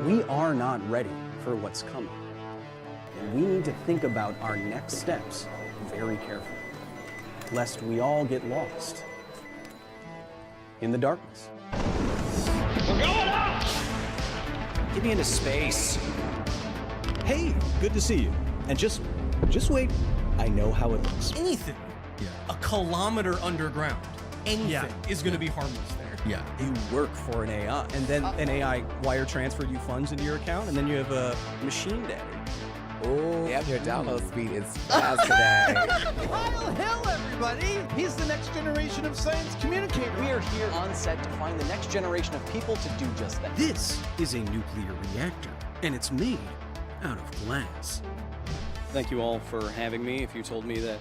we are not ready for what's coming. And we need to think about our next steps very carefully, lest we all get lost in the darkness. We're going up! Get me into space. Hey, good to see you. And just wait. I know how it looks. Anything a kilometer underground, anything is going to be harmless there. Yeah. You work for an AI, and then an AI wire transferred you funds into your account, and then you have a machine daddy. Oh, yeah, your download speed is fast today. Kyle Hill, everybody! He's the next generation of science communicator. We are here on set to find the next generation of people to do just that. This is a nuclear reactor, and it's made out of glass. Thank you all for having me. If you told me that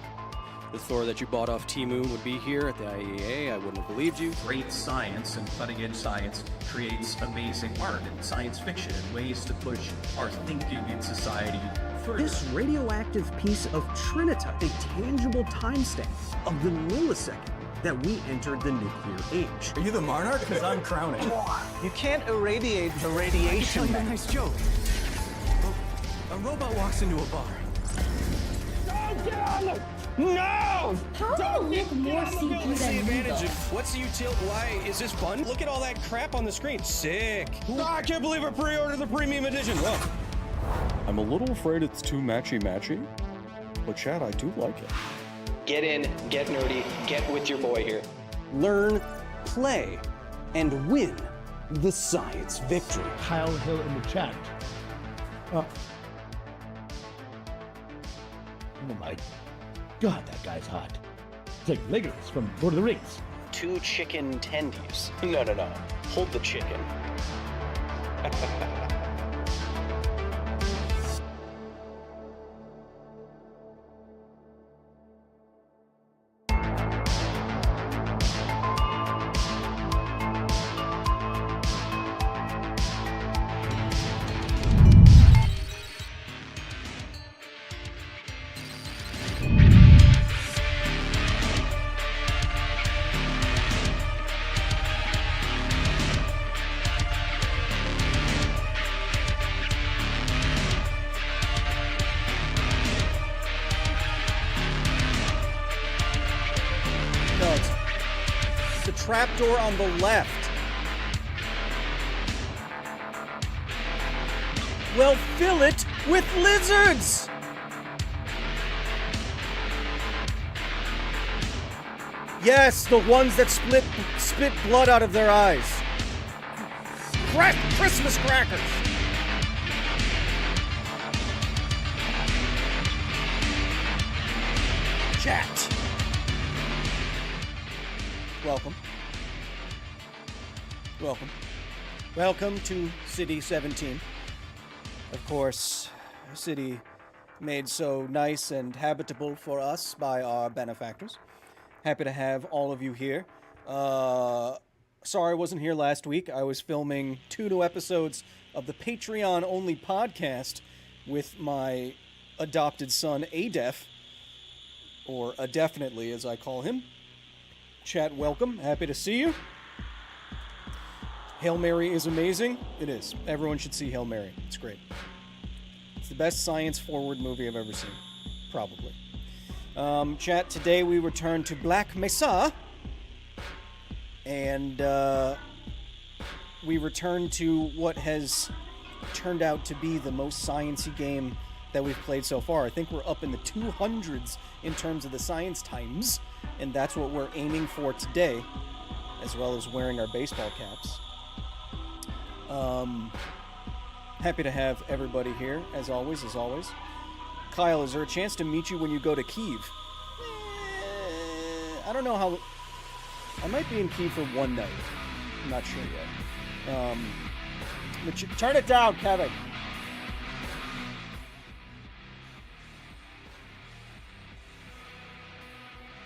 the Thor that you bought off Temu would be here at the IAEA, I wouldn't have believed you. Great science and cutting-edge science creates amazing art and science fiction and ways to push our thinking in society further. This radioactive piece of trinitite, a tangible timestamp of the millisecond that we entered the nuclear age. Are you the monarch? Because I'm crowning. You can't irradiate the radiation. Tell you a nice joke. A robot walks into a bar. Don't get on the... No! How do you look more CG What's the than me, advantage though? of, what's the utility, why is this fun? Look at all that crap on the screen, sick. Oh, I can't believe I pre-ordered the premium edition. Whoa. I'm a little afraid it's too matchy-matchy, but Chad, I do like it. Get in, get nerdy, get with your boy here. Learn, play, and win the science victory. Kyle Hill in the chat. Oh my God, that guy's hot. It's like Legolas from Lord of the Rings. 2 chicken tendies. No. Hold the chicken. No, it's the trapdoor on the left. Well, fill it with lizards! Yes, the ones that spit blood out of their eyes. Christmas crackers! Chat. Welcome. Welcome to City 17. Of course, a city made so nice and habitable for us by our benefactors. Happy to have all of you here. Sorry I wasn't here last week. I was filming 2 new episodes of the Patreon-only podcast with my adopted son, Adef, or Adefinitely as I call him. Chat, welcome. Happy to see you. Hail Mary is amazing. It is. Everyone should see Hail Mary. It's great. It's the best science-forward movie I've ever seen. Probably. Chat, today we return to Black Mesa. And we return to what has turned out to be the most sciencey game that we've played so far. I think we're up in the 200s in terms of the science times. And that's what we're aiming for today, as well as wearing our baseball caps. Happy to have everybody here, as always. Kyle, is there a chance to meet you when you go to Kyiv? I don't know how... I might be in Kyiv for one night. I'm not sure yet. But turn it down, Kevin.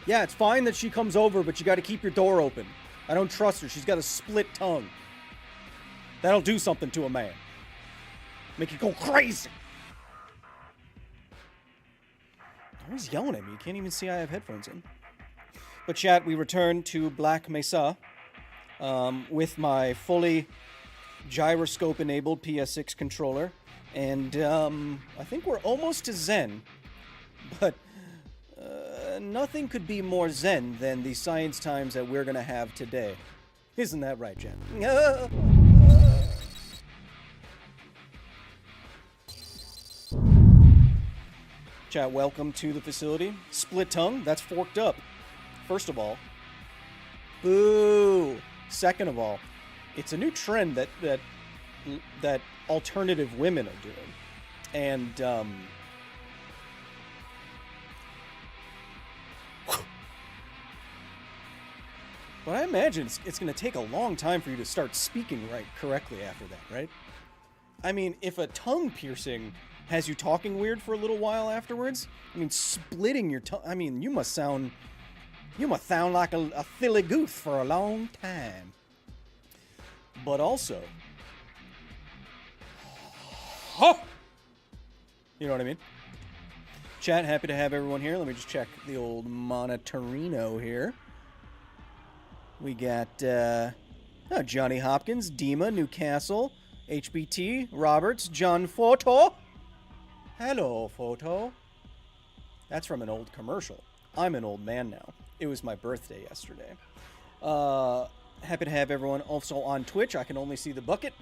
Yeah, it's fine that she comes over, but you got to keep your door open. I don't trust her. She's got a split tongue. That'll do something to a man. Make you go crazy. Always yelling at me. You can't even see I have headphones in. But chat, we return to Black Mesa with my fully gyroscope-enabled PS6 controller, and I think we're almost to Zen, but nothing could be more Zen than the science times that we're going to have today. Isn't that right, Jen? Chat, welcome to the facility. Split tongue, that's forked up. First of all, boo. Second of all, it's a new trend that alternative women are doing. And but I imagine it's going to take a long time for you to start speaking correctly after that, right? I mean, if a tongue piercing has you talking weird for a little while afterwards, I mean, splitting your tongue, I mean, you must sound like a silly goose for a long time. But also, you know what I mean? Chat, happy to have everyone here. Let me just check the old Monitorino here. We got Johnny Hopkins, Dima, Newcastle, HBT, Roberts, John Photo. Hello, Photo. That's from an old commercial. I'm an old man now. It was my birthday yesterday. Happy to have everyone also on Twitch. I can only see the bucket,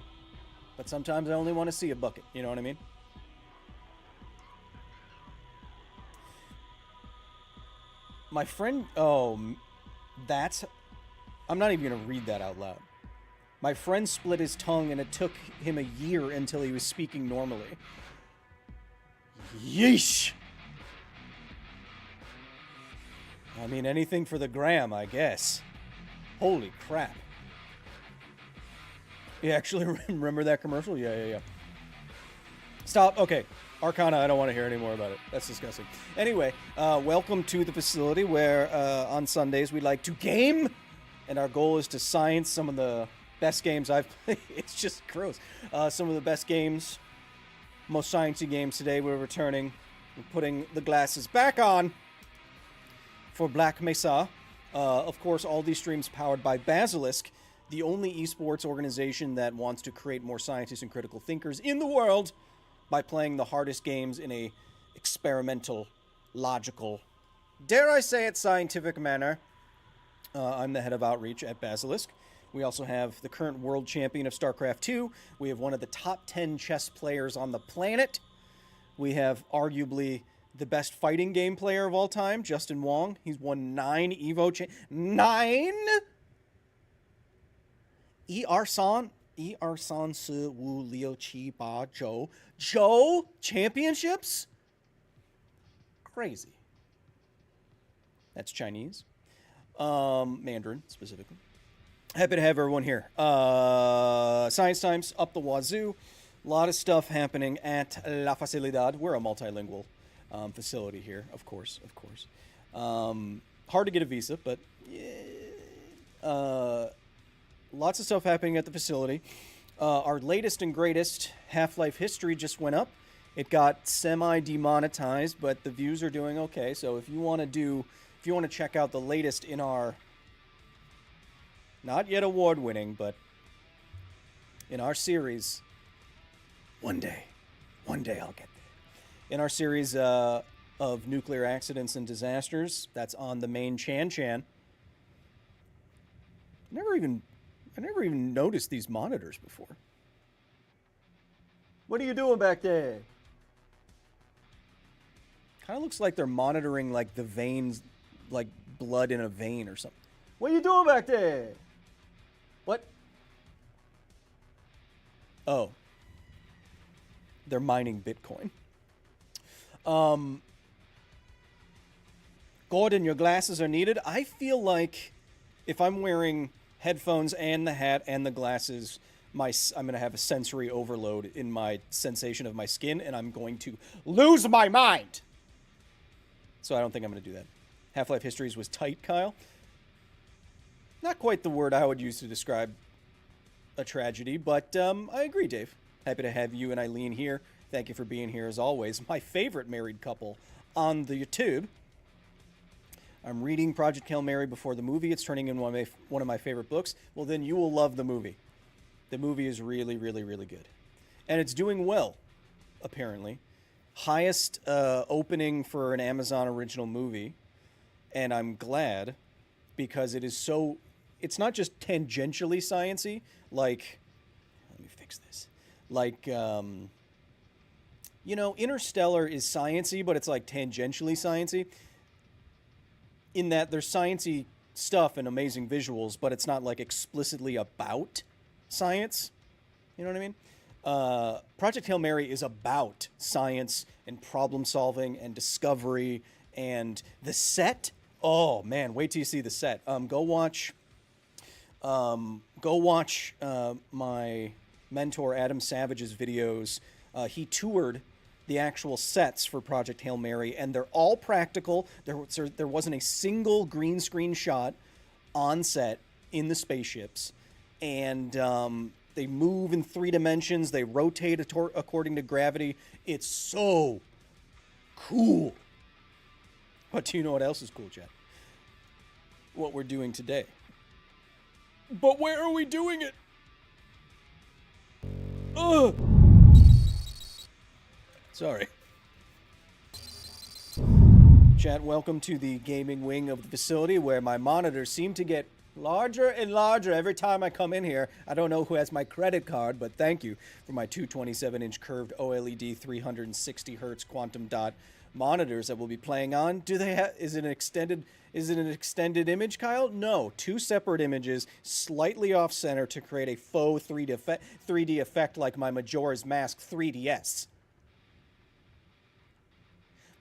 but sometimes I only want to see a bucket. You know what I mean? My friend... Oh, that's... I'm not even going to read that out loud. My friend split his tongue, and it took him a year until he was speaking normally. Yeesh! I mean, anything for the gram, I guess. Holy crap. You actually remember that commercial? Yeah. Stop. Okay. Arcana, I don't want to hear any more about it. That's disgusting. Anyway, welcome to the facility where on Sundays we like to game, and our goal is to science some of the best games I've played. It's just gross. Some of the best games, most sciencey games today. We're returning. We're putting the glasses back on for Black Mesa. Of course, all these streams powered by Basilisk, the only esports organization that wants to create more scientists and critical thinkers in the world by playing the hardest games in a experimental, logical, dare I say it, scientific manner. I'm the head of outreach at Basilisk. We also have the current world champion of StarCraft 2. We have one of the top 10 chess players on the planet. We have arguably the best fighting game player of all time, Justin Wong. He's won 9 Evo... 9?! Er-san Se Wu Liu Qi Ba Zhou. Zhou championships? Crazy. That's Chinese. Mandarin, specifically. Happy to have everyone here. Science Times, up the wazoo. A lot of stuff happening at La Facilidad. We're a multilingual facility here, of course. Hard to get a visa, but lots of stuff happening at the facility. Our latest and greatest Half-Life history just went up. It got semi-demonetized, but the views are doing okay. So if you want to check out the latest in our, not yet award-winning, but in our series, one day I'll get there. In our series of nuclear accidents and disasters, that's on the main Chan. I never even noticed these monitors before. What are you doing back there? Kind of looks like they're monitoring like the veins, like blood in a vein or something. What are you doing back there? What? Oh. They're mining Bitcoin. Gordon, your glasses are needed. I feel like if I'm wearing headphones and the hat and the glasses, I'm going to have a sensory overload in my sensation of my skin, and I'm going to lose my mind. So I don't think I'm going to do that. Half-Life Histories was tight, Kyle. Not quite the word I would use to describe a tragedy, but I agree, Dave. Happy to have you and Eileen here. Thank you for being here as always. My favorite married couple on the YouTube. I'm reading Project Hail Mary before the movie. It's turning in one of my favorite books. Well, then you will love the movie. The movie is really, really, really good. And it's doing well, apparently. Highest opening for an Amazon original movie. And I'm glad, because it is so... It's not just tangentially science-y, like... Let me fix this. Like, Interstellar is science-y, but it's like tangentially science-y. In that there's science-y stuff and amazing visuals, but it's not like explicitly about science. You know what I mean? Project Hail Mary is about science and problem solving and discovery, and the set. Oh man, wait till you see the set. Go watch my mentor Adam Savage's videos. He toured the actual sets for Project Hail Mary, and they're all practical. There wasn't a single green screen shot on set in the spaceships, and they move in 3 dimensions. They rotate according to gravity. It's so cool. But do you know what else is cool, Chad? What we're doing today. But where are we doing it? Ugh. Sorry. Chat, welcome to the gaming wing of the facility, where my monitors seem to get larger and larger every time I come in here. I don't know who has my credit card, but thank you for my 227-inch curved OLED 360 hertz quantum dot monitors that we'll be playing on. Do they have? Is it an extended image, Kyle? No, 2 separate images, slightly off center to create a faux 3D effect like my Majora's Mask 3DS.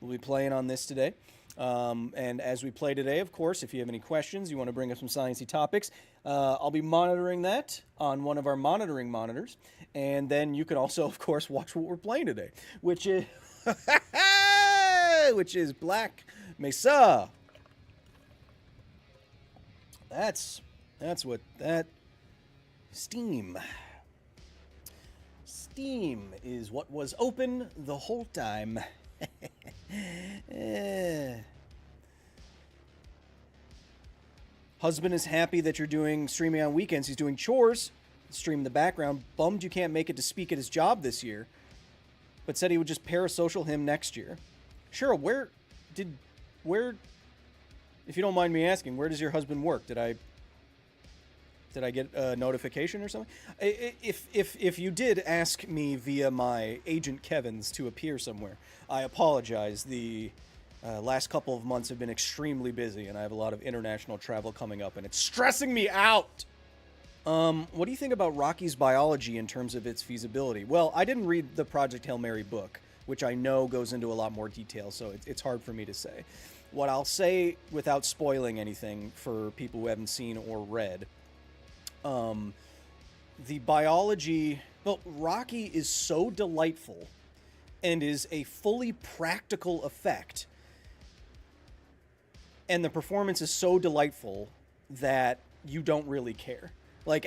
We'll be playing on this today. And as we play today, of course, if you have any questions, you want to bring up some sciencey topics, I'll be monitoring that on one of our monitoring monitors. And then you can also, of course, watch what we're playing today, which is Black Mesa. That's what that Steam is what was open the whole time. Husband is happy that you're doing streaming on weekends. He's doing chores, stream in the background. Bummed you can't make it to speak at his job this year, but said he would just parasocial him next year. Cheryl, where, if you don't mind me asking, where does your husband work? Did I get a notification or something? If you did ask me via my agent Kevin's to appear somewhere, I apologize. The last couple of months have been extremely busy, and I have a lot of international travel coming up, and it's stressing me out. What do you think about Rocky's biology in terms of its feasibility? Well, I didn't read the Project Hail Mary book, which I know goes into a lot more detail, so it's hard for me to say. What I'll say without spoiling anything for people who haven't seen or read, the biology, well, Rocky is so delightful and is a fully practical effect, and the performance is so delightful that you don't really care. Like,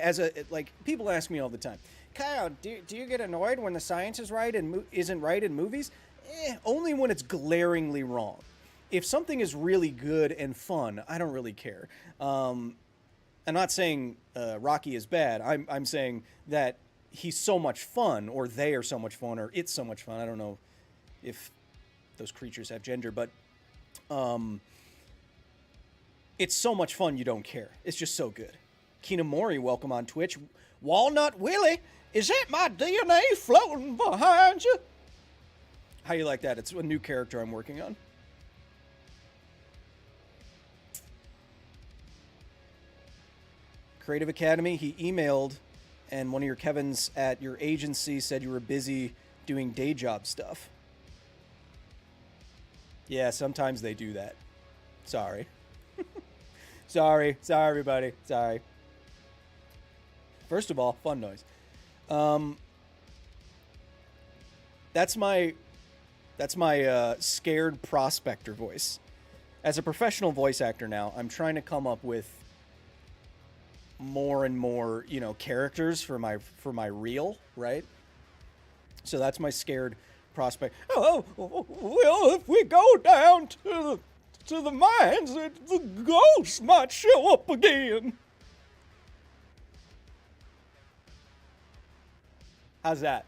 people ask me all the time, Kyle, do you get annoyed when the science is right and isn't right in movies? Only when it's glaringly wrong. If something is really good and fun, I don't really care. I'm not saying Rocky is bad. I'm saying that he's so much fun, or they are so much fun, or it's so much fun. I don't know if those creatures have gender, but it's so much fun you don't care. It's just so good. Kinamori, welcome on Twitch. Walnut Willie, is that my DNA floating behind you? How you like that? It's a new character I'm working on. Creative Academy, he emailed, and one of your Kevins at your agency said you were busy doing day job stuff. Yeah, sometimes they do that. Sorry. Sorry, everybody. Sorry. First of all, fun noise. That's my scared prospector voice. As a professional voice actor now, I'm trying to come up with more and more, characters for my reel, right? So that's my scared prospect. Oh, well, if we go down to the mines, the ghosts might show up again. How's that?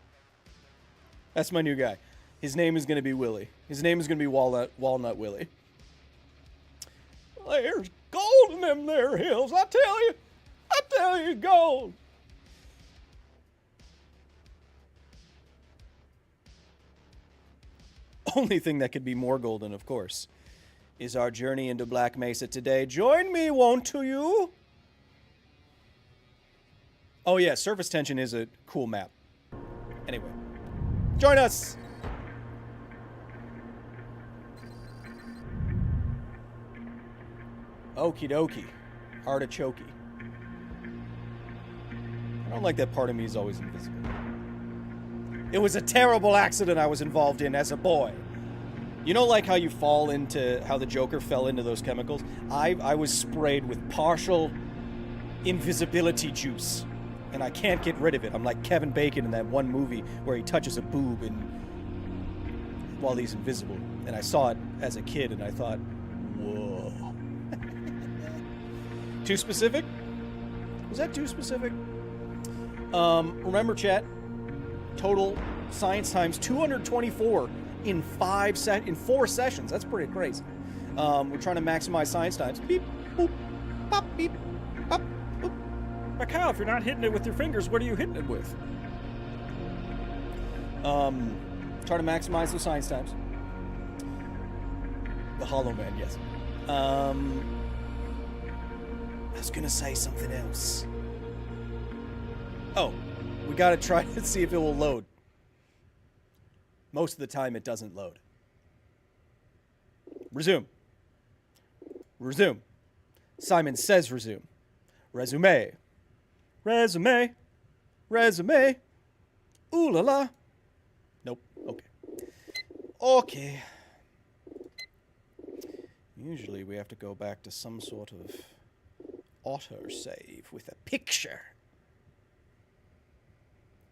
That's my new guy. His name is going to be Willie. His name is going to be Walnut Willie. There's gold in them there hills. I tell you, gold. Only thing that could be more golden, of course, is our journey into Black Mesa today. Join me, won't you? Oh yeah, surface tension is a cool map. Anyway, join us. Okie dokie. Artichoke. I don't like that part of me is always invisible. It was a terrible accident I was involved in as a boy. You know, like how you fall into, how the Joker fell into those chemicals? I was sprayed with partial invisibility juice, and I can't get rid of it. I'm like Kevin Bacon in that one movie where he touches a boob while he's invisible. And I saw it as a kid, and I thought, whoa. Too specific? Was that too specific? Remember, chat, total science times 224 in 4 sessions. That's pretty crazy. We're trying to maximize science times. Beep, boop, pop, beep, pop, boop. But Kyle, if you're not hitting it with your fingers, what are you hitting it with? Try to maximize those science times. The Hollow Man, yes. I was gonna say something else. Oh, we gotta try to see if it will load. Most of the time, it doesn't load. Resume. Resume. Simon says resume. Resume. Resume. Resume. Ooh la la. Nope. Okay. Okay. Usually we have to go back to some sort of autosave with a picture.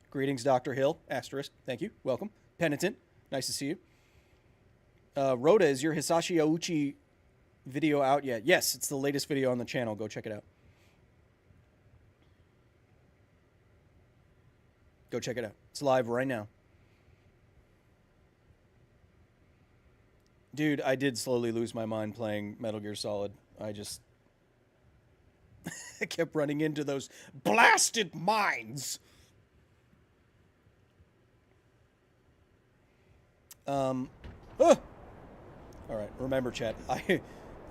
Greetings, Dr. Hill. Asterisk. Thank you. Welcome. Penitent. Nice to see you. Rhoda, is your Hisashi Auchi video out yet? Yes, it's the latest video on the channel. Go check it out. Go check it out. It's live right now. Dude, I did slowly lose my mind playing Metal Gear Solid. I just... I kept running into those blasted mines. All right, remember, chat.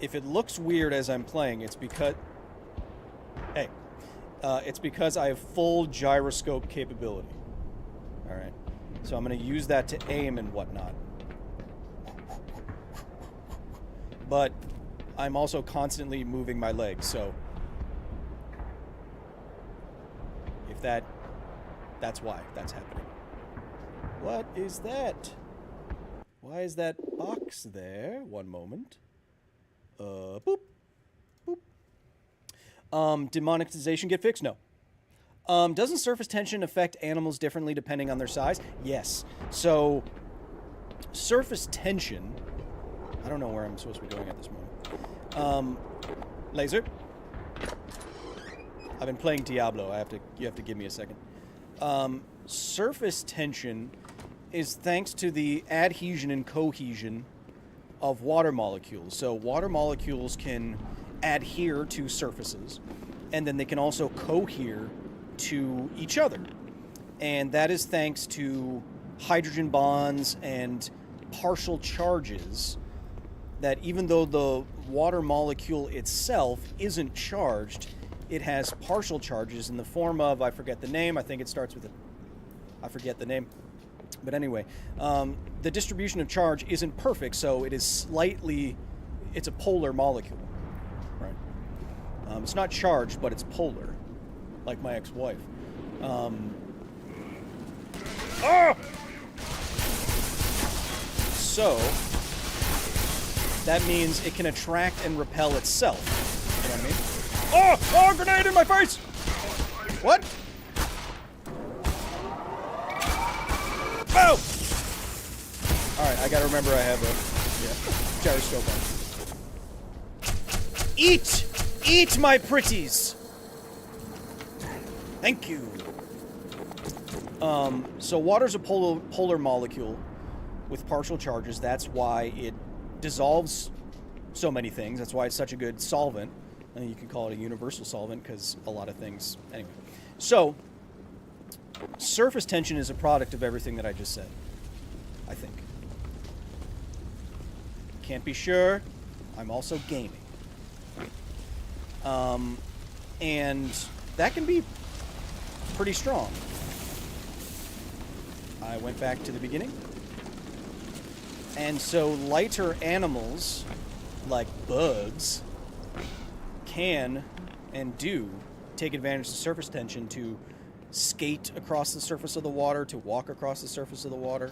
If it looks weird as I'm playing, it's because... Hey. It's because I have full gyroscope capability. All right. So I'm going to use that to aim and whatnot. But I'm also constantly moving my legs, so... If that's why that's happening. What is that? Why is that box there? One moment. Boop. Boop. Demonetization get fixed? No. Doesn't surface tension affect animals differently depending on their size? Yes. So, surface tension... I don't know where I'm supposed to be going at this moment. Laser. I've been playing Diablo. You have to give me a second. Surface tension is thanks to the adhesion and cohesion of water molecules. So water molecules can adhere to surfaces, and then they can also cohere to each other. And that is thanks to hydrogen bonds and partial charges that even though the water molecule itself isn't charged, it has partial charges in the form of, I forget the name, I think it starts with I forget the name. But anyway, the distribution of charge isn't perfect, so it is slightly, it's a polar molecule, right? It's not charged, but it's polar, like my ex-wife. So, that means it can attract and repel itself. You know what I mean? Oh, grenade in my face! What? Oh! Alright, I gotta remember I have a gyroscope on. Eat! Eat, my pretties! Thank you. So water's a polar molecule with partial charges. That's why it dissolves so many things. That's why it's such a good solvent. And you can call it a universal solvent because a lot of things... Anyway. So, surface tension is a product of everything that I just said. I think. Can't be sure. I'm also gaming. And that can be pretty strong. I went back to the beginning. And so lighter animals, like bugs, can and do take advantage of surface tension to skate across the surface of the water, to walk across the surface of the water.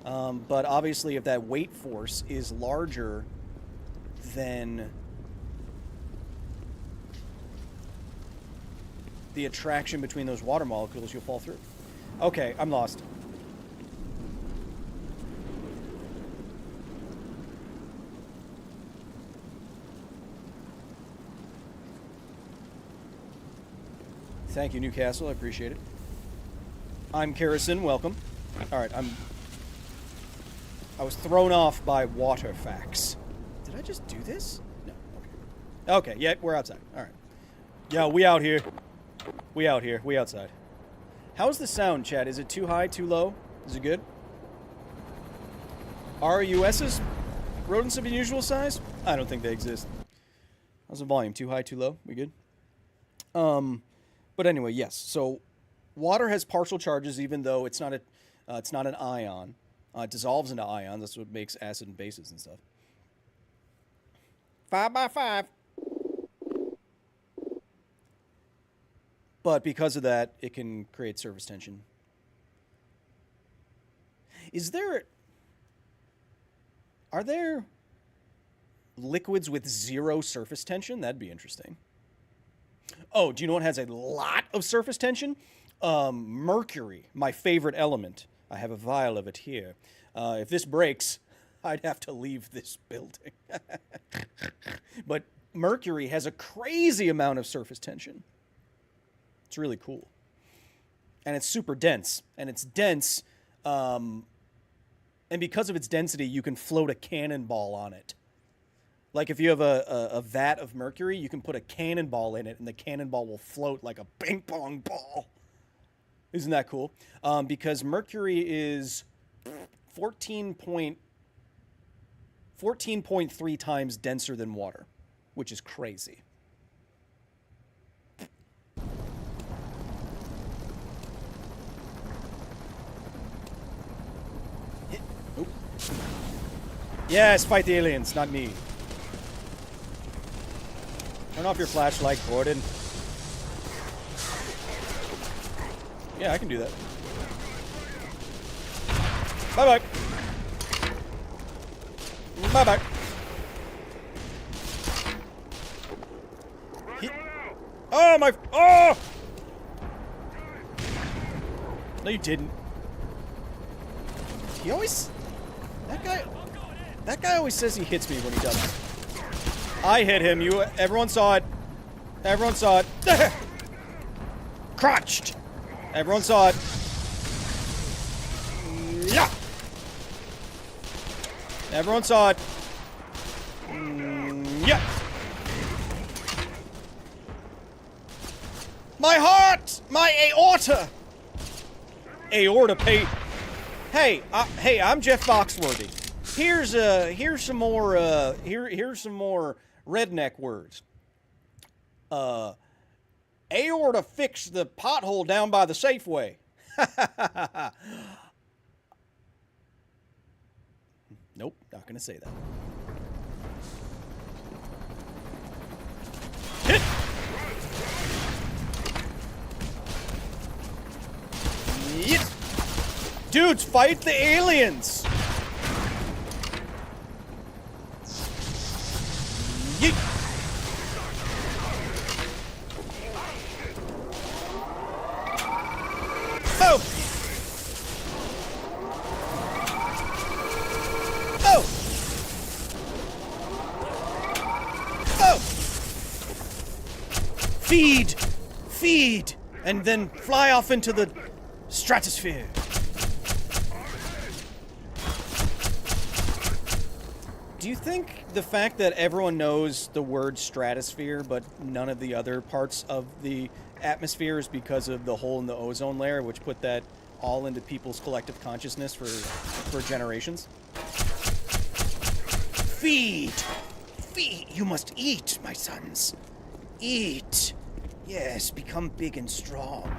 But obviously, if that weight force is larger than the attraction between those water molecules, you'll fall through. Okay, I'm lost. Thank you, Newcastle. I appreciate it. I'm Karrison. Welcome. All right, I was thrown off by water facts. Did I just do this? No. Okay. Okay, yeah, we're outside. All right. Yeah, we out here. We out here. We outside. How's the sound, chat? Is it too high, too low? Is it good? RUSs? Rodents of unusual size? I don't think they exist. How's the volume? Too high, too low? We good? But anyway, yes. So water has partial charges, even though it's not an ion. It dissolves into ions. That's what makes acid and bases and stuff. 5 by 5. But because of that, it can create surface tension. Are there liquids with zero surface tension? That'd be interesting. Oh, do you know what has a lot of surface tension? Mercury, my favorite element. I have a vial of it here. If this breaks, I'd have to leave this building. But mercury has a crazy amount of surface tension. It's really cool. And it's super dense. And it's dense, and because of its density, you can float a cannonball on it. Like if you have a vat of mercury, you can put a cannonball in it, and the cannonball will float like a ping pong ball. Isn't that cool? Because mercury is 14.3 times denser than water, which is crazy. Oh. Yes, fight the aliens, not me. Turn off your flashlight, Gordon. Yeah, I can do that. Bye-bye. Bye-bye. Oh, my... Oh! No, you didn't. He always... That guy always says he hits me when he doesn't. I hit him. Everyone saw it. Everyone saw it. Crotched. Everyone saw it. Yeah. Everyone saw it. Yeah. My heart! My aorta! Aorta pay. Hey, I'm Jeff Foxworthy. Here's some more redneck words. Aorta fixed the pothole down by the Safeway. Nope, not gonna say that. Hit! Yep. Dudes, fight the aliens! Yeet! Oh! Oh! Oh! Feed! Feed! And then fly off into the Stratosphere. Do you think the fact that everyone knows the word stratosphere, but none of the other parts of the atmosphere is because of the hole in the ozone layer, which put that all into people's collective consciousness for generations? Feed! Feed! You must eat, my sons. Eat! Yes, become big and strong.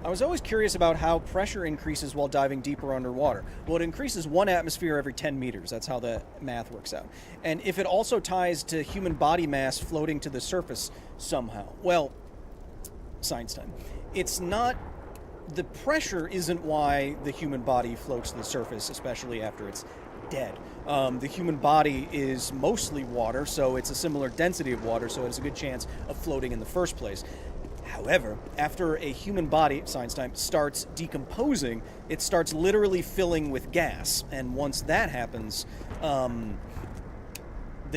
I was always curious about how pressure increases while diving deeper underwater. Well, it increases 1 atmosphere every 10 meters. That's how the math works out. And if it also ties to human body mass floating to the surface somehow. Well, science time. It's not... The pressure isn't why the human body floats to the surface, especially after it's dead. The human body is mostly water, so it's a similar density of water, so it has a good chance of floating in the first place. However, after a human body, science time, starts decomposing, it starts literally filling with gas. And once that happens, the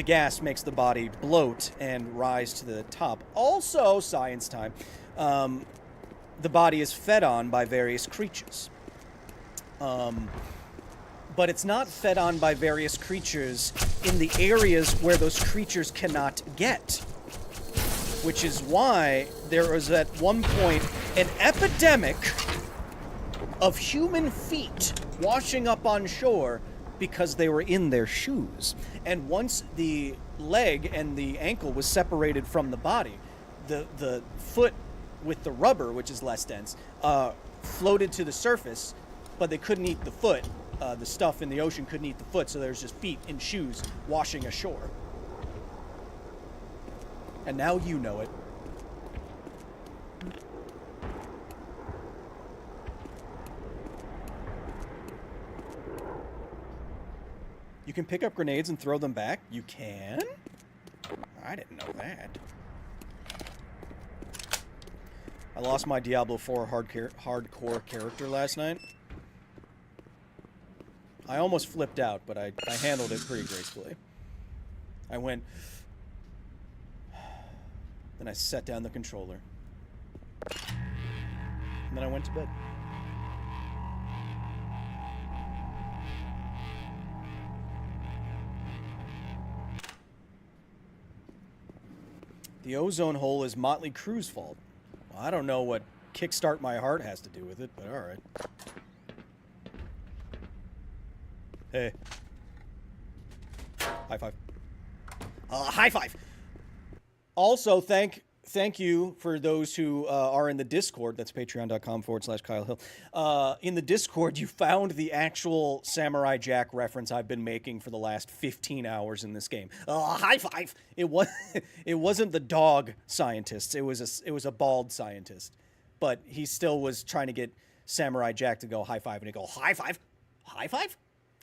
gas makes the body bloat and rise to the top. Also, science time, the body is fed on by various creatures. But it's not fed on by various creatures in the areas where those creatures cannot get. Which is why there was at one point an epidemic of human feet washing up on shore because they were in their shoes. And once the leg and the ankle was separated from the body, the foot with the rubber, which is less dense, floated to the surface, but they couldn't eat the foot. The stuff in the ocean couldn't eat the foot, so there's just feet in shoes washing ashore. And now you know it. You can pick up grenades and throw them back? You can? I didn't know that. I lost my Diablo 4 hardcore character last night. I almost flipped out, but I handled it pretty gracefully. I went... Then I set down the controller. And then I went to bed. The ozone hole is Motley Crue's fault. Well, I don't know what Kickstart My Heart has to do with it, but alright. Hey. High five. High five! Also, thank you for those who are in the Discord. That's patreon.com/Kyle Hill. In the Discord, you found the actual Samurai Jack reference I've been making for the last 15 hours in this game. High five! It wasn't the dog scientist. It was a bald scientist, but he still was trying to get Samurai Jack to go high five, and he'd go high five,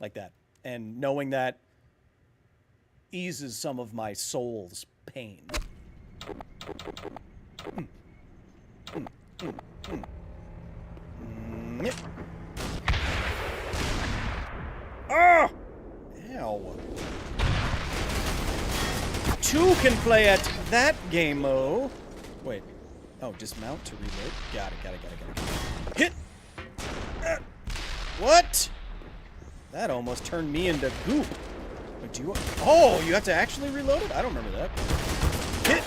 like that. And knowing that eases some of my soul's pain. Ah! Ow. 2 can play at that game-o. Wait. Oh, dismount to reload. Got it. Hit! What? That almost turned me into goop. Wait, do you... Oh, you have to actually reload it? I don't remember that. Hit!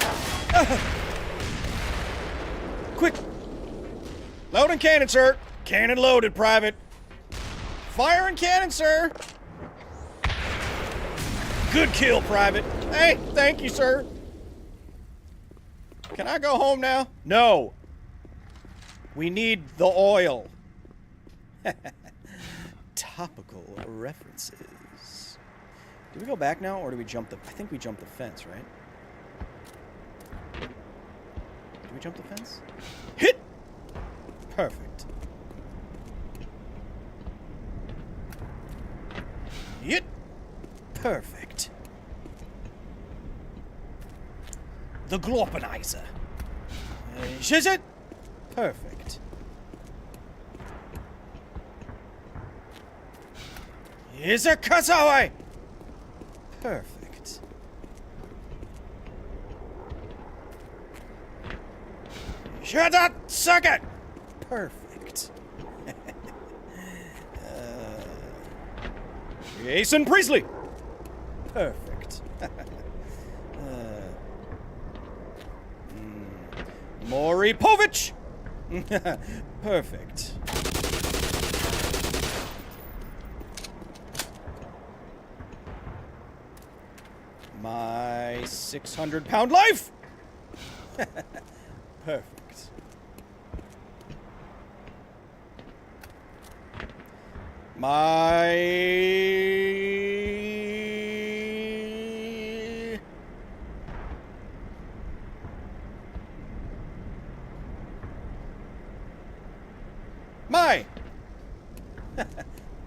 Quick! Loading cannon, sir! Cannon loaded, Private. Firing cannon, sir! Good kill, Private. Hey, thank you, sir. Can I go home now? No. We need the oil. Topical references. Do we go back now, or do we jump the... I think we jumped the fence, right? Did we jump the fence? Hit! Perfect. Hit! Perfect. The Glorpenizer. Is it? Perfect. Is a cutaway! Perfect. Shattuck circuit! Perfect. Jason Priestley! Perfect. Maury Povich! Perfect. My 600-pound life! Perfect. My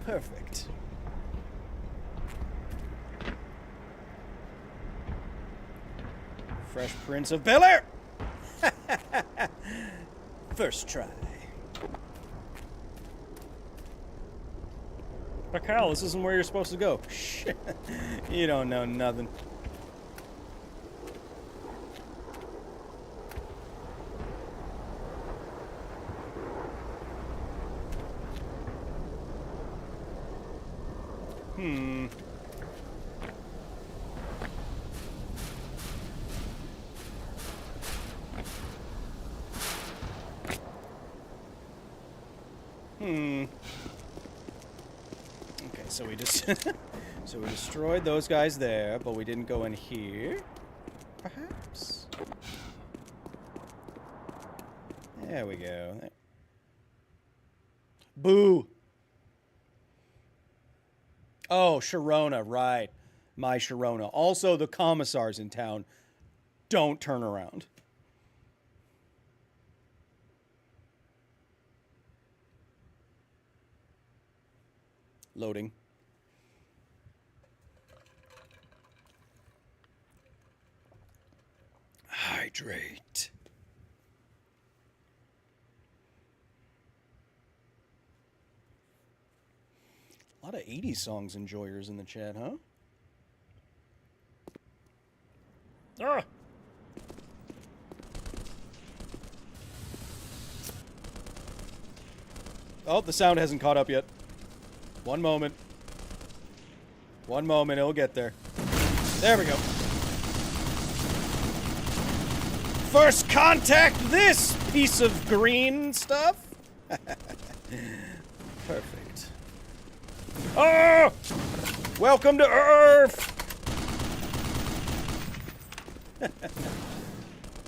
perfect. Fresh Prince of Bel-Air. First try. But Kyle, this isn't where you're supposed to go. Shit. You don't know nothing. Okay, so we just so we destroyed those guys there, but we didn't go in here. Perhaps. There we go. Boo. Oh, Sharona, right. My Sharona. Also, the commissars in town don't turn around. Loading. Hydrate. A lot of 80s songs enjoyers in the chat, huh? Ah! Oh, the sound hasn't caught up yet. One moment. One moment, it'll get there. There we go. First contact this piece of green stuff. Perfect. Oh! Welcome to Earth!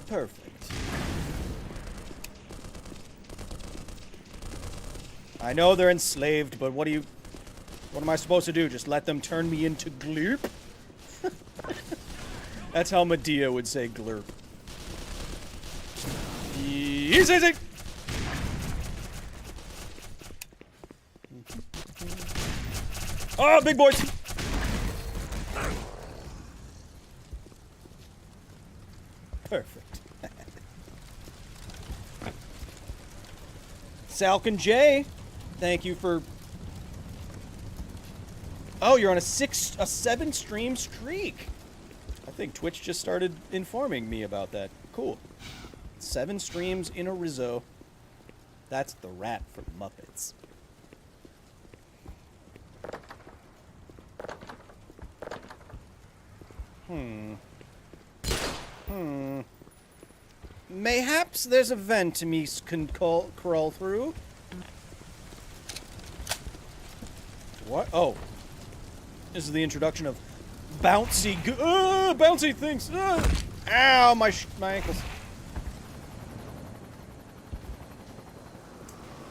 Perfect. I know they're enslaved, but what am I supposed to do? Just let them turn me into glurp? That's how Medea would say glurp. Easy! Oh, big boys! Perfect. Salkin J, thank you for... Oh, you're on a 7 stream streak. I think Twitch just started informing me about that. Cool. 7 streams in a Rizzo. That's the rat for Muppets. Mayhaps there's a vent me can crawl through. What? Oh. This is the introduction of bouncy bouncy things. Ow, my ankles.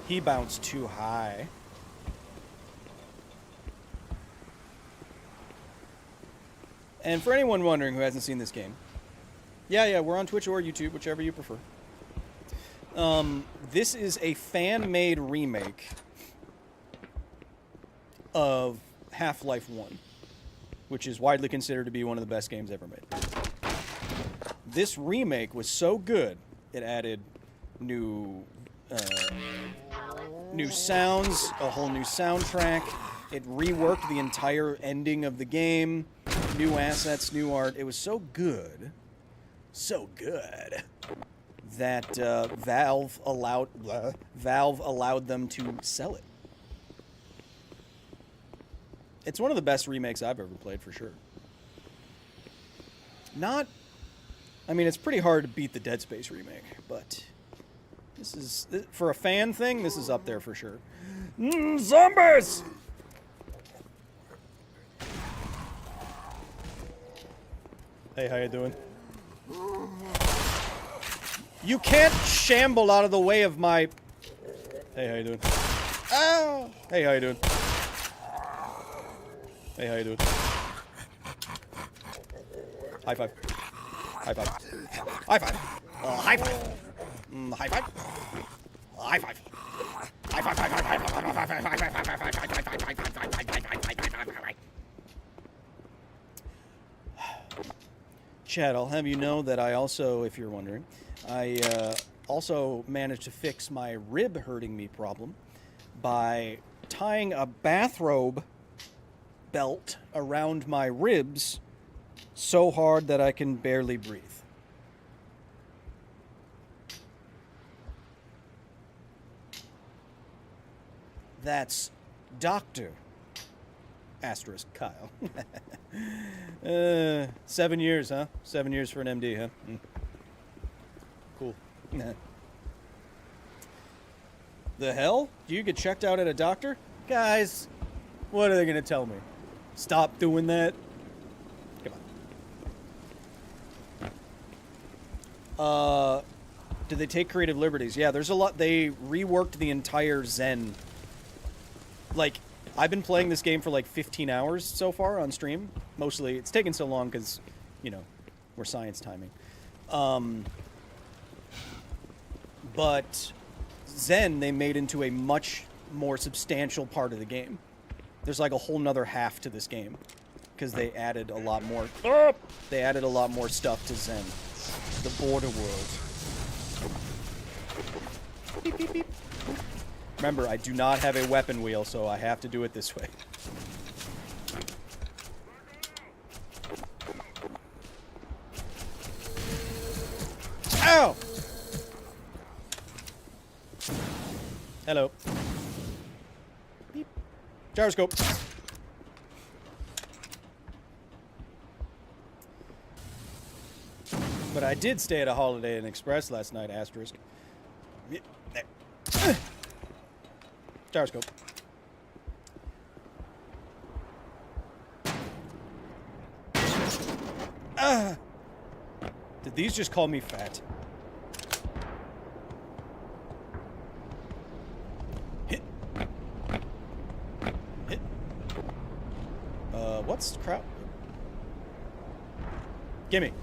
He bounced too high. And for anyone wondering who hasn't seen this game, yeah, we're on Twitch or YouTube, whichever you prefer. This is a fan-made remake of Half-Life 1, which is widely considered to be one of the best games ever made. This remake was so good, it added new sounds, a whole new soundtrack. It reworked the entire ending of the game, new assets, new art. It was so good. So good. that Valve allowed them to sell it. It's one of the best remakes I've ever played, for sure. I mean, it's pretty hard to beat the Dead Space remake, but this is, for a fan thing, this is up there for sure. Zombies! Hey, how you doing? You can't shamble out of the way of my... Hey, how you doing? Oh! Hey, how you doing? Hey, how you doing? High five. High five. High five. High five. High five. High five. High five. Chad, I'll have you know that I also, if you're wondering, I also managed to fix my rib hurting me problem by tying a bathrobe belt around my ribs so hard that I can barely breathe. That's Dr. Asterisk Kyle. 7 years, huh? 7 years for an MD, huh? Cool. The hell? Do you get checked out at a doctor? Guys, what are they gonna tell me? Stop doing that? Come on. Did they take creative liberties? Yeah, there's a lot. They reworked the entire Zen. Like, I've been playing this game for like 15 hours so far on stream. Mostly, it's taken so long because, you know, we're science timing. But Zen, they made into a much more substantial part of the game. There's like a whole nother half to this game because they added a lot more. They added a lot more stuff to Zen, the border world. Beep, beep, beep. Remember, I do not have a weapon wheel, so I have to do it this way. Ow! Hello. Beep. Gyroscope. But I did stay at a Holiday Inn Express last night, asterisk. Gyroscope. Did these just call me fat? Hit. Hit. What's crap? Gimme.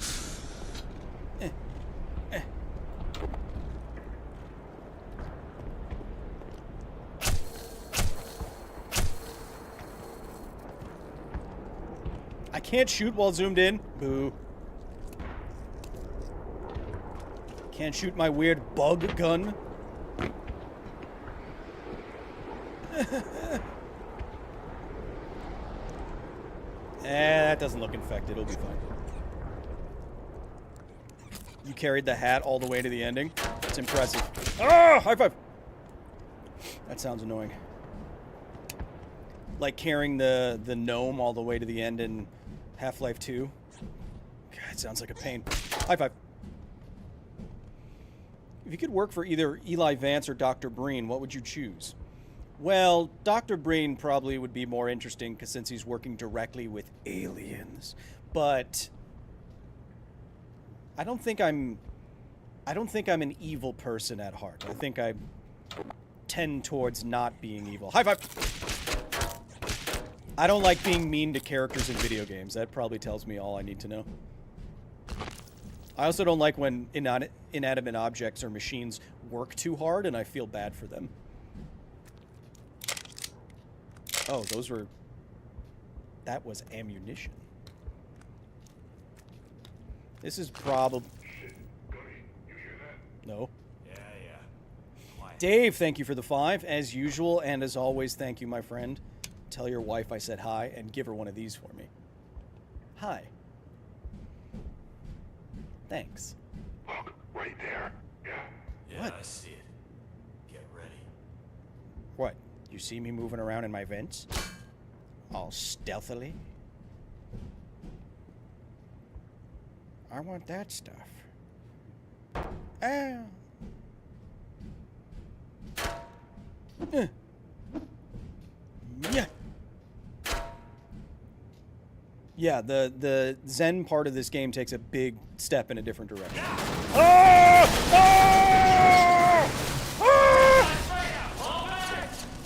I can't shoot while zoomed in. Boo. Can't shoot my weird bug gun. That doesn't look infected. It'll be fine. You carried the hat all the way to the ending. It's impressive. Ah! High five! That sounds annoying. Like carrying the gnome all the way to the end in Half-Life 2. God, it sounds like a pain. High five. If you could work for either Eli Vance or Dr. Breen, what would you choose? Well, Dr. Breen probably would be more interesting since he's working directly with aliens. But I don't think I'm an evil person at heart. I think I tend towards not being evil. High five. I don't like being mean to characters in video games. That probably tells me all I need to know. I also don't like when inanimate objects or machines work too hard, and I feel bad for them. Oh, those were... That was ammunition. This is probably... No. Yeah. Quiet. Dave, thank you for the 5. As usual, and as always, thank you, my friend. Tell your wife I said hi, and give her one of these for me. Hi. Thanks. Look, right there. Yeah, What? I see it. Get ready. What? You see me moving around in my vents? All stealthily? I want that stuff. Ah. Yeah. Yeah, the Zen part of this game takes a big step in a different direction.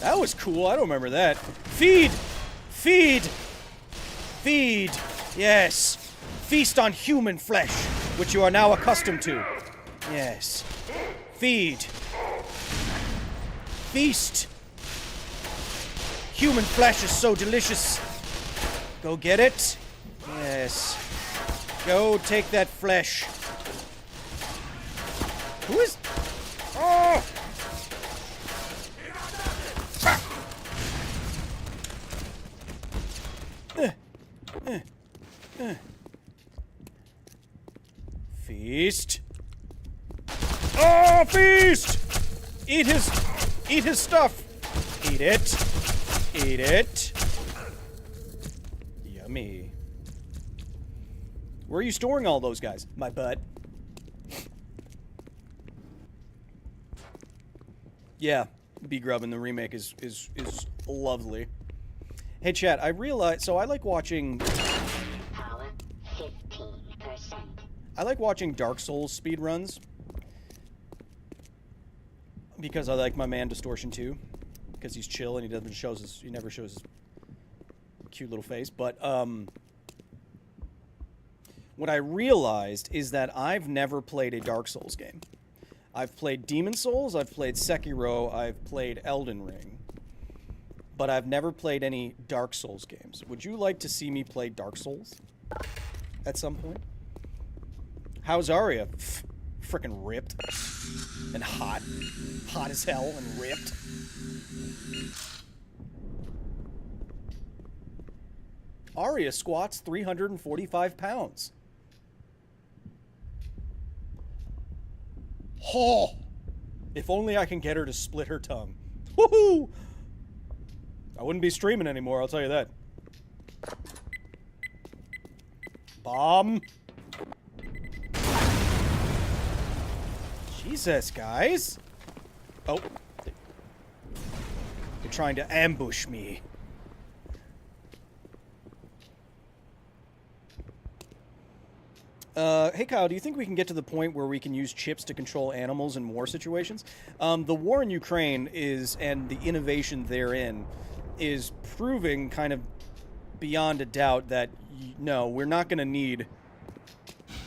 That was cool. I don't remember that. Feed! Feed! Feed! Yes. Feast on human flesh, which you are now accustomed to. Yes. Feed. Feast. Human flesh is so delicious. Go get it. Yes. Go take that flesh. Who is... Oh! Feast. Oh, feast! Eat his stuff. Eat it. Eat it. Yummy. Where are you storing all those guys? My butt. Yeah, B-Grub in the remake is lovely. Hey, chat, I realize... So I like watching... Power 15%. I like watching Dark Souls speedruns. Because I like my man Distortion 2. Because he's chill and he never shows his cute little face. But, what I realized is that I've never played a Dark Souls game. I've played Demon Souls, I've played Sekiro, I've played Elden Ring. But I've never played any Dark Souls games. Would you like to see me play Dark Souls? At some point? How's Arya? Frickin' ripped. And hot. Hot as hell and ripped. Arya squats 345 pounds. Oh! If only I can get her to split her tongue. Woohoo! I wouldn't be streaming anymore, I'll tell you that. Bomb. Jesus, guys. Oh. They're trying to ambush me. Hey Kyle, do you think we can get to the point where we can use chips to control animals in war situations? The war in Ukraine and the innovation therein is proving kind of beyond a doubt that no, we're not going to need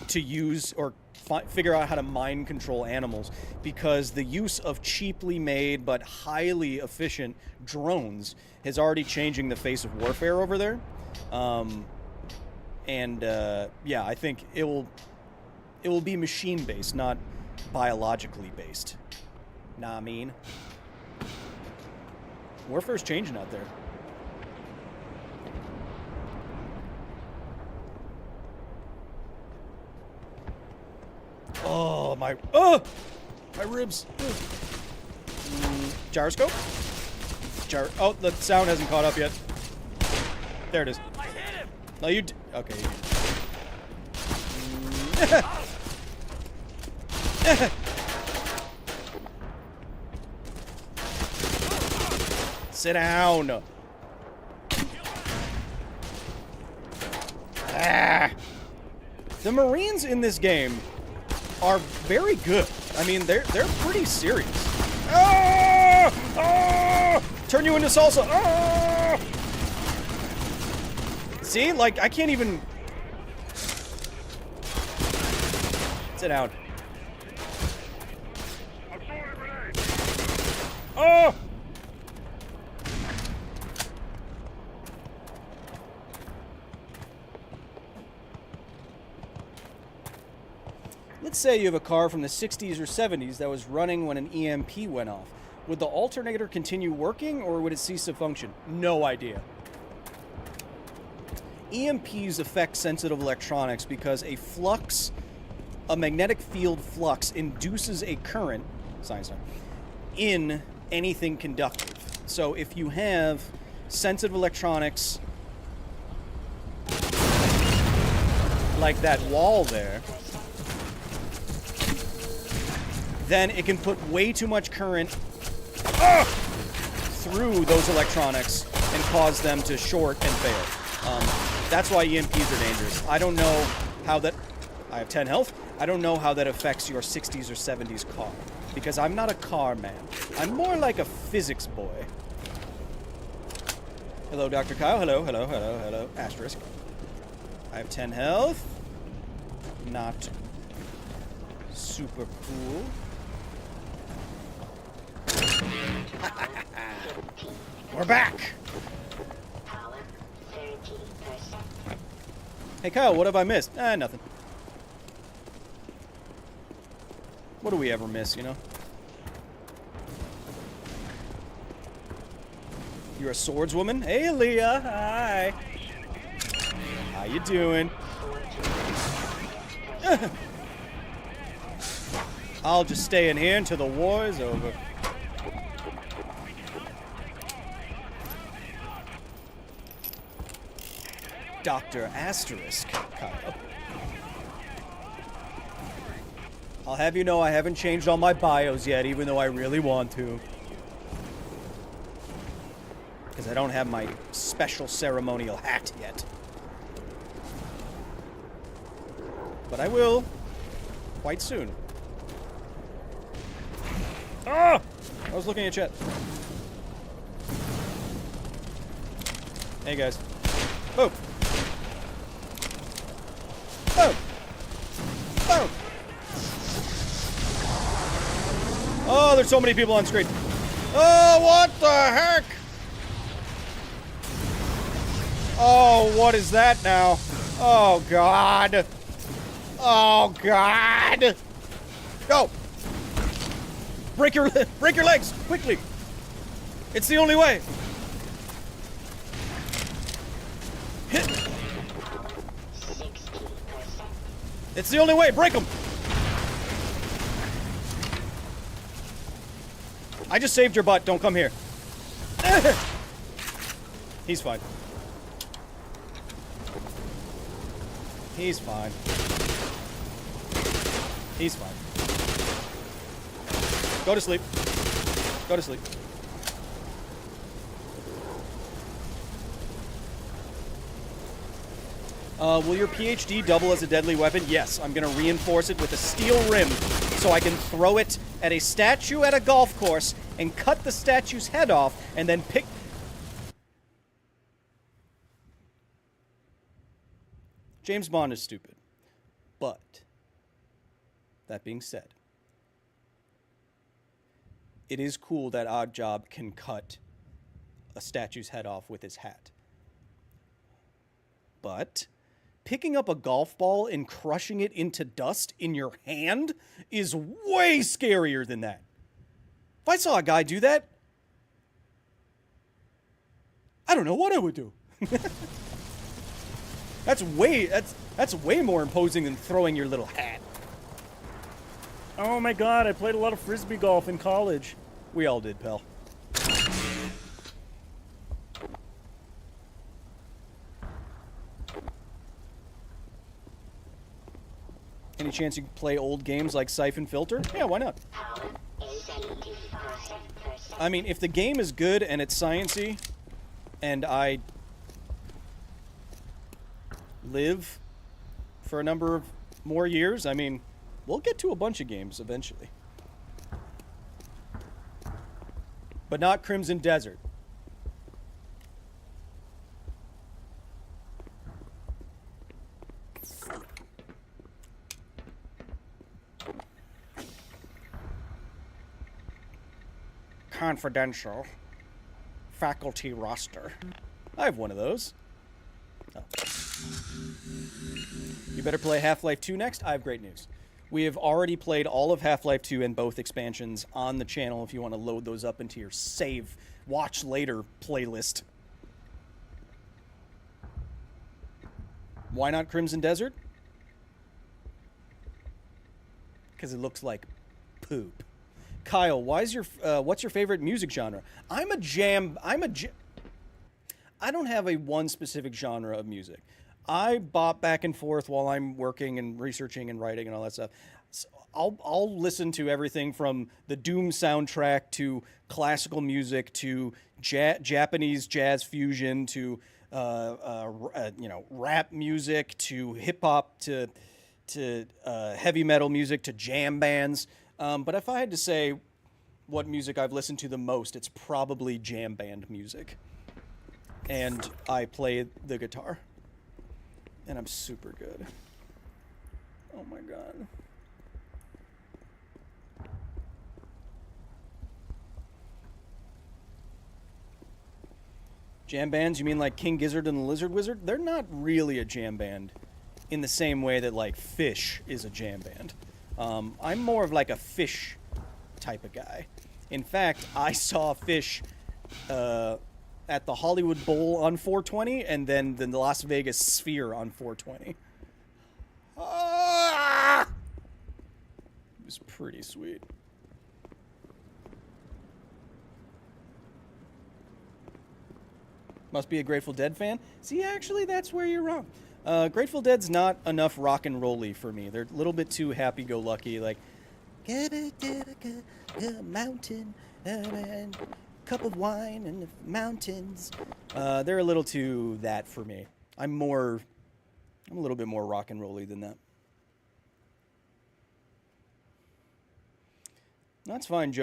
to use or figure out how to mind control animals, because the use of cheaply made but highly efficient drones is already changing the face of warfare over there. Yeah, I think it will be machine based, not biologically based. Nah, I mean, warfare's changing out there. Oh my ribs. Gyroscope? Oh, the sound hasn't caught up yet. There it is. I hit him. No, you okay. Sit down. Ah. The Marines in this game are very good. I mean, they're pretty serious. Ah! Ah! Turn you into salsa. Ah! See, like, I can't even... Sit down. Oh! Let's say you have a car from the 60s or 70s that was running when an EMP went off. Would the alternator continue working, or would it cease to function? No idea. EMPs affect sensitive electronics because a flux a magnetic field flux induces a current, science term, in anything conductive. So if you have sensitive electronics like that wall there, then it can put way too much current through those electronics and cause them to short and fail. That's why EMPs are dangerous. I don't know how that... I have 10 health. I don't know how that affects your 60s or 70s car. Because I'm not a car man. I'm more like a physics boy. Hello, Dr. Kyle. Hello, hello, hello, hello. Asterisk. I have 10 health. Not super cool. We're back! Hey, Kyle, what have I missed? Nothing. What do we ever miss, you know? You're a swordswoman? Hey, Leah. Hi. How you doing? I'll just stay in here until the war is over. Dr. Asterisk, Kyle. I'll have you know I haven't changed all my bios yet, even though I really want to. Because I don't have my special ceremonial hat yet. But I will. Quite soon. Ah! I was looking at chat. Hey, guys. Oh! Oh! Oh! Oh, there's so many people on screen. Oh, what the heck? Oh, what is that now? Oh, God. Oh, God. Go. Break your legs, quickly. It's the only way. Hit. It's the only way. Break them. I just saved your butt. Don't come here. He's fine. He's fine. He's fine. Go to sleep. Go to sleep. Will your PhD double as a deadly weapon? Yes, I'm going to reinforce it with a steel rim so I can throw it at a statue at a golf course and cut the statue's head off and then pick... James Bond is stupid. But, that being said, it is cool that Oddjob can cut a statue's head off with his hat. But picking up a golf ball and crushing it into dust in your hand is way scarier than that. If I saw a guy do that, I don't know what I would do. That's way more imposing than throwing your little hat. Oh my God, I played a lot of frisbee golf in college. We all did, pal. Any chance you can play old games like Siphon Filter? Yeah, why not? I mean, if the game is good and it's sciencey, and I live for a number of more years, I mean, we'll get to a bunch of games eventually. But not Crimson Desert. Confidential. Faculty roster. I have one of those. Oh. You better play Half-Life 2 next. I have great news. We have already played all of Half-Life 2 and both expansions on the channel if you want to load those up into your save, watch later playlist. Why not Crimson Desert? because it looks like poop. Kyle, what's your favorite music genre? I don't have a one specific genre of music. I bop back and forth while I'm working and researching and writing and all that stuff. So I'll listen to everything from the Doom soundtrack to classical music to Japanese jazz fusion to rap music to hip hop to heavy metal music to jam bands. But if I had to say what music I've listened to the most, it's probably jam band music. And I play the guitar. And I'm super good. Oh my god. Jam bands, you mean like King Gizzard and the Lizard Wizard? They're not really a jam band in the same way that like Fish is a jam band. I'm more of like a Fish type of guy. In fact, I saw Fish at the Hollywood Bowl on 420 and then the Las Vegas Sphere on 420. Ah! It was pretty sweet. Must be a Grateful Dead fan? See, actually, that's where you're wrong. Grateful Dead's not enough rock and roll-y for me. They're a little bit too happy-go-lucky, like, mountain, and cup of wine in the mountains. They're a little too that for me. I'm a little bit more rock and roll-y than that. That's fine,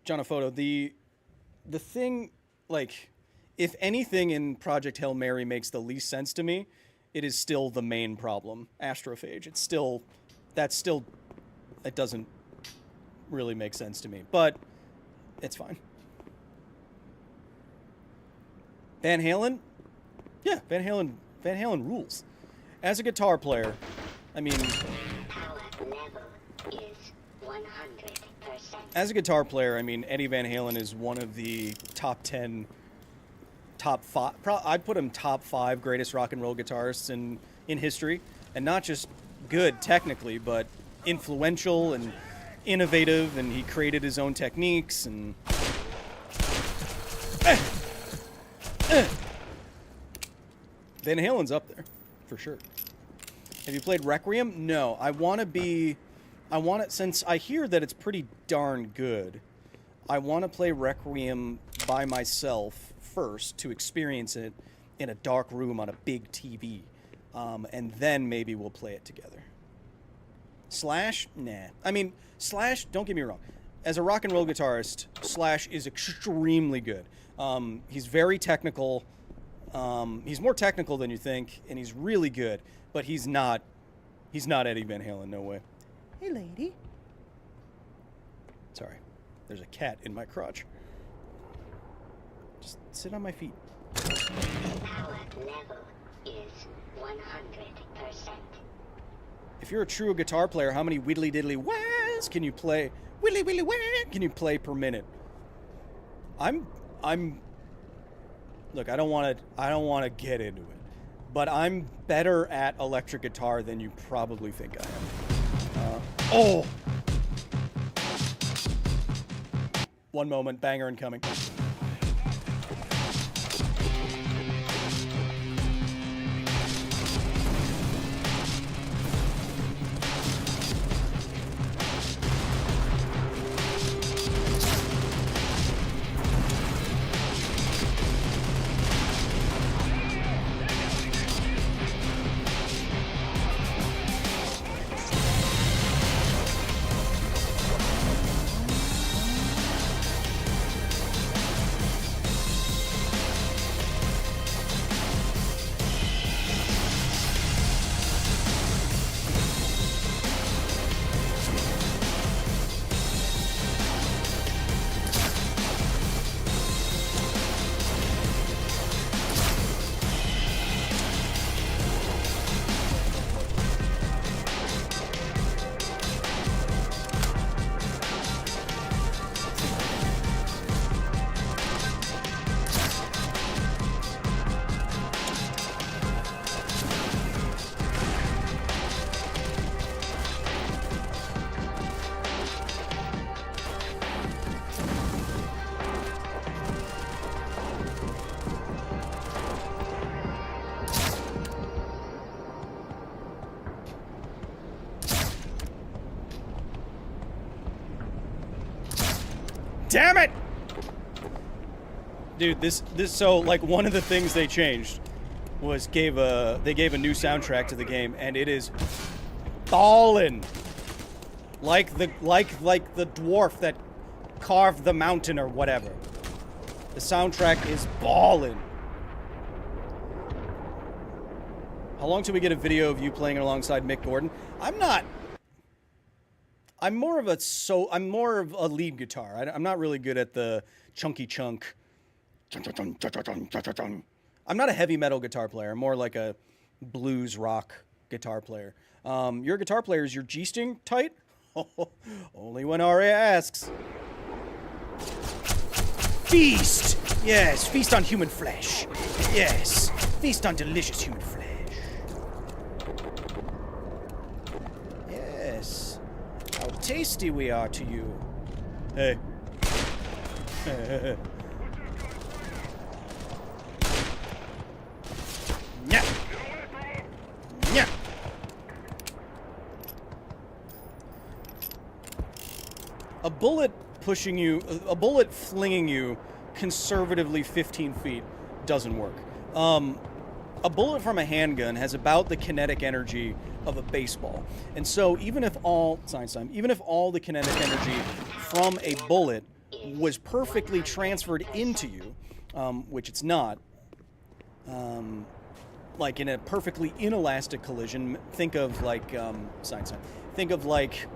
Jonaphoto. The thing, like, if anything in Project Hail Mary makes the least sense to me, it is still the main problem, astrophage. It doesn't really make sense to me, but it's fine. Van Halen? Yeah, Van Halen rules. As a guitar player, I mean, Eddie Van Halen is one of the top 10, top 5, I'd put him top 5 greatest rock and roll guitarists in history, and not just good technically, but influential and innovative, and he created his own techniques, and Van Halen's up there, for sure. Have you played Requiem? No, since I hear that it's pretty darn good, I want to play Requiem by myself first to experience it in a dark room on a big TV, and then maybe we'll play it together. Slash? Nah. I mean, Slash, don't get me wrong. As a rock and roll guitarist, Slash is extremely good. He's very technical. He's more technical than you think, and he's really good, but he's not Eddie Van Halen, no way. Hey, lady. Sorry. There's a cat in my crotch. Just sit on my feet. Power level is 100%. If you're a true guitar player, how many widdly diddly wahs can you play? Widdly widdly wah can you play per minute? Look, I don't want to get into it, but I'm better at electric guitar than you probably think I am. Oh! One moment, banger incoming. damn it! Dude, this so like one of the things they changed was they gave a new soundtrack to the game, and it is ballin'. Like the dwarf that carved the mountain or whatever. The soundtrack is ballin'. How long till we get a video of you playing alongside Mick Gordon? I'm more of a lead guitar. I'm not really good at the chunky chunk. I'm not a heavy metal guitar player. I'm more like a blues rock guitar player. Your guitar player, is your G string tight? Only when Aria asks. Feast! Yes, feast on human flesh. Yes, feast on delicious human flesh. Yes. How tasty we are to you. Hey. Yeah. Yeah. A bullet flinging you conservatively 15 feet doesn't work. A bullet from a handgun has about the kinetic energy of a baseball. And so even if all the kinetic energy from a bullet was perfectly transferred into you, which it's not, like in a perfectly inelastic collision, think of like, think of like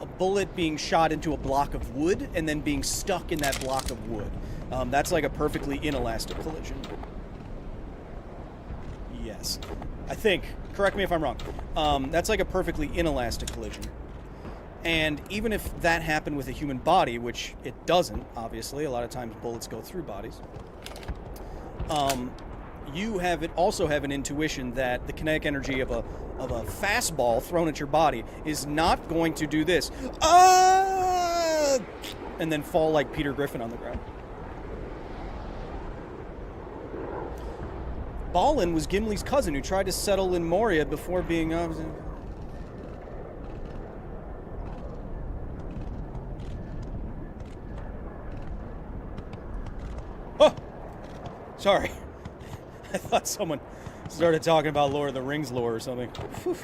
a bullet being shot into a block of wood and then being stuck in that block of wood. That's like a perfectly inelastic collision. Yes. I think. Correct me if I'm wrong. That's like a perfectly inelastic collision. And even if that happened with a human body, which it doesn't, obviously, a lot of times bullets go through bodies, you also have an intuition that the kinetic energy of a fastball thrown at your body is not going to do this. And then fall like Peter Griffin on the ground. Balin was Gimli's cousin who tried to settle in Moria before being... Oh! Sorry. I thought someone started talking about Lord of the Rings lore or something. Whew.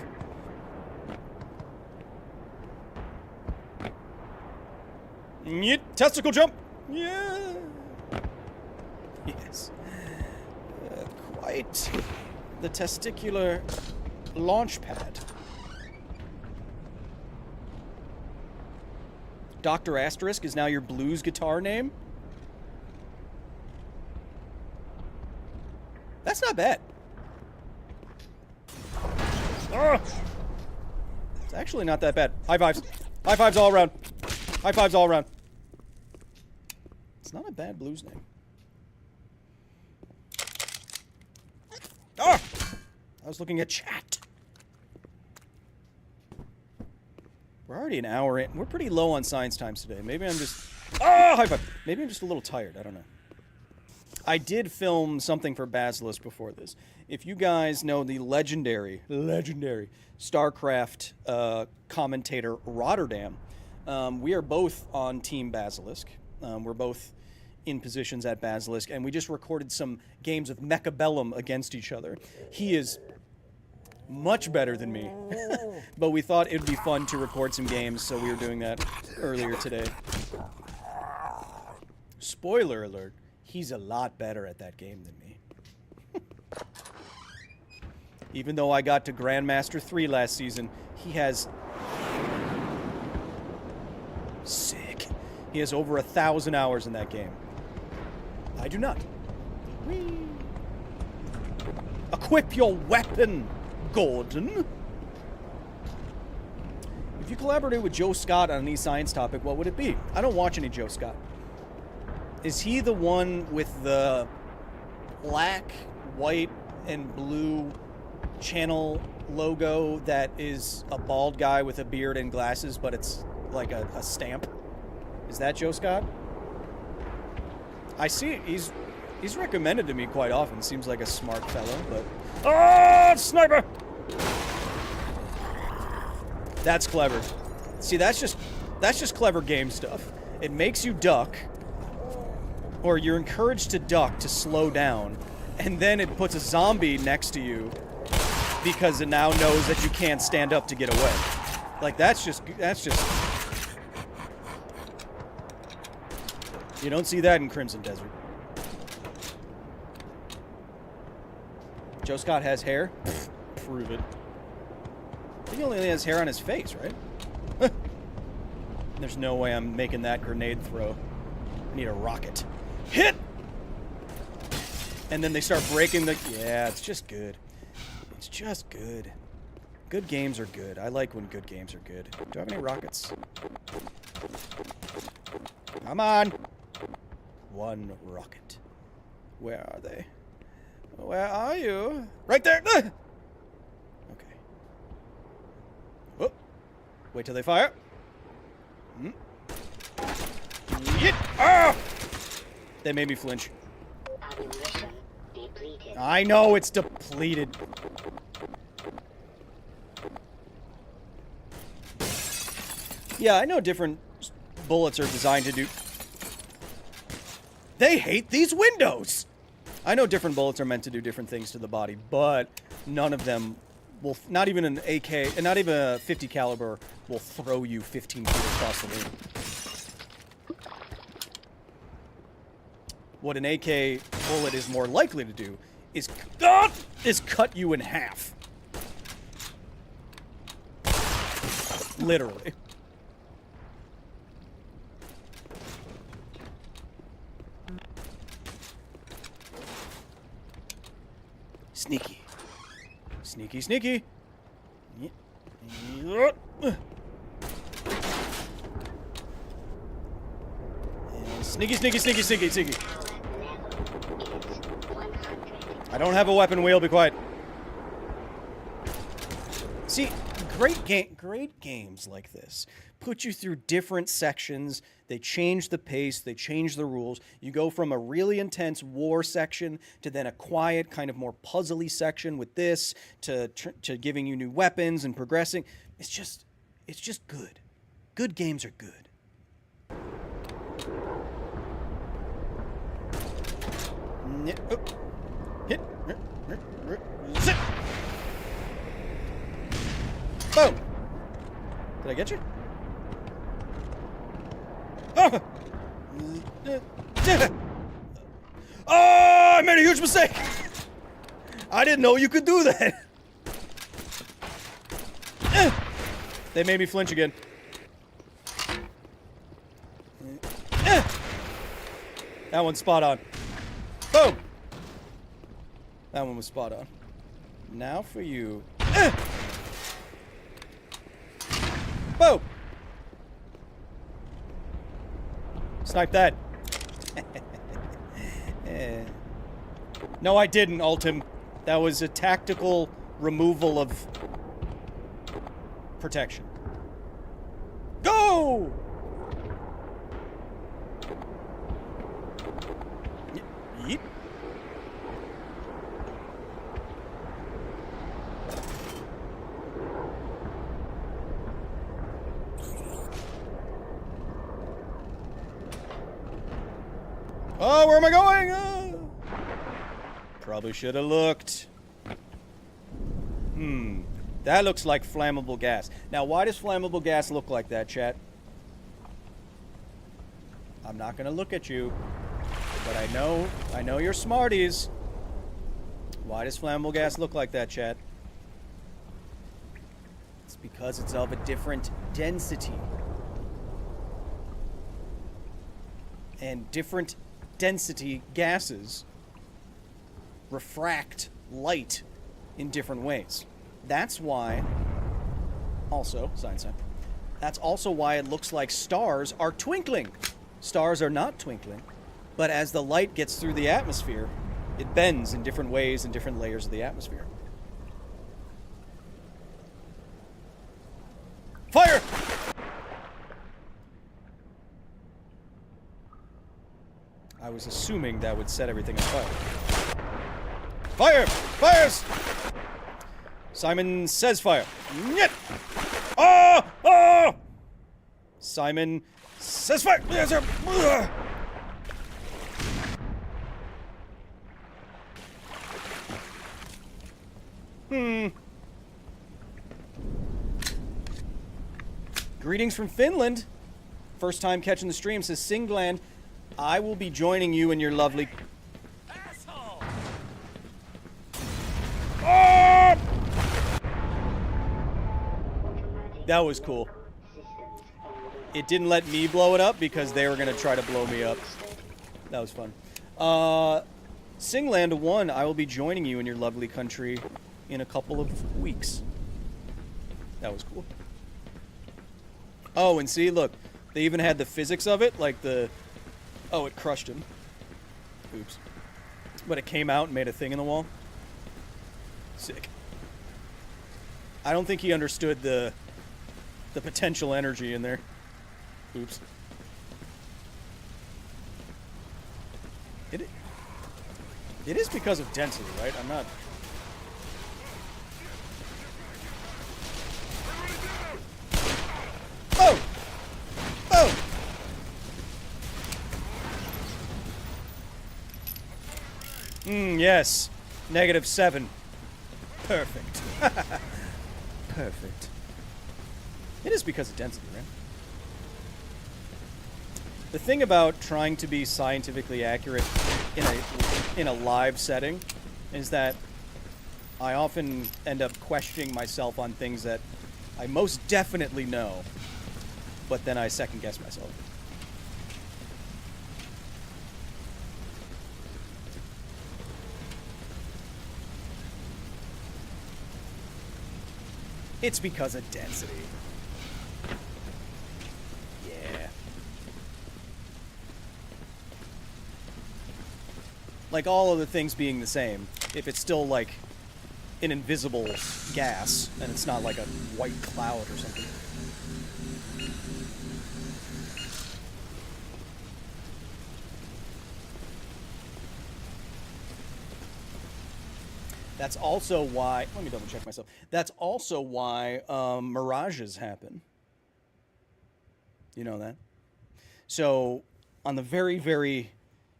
Testicle jump! Yeah! Yes. Quite the testicular launch pad. Dr. Asterisk is now your blues guitar name? That's not bad. It's actually not that bad. High fives. High fives all around. High fives all around. It's not a bad blues name. I was looking at chat. We're already an hour in. We're pretty low on science times today. Maybe I'm just... high five. Maybe I'm just a little tired. I don't know. I did film something for Basilisk before this. If you guys know the legendary StarCraft commentator Rotterdam, we are both on Team Basilisk. We're both in positions at Basilisk, and we just recorded some games of Mechabellum against each other. He is much better than me, but we thought it would be fun to record some games, so we were doing that earlier today. Spoiler alert, he's a lot better at that game than me. Even though I got to Grandmaster 3 last season, he has... Sick. He has over 1,000 hours in that game. I do not. Whee! Equip your weapon, Gordon. If you collaborated with Joe Scott on any science topic, what would it be? I don't watch any Joe Scott. Is he the one with the black, white, and blue channel logo that is a bald guy with a beard and glasses, but it's like a stamp? Is that Joe Scott? I see he's recommended to me quite often. Seems like a smart fellow, but... Sniper! That's clever. See, that's just clever game stuff. It makes you duck, or you're encouraged to duck to slow down, and then it puts a zombie next to you because it now knows that you can't stand up to get away. Like, that's just... You don't see that in Crimson Desert. Joe Scott has hair? Prove it. I think he only has hair on his face, right? There's no way I'm making that grenade throw. I need a rocket. Hit! And then they start breaking the... Yeah, it's just good. It's just good. Good games are good. I like when good games are good. Do I have any rockets? Come on! One rocket. Where are they? Where are you? Right there! Okay. Oh. Wait till they fire. Hit! Ah! They made me flinch. Ammunition depleted. I know it's depleted. Yeah, I know different bullets are designed to do... They hate these windows! I know different bullets are meant to do different things to the body, but none of them will... Not even an AK, not even a 50 caliber will throw you 15 feet across the room. What an AK bullet is more likely to do is cut you in half. Literally. Sneaky. Sneaky, sneaky. Sneaky, sneaky, sneaky, sneaky, sneaky. I don't have a weapon wheel, be quiet. See, great games like this put you through different sections. They change the pace, they change the rules. You go from a really intense war section to then a quiet, kind of more puzzly section with this, to giving you new weapons and progressing. It's just good. Good games are good. Hit. Sit. Boom. Did I get you? Oh! Oh, I made a huge mistake. I didn't know you could do that. They made me flinch again. That one's spot on. Boom. That one was spot on. Now for you. Boom. Snipe that. No, I didn't, Ultim. That was a tactical removal of protection. Go! Yeet. Oh, where am I going? Oh. Probably should have looked. That looks like flammable gas. Now, why does flammable gas look like that, chat? I'm not gonna look at you, but I know you're smarties. Why does flammable gas look like that, chat? It's because it's of a different density. And different density gases refract light in different ways. That's why, also, science, that's also why it looks like stars are twinkling. Stars are not twinkling, but as the light gets through the atmosphere, it bends in different ways in different layers of the atmosphere. Fire! I was assuming that would set everything on fire. Fire! Fires! Simon says fire. Nyet! Oh! Oh! Simon Yes, fire! Yes, sir. Greetings from Finland. First time catching the stream, says Singland. I will be joining you in your lovely... Asshole! That was cool. It didn't let me blow it up because they were going to try to blow me up. That was fun. Singland 1, I will be joining you in your lovely country in a couple of weeks. That was cool. Oh, and see, look. They even had the physics of it, like the... Oh, it crushed him. Oops. But it came out and made a thing in the wall. Sick. I don't think he understood the potential energy in there. Oops. It is because of density, right? I'm not... Oh! Oh! Yes. -7. Perfect. Perfect. It is because of density, right? The thing about trying to be scientifically accurate in a live setting is that I often end up questioning myself on things that I most definitely know, but then I second guess myself. It's because of density. Yeah. Like all of the things being the same, if it's still like an invisible gas and it's not like a white cloud or something. That's also why, let me double check myself. That's also why mirages happen. You know that? So on the very, very,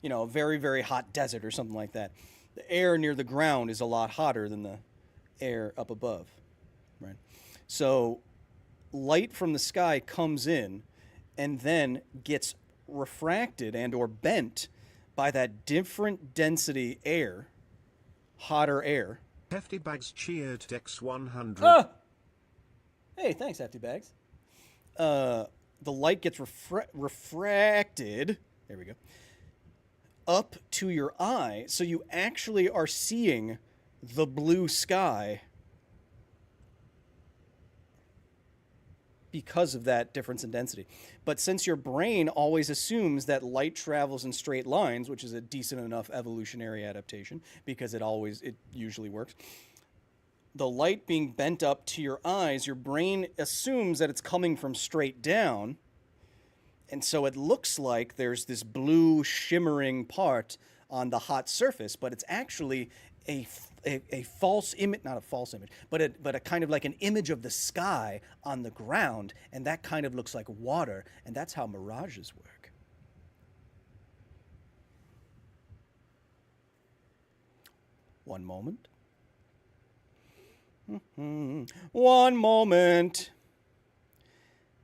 very, very hot desert or something like that, the air near the ground is a lot hotter than the air up above, right? So light from the sky comes in and then gets refracted and or bent by that different density air, hotter air. Hefty Bags cheered Dex 100. Ah! Hey, thanks, Hefty Bags. The light gets refracted. There we go. Up to your eye, so you actually are seeing the blue sky because of that difference in density. But since your brain always assumes that light travels in straight lines, which is a decent enough evolutionary adaptation because it usually works, the light being bent up to your eyes, your brain assumes that it's coming from straight down, and so it looks like there's this blue shimmering part on the hot surface, but it's actually a false image, not a false image, but a kind of like an image of the sky on the ground, and that kind of looks like water, and that's how mirages work. One moment. One moment.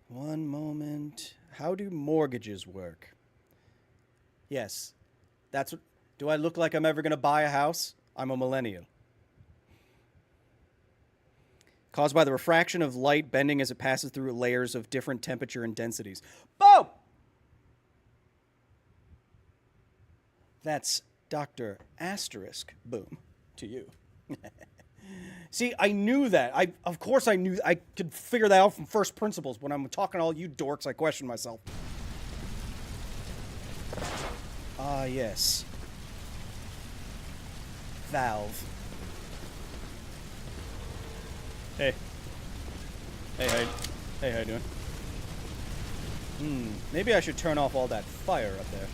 One moment. How do mortgages work? Yes, that's what. Do I look like I'm ever going to buy a house? I'm a millennial. Caused by the refraction of light bending as it passes through layers of different temperature and densities. Boom! That's Dr. Asterisk Boom to you. See, I knew that. Of course I knew. I could figure that out from first principles. When I'm talking to all you dorks, I question myself. Ah, yes. Valve. Hey. Hey, how you doing? Maybe I should turn off all that fire up there.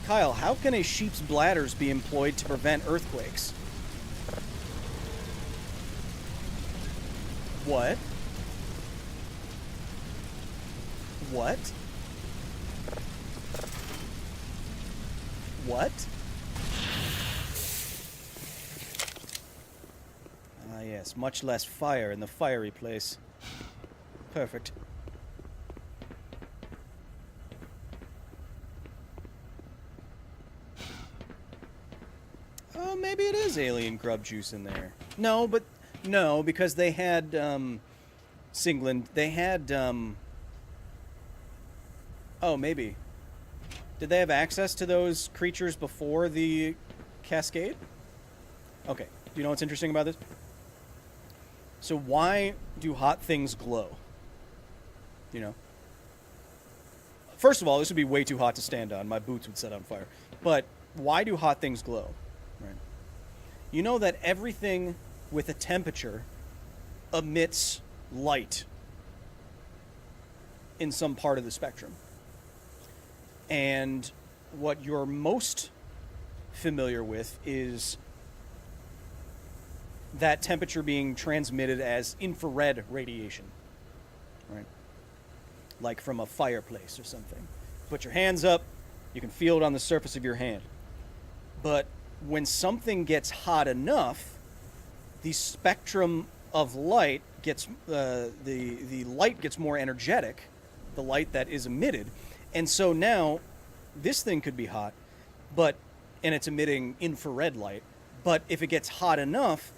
Kyle, how can a sheep's bladders be employed to prevent earthquakes? What? What? What? Ah, yes. Much less fire in the fiery place. Perfect. Oh, maybe it is alien grub juice in there. No, but... No, because they had, Singland, they had, oh, maybe. Did they have access to those creatures before the cascade? Okay. Do you know what's interesting about this? So why do hot things glow? You know? First of all, this would be way too hot to stand on. My boots would set on fire. But why do hot things glow? Right. You know that everything with a temperature emits light in some part of the spectrum. And what you're most familiar with is that temperature being transmitted as infrared radiation, right? Like from a fireplace or something. Put your hands up, you can feel it on the surface of your hand. But when something gets hot enough, the spectrum of light gets the light gets more energetic, the light that is emitted, and so now this thing could be hot, and it's emitting infrared light. But if it gets hot enough,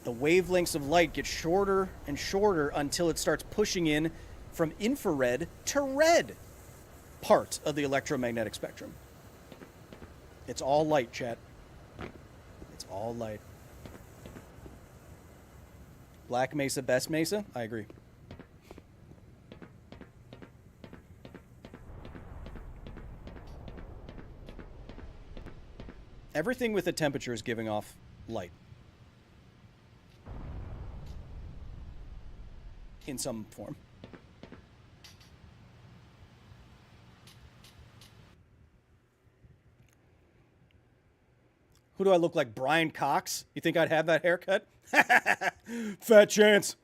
the wavelengths of light get shorter and shorter until it starts pushing in from infrared to red part of the electromagnetic spectrum. It's all light, chat. It's all light. Black Mesa, best Mesa? I agree. Everything with a temperature is giving off light. In some form. Who do I look like? Brian Cox? You think I'd have that haircut? Fat chance.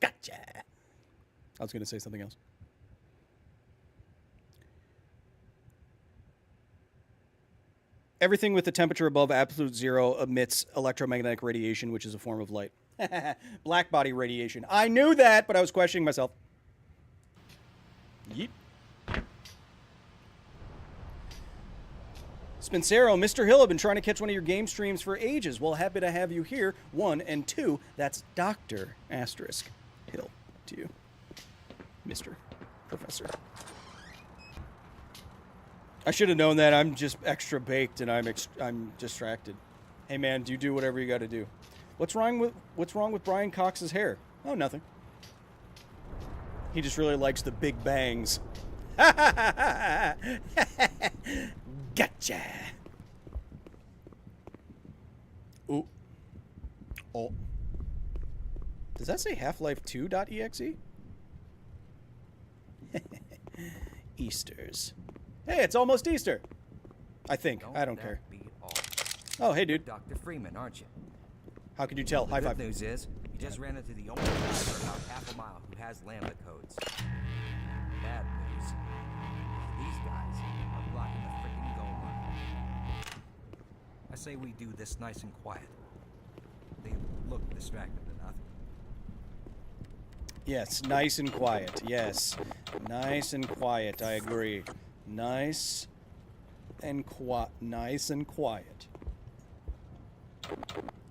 Gotcha. I was going to say something else. Everything with a temperature above absolute zero emits electromagnetic radiation, which is a form of light. Black body radiation. I knew that, but I was questioning myself. Yeet. Spencero, Mr. Hill, I've been trying to catch one of your game streams for ages. Well, happy to have you here. 1 and 2, that's Dr. Asterisk Hill to you. Mr. Professor. I should have known that. I'm just extra baked and I'm distracted. Hey man, do you do whatever you got to do? What's wrong with Brian Cox's hair? Oh, nothing. He just really likes the big bangs. Gotcha. Ooh. Oh. Does that say Half-Life 2.exe? Easters. Hey, it's almost Easter. I think. I don't care. Oh, hey, dude. Dr. Freeman, aren't you? How could you tell? High five. The good news is, you just ran into the only guy for about half a mile who has lambda codes. Bad news. These guys are blocking the freaking goal line. I say we do this nice and quiet. They look distracted enough. Yes, nice and quiet. Yes. Nice and quiet. I agree. Nice and quiet. Nice and quiet.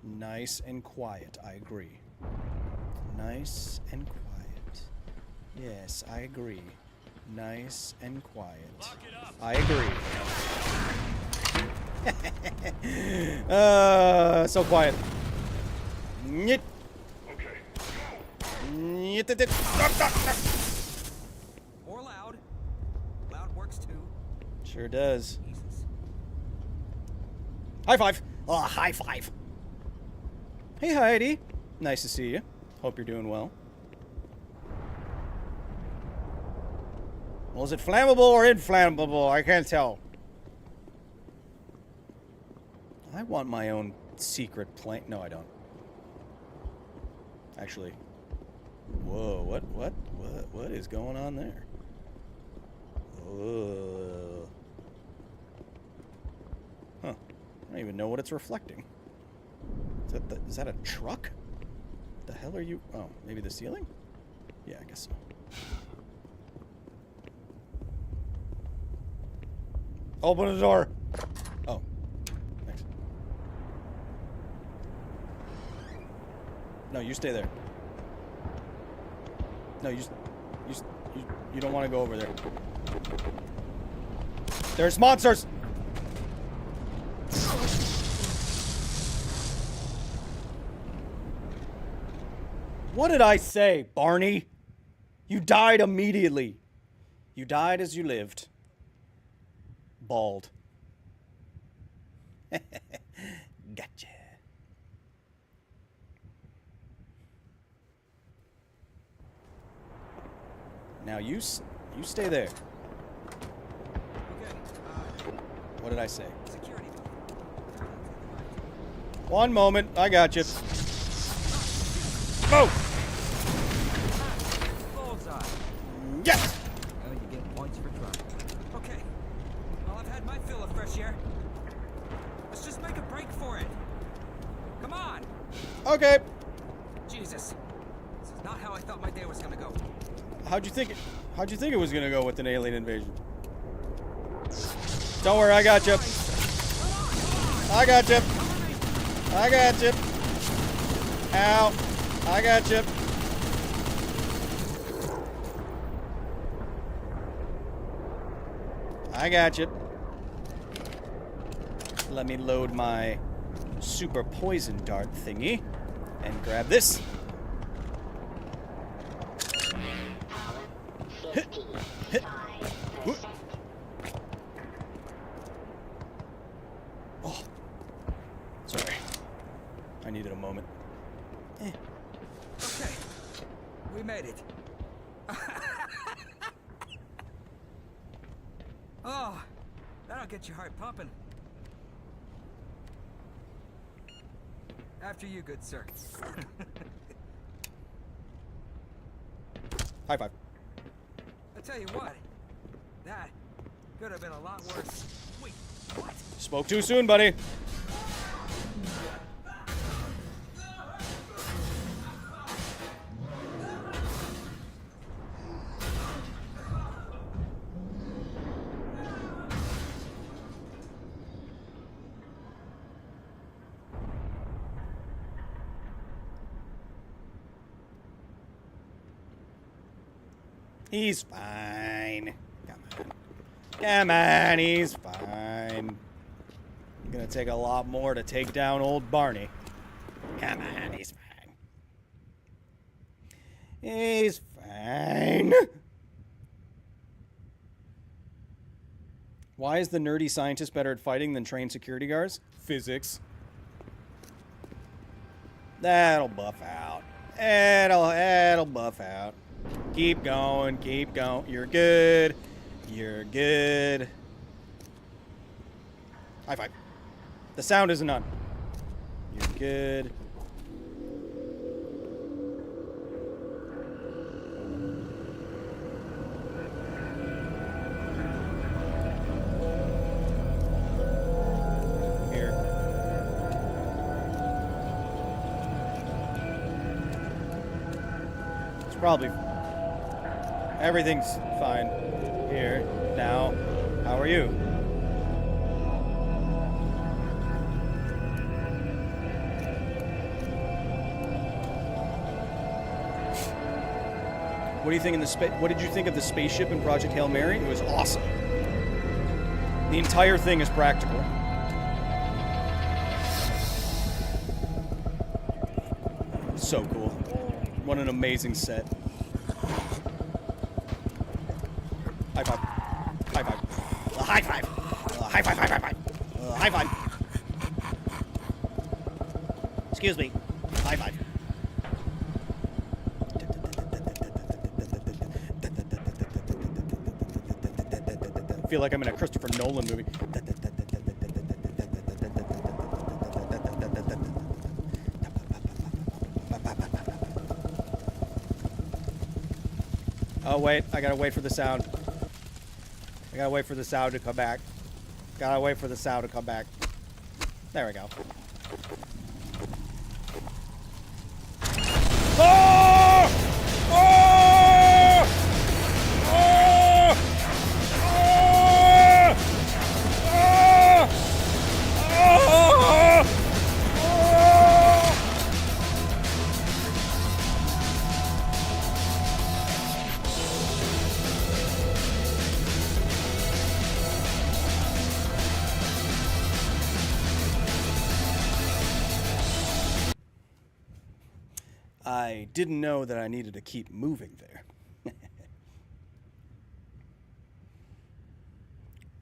Nice and quiet. I agree. Nice and quiet. Yes, I agree. Nice and quiet. I agree. So quiet. Nyet. Okay. Or loud. Loud works too. Sure does. Jesus. High five. Oh, high five. Hey, Heidi. Nice to see you. Hope you're doing well. Well, is it flammable or inflammable? I can't tell. I want my own secret plane. No, I don't. Actually. Whoa, what is going on there? Huh. I don't even know what it's reflecting. Is that a truck? What the hell are you? Oh, maybe the ceiling? Yeah, I guess so. Open the door. Oh, thanks. No, you stay there. No, you don't want to go over there. There's monsters. What did I say, Barney? You died immediately. You died as you lived. Bald. Gotcha. Now you stay there. What did I say? One moment, I got you. Go! Yes! Well, you get points for trying. Okay. Well, I've had my fill of fresh air. Let's just make a break for it. Come on! Okay. Jesus. This is not how I thought my day was gonna go. How'd you think it was gonna go with an alien invasion? Don't worry, I got you. I got you. I got you. Ow. I got you. I got you. Let me load my super poison dart thingy and grab this. Oh, sorry. I needed a moment. Okay, we made it. Oh, that'll get your heart pumping. After you, good sir. High five. I tell you what, that could have been a lot worse. Wait, what? Spoke too soon, buddy. He's fine. Come on. Come on, he's fine. Gonna take a lot more to take down old Barney. Come on, he's fine. He's fine. Why is the nerdy scientist better at fighting than trained security guards? Physics. That'll buff out. It'll buff out. Keep going, keep going. You're good. You're good. High five. The sound isn't on. You're good. Here. It's probably... Everything's fine. Here. Now. How are you? What do you think what did you think of the spaceship in Project Hail Mary? It was awesome. The entire thing is practical. So cool. What an amazing set. High five. High five. High five. High five, high five, high five. High five. Excuse me. High five. feel like I'm in a Christopher Nolan movie. Oh, wait. I gotta wait for the sound. I gotta wait for the sound to come back. Gotta wait for the sound to come back. There we go. Oh! Oh! Oh! Oh! Oh! Oh! I didn't know that I needed to keep moving there.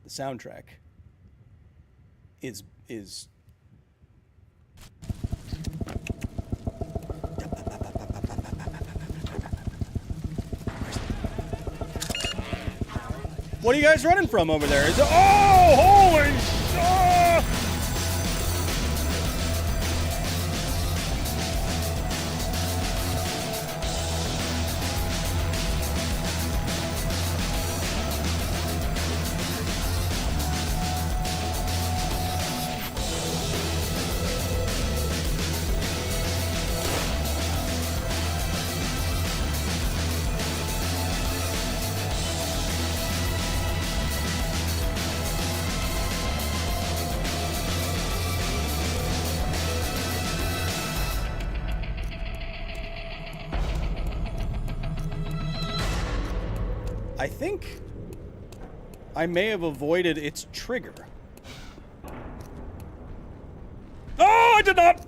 The soundtrack is What are you guys running from over there? Is it, oh, holy shit! I think I may have avoided its trigger. Oh, I did not!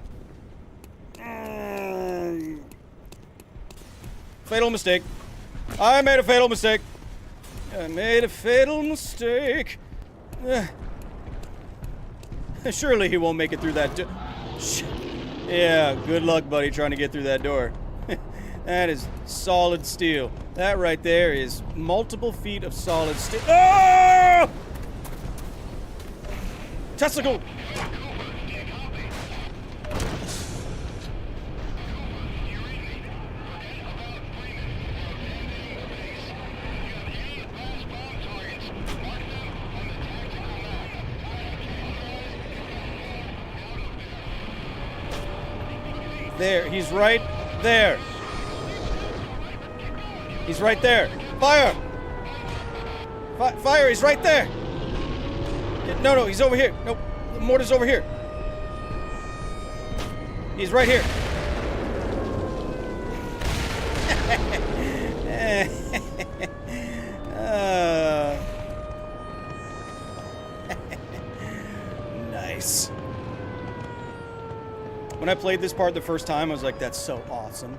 Fatal mistake. I made a fatal mistake. I made a fatal mistake. Surely he won't make it through that door. Yeah, good luck, buddy, trying to get through that door. That is solid steel. That right there is multiple feet of solid steel. Oh! Testicle! There, he's right there. He's right there. Fire! Fire, he's right there. No, he's over here. Nope, the mortar's over here. He's right here. Nice. When I played this part the first time, I was like, that's so awesome.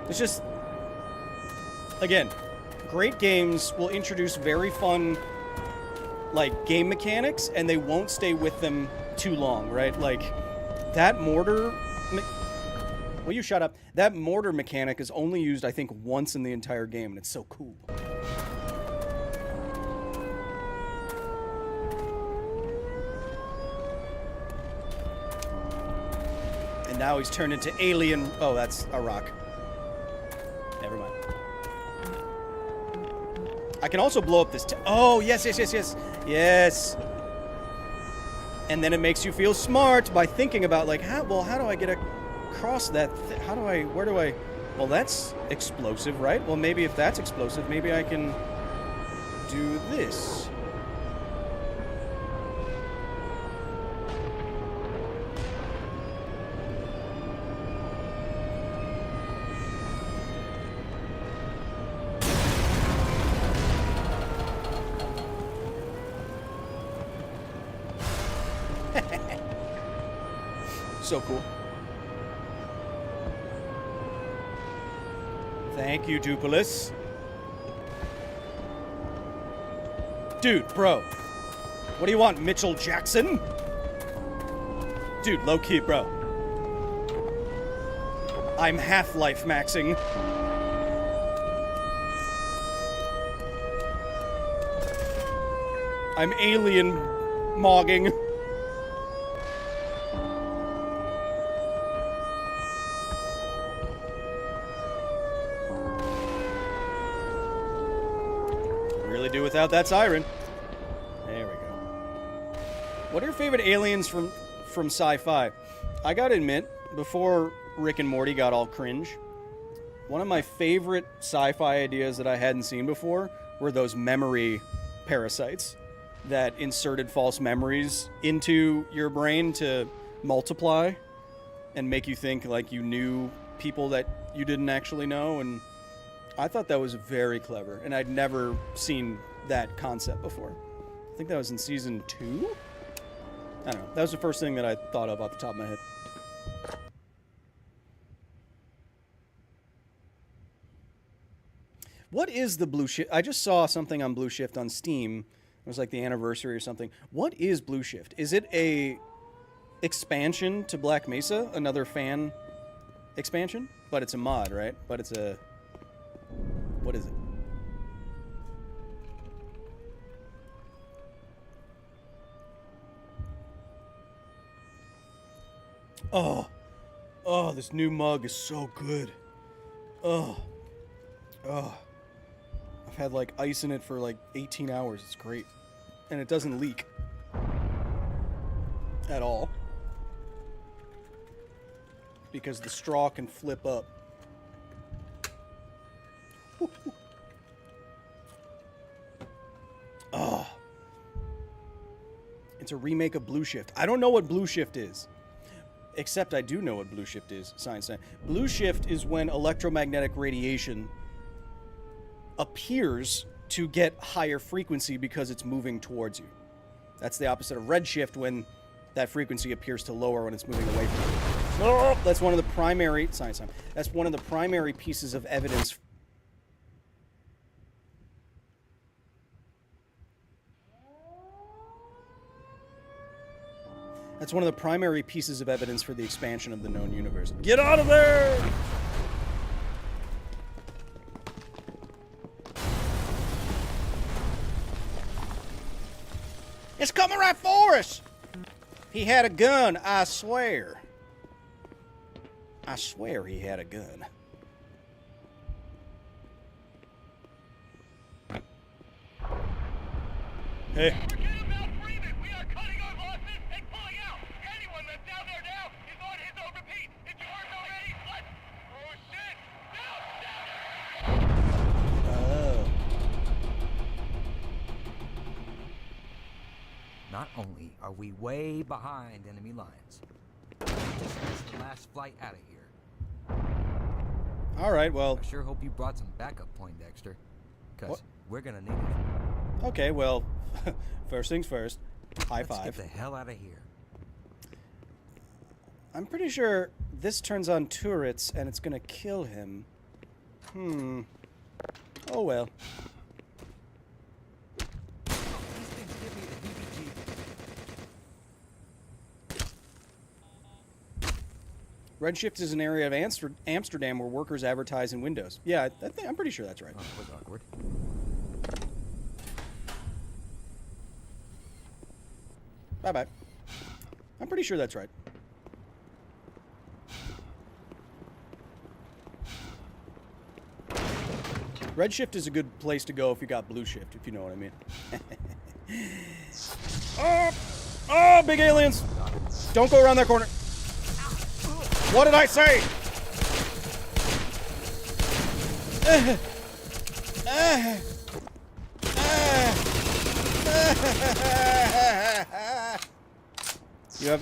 It's just... Again, great games will introduce very fun, like, game mechanics, and they won't stay with them too long, right? Like, that mortar... Will you shut up? That mortar mechanic is only used, I think, once in the entire game, and it's so cool. And now he's turned into alien... Oh, that's a rock. Never mind. I can also blow up this... Oh, yes. Yes. And then it makes you feel smart by thinking about, like, how do I get across that? Where do I... Well, that's explosive, right? Well, maybe if that's explosive, maybe I can do this. So cool. Thank you, Dupalis. Dude, bro. What do you want, Mitchell Jackson? Dude, low-key, bro. I'm Half-Life maxing. I'm alien mogging. Really do without that siren. There we go. What are your favorite aliens from sci-fi? I gotta admit, before Rick and Morty got all cringe, one of my favorite sci-fi ideas that I hadn't seen before were those memory parasites that inserted false memories into your brain to multiply and make you think like you knew people that you didn't actually know. And I thought that was very clever, and I'd never seen that concept before. I think that was in season 2? I don't know. That was the first thing that I thought of off the top of my head. What is the Blue Shift? I just saw something on Blue Shift on Steam. It was like the anniversary or something. What is Blue Shift? Is it a expansion to Black Mesa? Another fan expansion? But it's a mod, right? But it's a... What is it? Oh. Oh, this new mug is so good. Oh. Oh. I've had like ice in it for like 18 hours. It's great. And it doesn't leak. At all. Because the straw can flip up. Oh. It's a remake of Blue Shift. I don't know what Blue Shift is. Except I do know what Blue Shift is, Science. Blue Shift is when electromagnetic radiation appears to get higher frequency because it's moving towards you. That's the opposite of red shift, when that frequency appears to lower when it's moving away from you. Oh, that's one of the primary... Science. That's one of the primary pieces of evidence... That's one of the primary pieces of evidence for the expansion of the known universe. Get out of there! It's coming right for us! He had a gun, I swear. I swear he had a gun. Hey. Not only are we way behind enemy lines, we just missed the last flight out of here. All right, well... I sure hope you brought some backup, Poindexter, because we're gonna need it. Okay, well, first things first. High five. Let's get the hell out of here. I'm pretty sure this turns on turrets and it's gonna kill him. Oh well. Redshift is an area of Amsterdam where workers advertise in windows. Yeah, I'm pretty sure that's right. Oh, that was awkward. Bye-bye. I'm pretty sure that's right. Redshift is a good place to go if you got blue shift, if you know what I mean. Oh, big aliens! Don't go around that corner. What did I say? You have...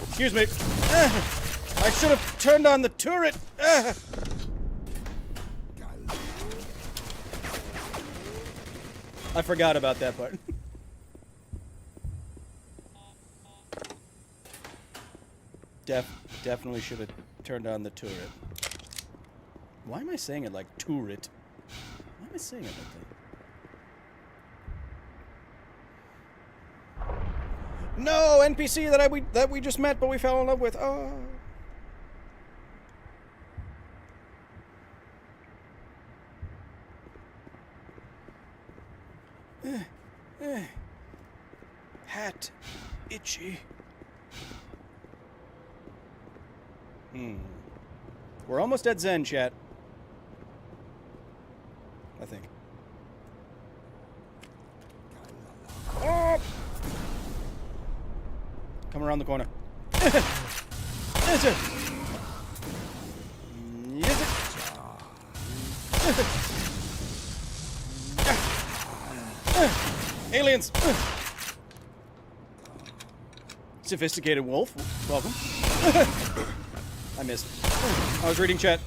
Excuse me. I should have turned on the turret. I forgot about that part. Definitely should have turned on the turret. Why am I saying it like turret? Why am I saying it like that? No, NPC that we just met, but we fell in love with. Oh. Hat. Itchy. We're almost at Zen, chat. I think. Oh! Come around the corner. Yes, sir. Yes, sir. Aliens. Sophisticated wolf. Welcome. I missed. I was reading chat.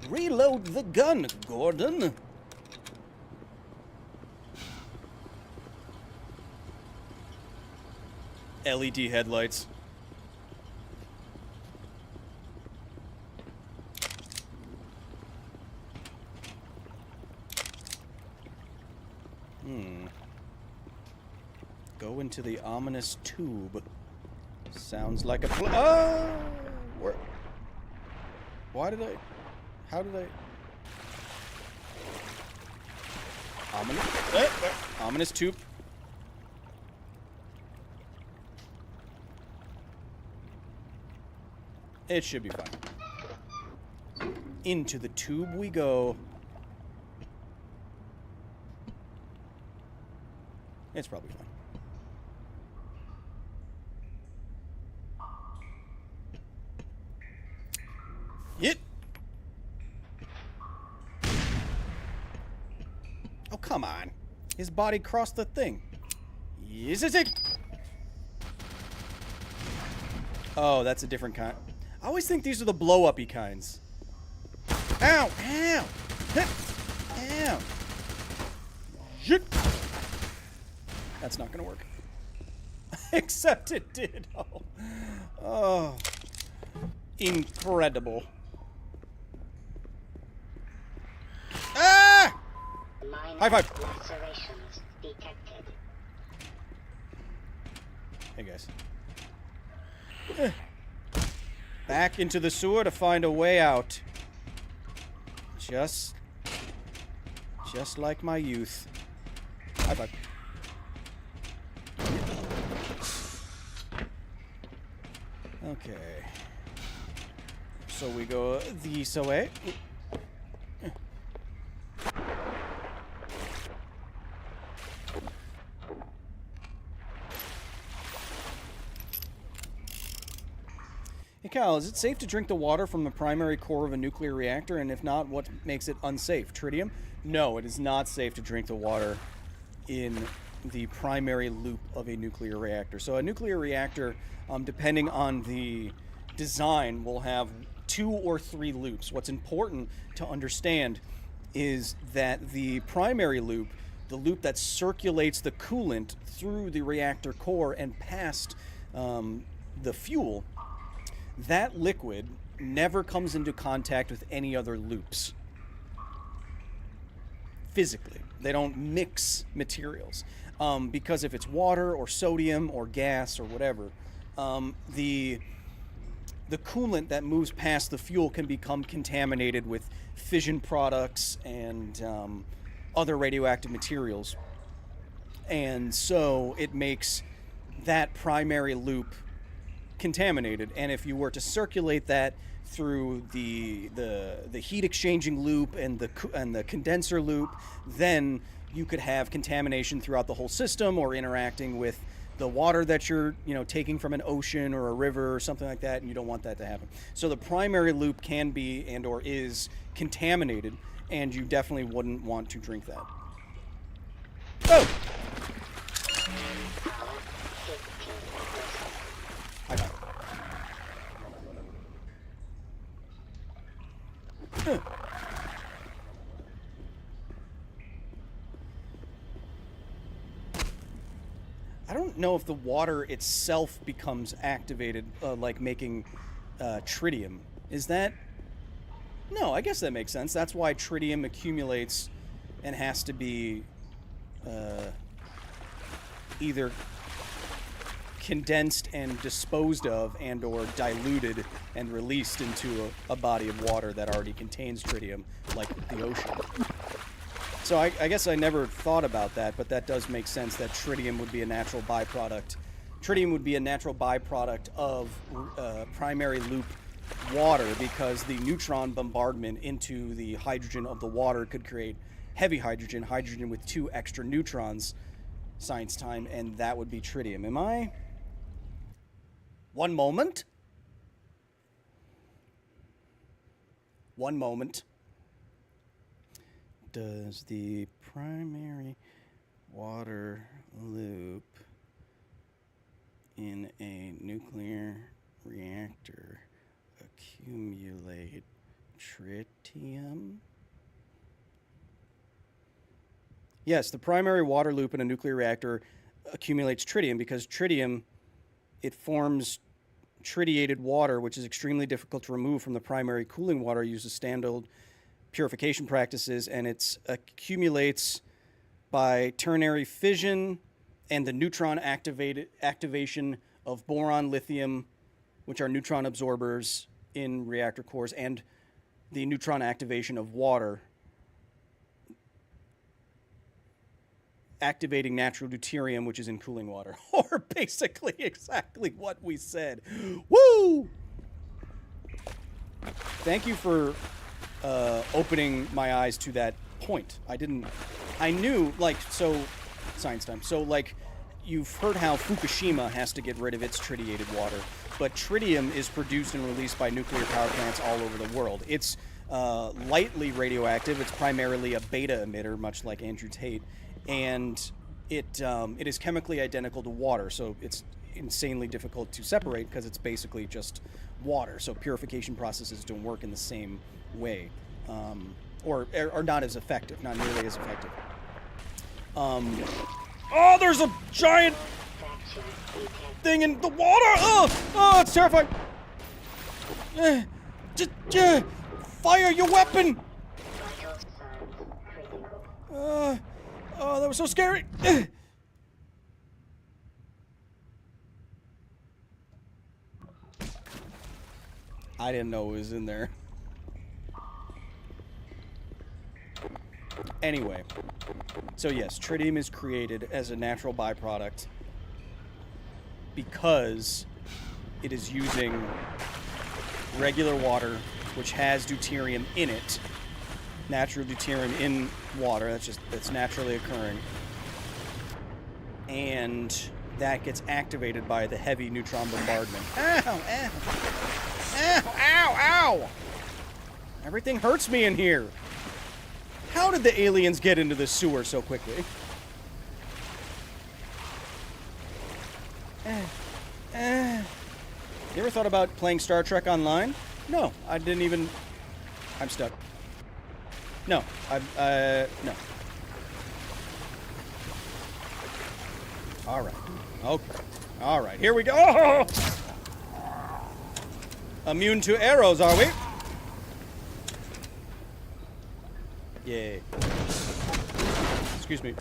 Reload the gun, Gordon. LED headlights. Go into the ominous tube. Sounds like a where? Why did I? How did I? Ominous tube. It should be fine. Into the tube we go. It's probably fine. Yit. Oh, come on. His body crossed the thing. Yes, it. Oh, that's a different kind. I always think these are the blow-uppy kinds. Ow! Ow! Ow! Shit! That's not gonna work. Except it did. Oh. Oh. Incredible. Ah! High five. Lacerations detected. Hey guys. Back into the sewer to find a way out. Just like my youth. High five. Okay. So we go this way. Hey Kyle, is it safe to drink the water from the primary core of a nuclear reactor? And if not, what makes it unsafe? Tritium? No, it is not safe to drink the water in the primary loop of a nuclear reactor. So a nuclear reactor, depending on the design, will have 2 or 3 loops. What's important to understand is that the primary loop, the loop that circulates the coolant through the reactor core and past the fuel, that liquid never comes into contact with any other loops. Physically. They don't mix materials. Because if it's water or sodium or gas or whatever, the coolant that moves past the fuel can become contaminated with fission products and other radioactive materials. And so it makes that primary loop contaminated, and if you were to circulate that through the heat exchanging loop and the condenser loop, then you could have contamination throughout the whole system, or interacting with the water that you're taking from an ocean or a river or something like that, and you don't want that to happen. So the primary loop can be and or is contaminated, and you definitely wouldn't want to drink that. Oh! I don't know if the water itself becomes activated, like making tritium. Is that? No, I guess that makes sense. That's why tritium accumulates and has to be either condensed and disposed of and or diluted and released into a body of water that already contains tritium, like the ocean. So I guess I never thought about that, but that does make sense that tritium would be a natural byproduct. Tritium would be a natural byproduct of primary loop water, because the neutron bombardment into the hydrogen of the water could create heavy hydrogen, hydrogen with 2 extra neutrons, science time, and that would be tritium. Am I? One moment. One moment. Does the primary water loop in a nuclear reactor accumulate tritium? Yes, the primary water loop in a nuclear reactor accumulates tritium because tritium, it forms tritiated water, which is extremely difficult to remove from the primary cooling water used as standard purification practices, and it accumulates by ternary fission and the neutron activation of boron, lithium, which are neutron absorbers in reactor cores, and the neutron activation of water, activating natural deuterium, which is in cooling water. Or basically exactly what we said. Woo! Thank you for opening my eyes to that point. I knew, like, so, science time. So, like, you've heard how Fukushima has to get rid of its tritiated water, but tritium is produced and released by nuclear power plants all over the world. It's lightly radioactive. It's primarily a beta emitter, much like Andrew Tate, and it is chemically identical to water, so it's insanely difficult to separate because it's basically just water. So purification processes don't work in the same way, or are not as effective, not nearly as effective. Oh, there's a giant thing in the water! Oh, it's terrifying! Just fire your weapon! Oh, that was so scary! I didn't know it was in there. Anyway, so yes, tritium is created as a natural byproduct because it is using regular water, which has deuterium in it. Natural deuterium in water, that's naturally occurring. And that gets activated by the heavy neutron bombardment. Ow, ow. Ow, ow, ow! Everything hurts me in here. How did the aliens get into the sewer so quickly? You ever thought about playing Star Trek Online? No, I didn't even... I'm stuck. No, no. Alright. Okay. Alright, here we go. Oh! Immune to arrows, are we? Yay. Excuse me.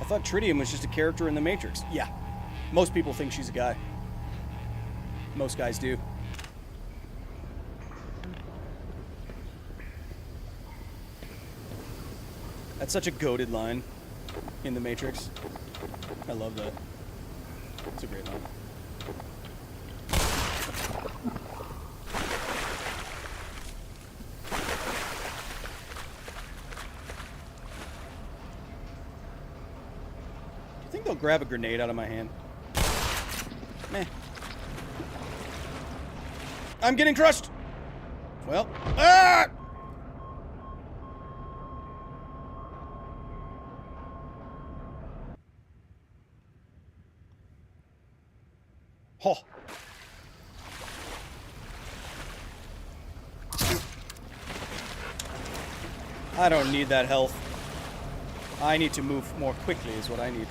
I thought tritium was just a character in the Matrix. Yeah. Most people think she's a guy. Most guys do. That's such a goated line in the Matrix. I love that. It's a great line. Do you think they'll grab a grenade out of my hand? Meh. I'm getting crushed! Well, ah! Oh. I don't need that health. I need to move more quickly is what I need.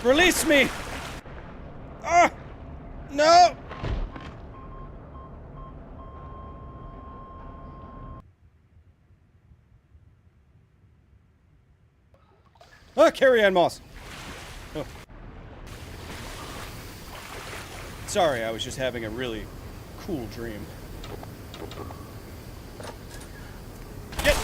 Release me! No! Ah, Carrie Ann Moss. Oh. Sorry, I was just having a really cool dream. Get!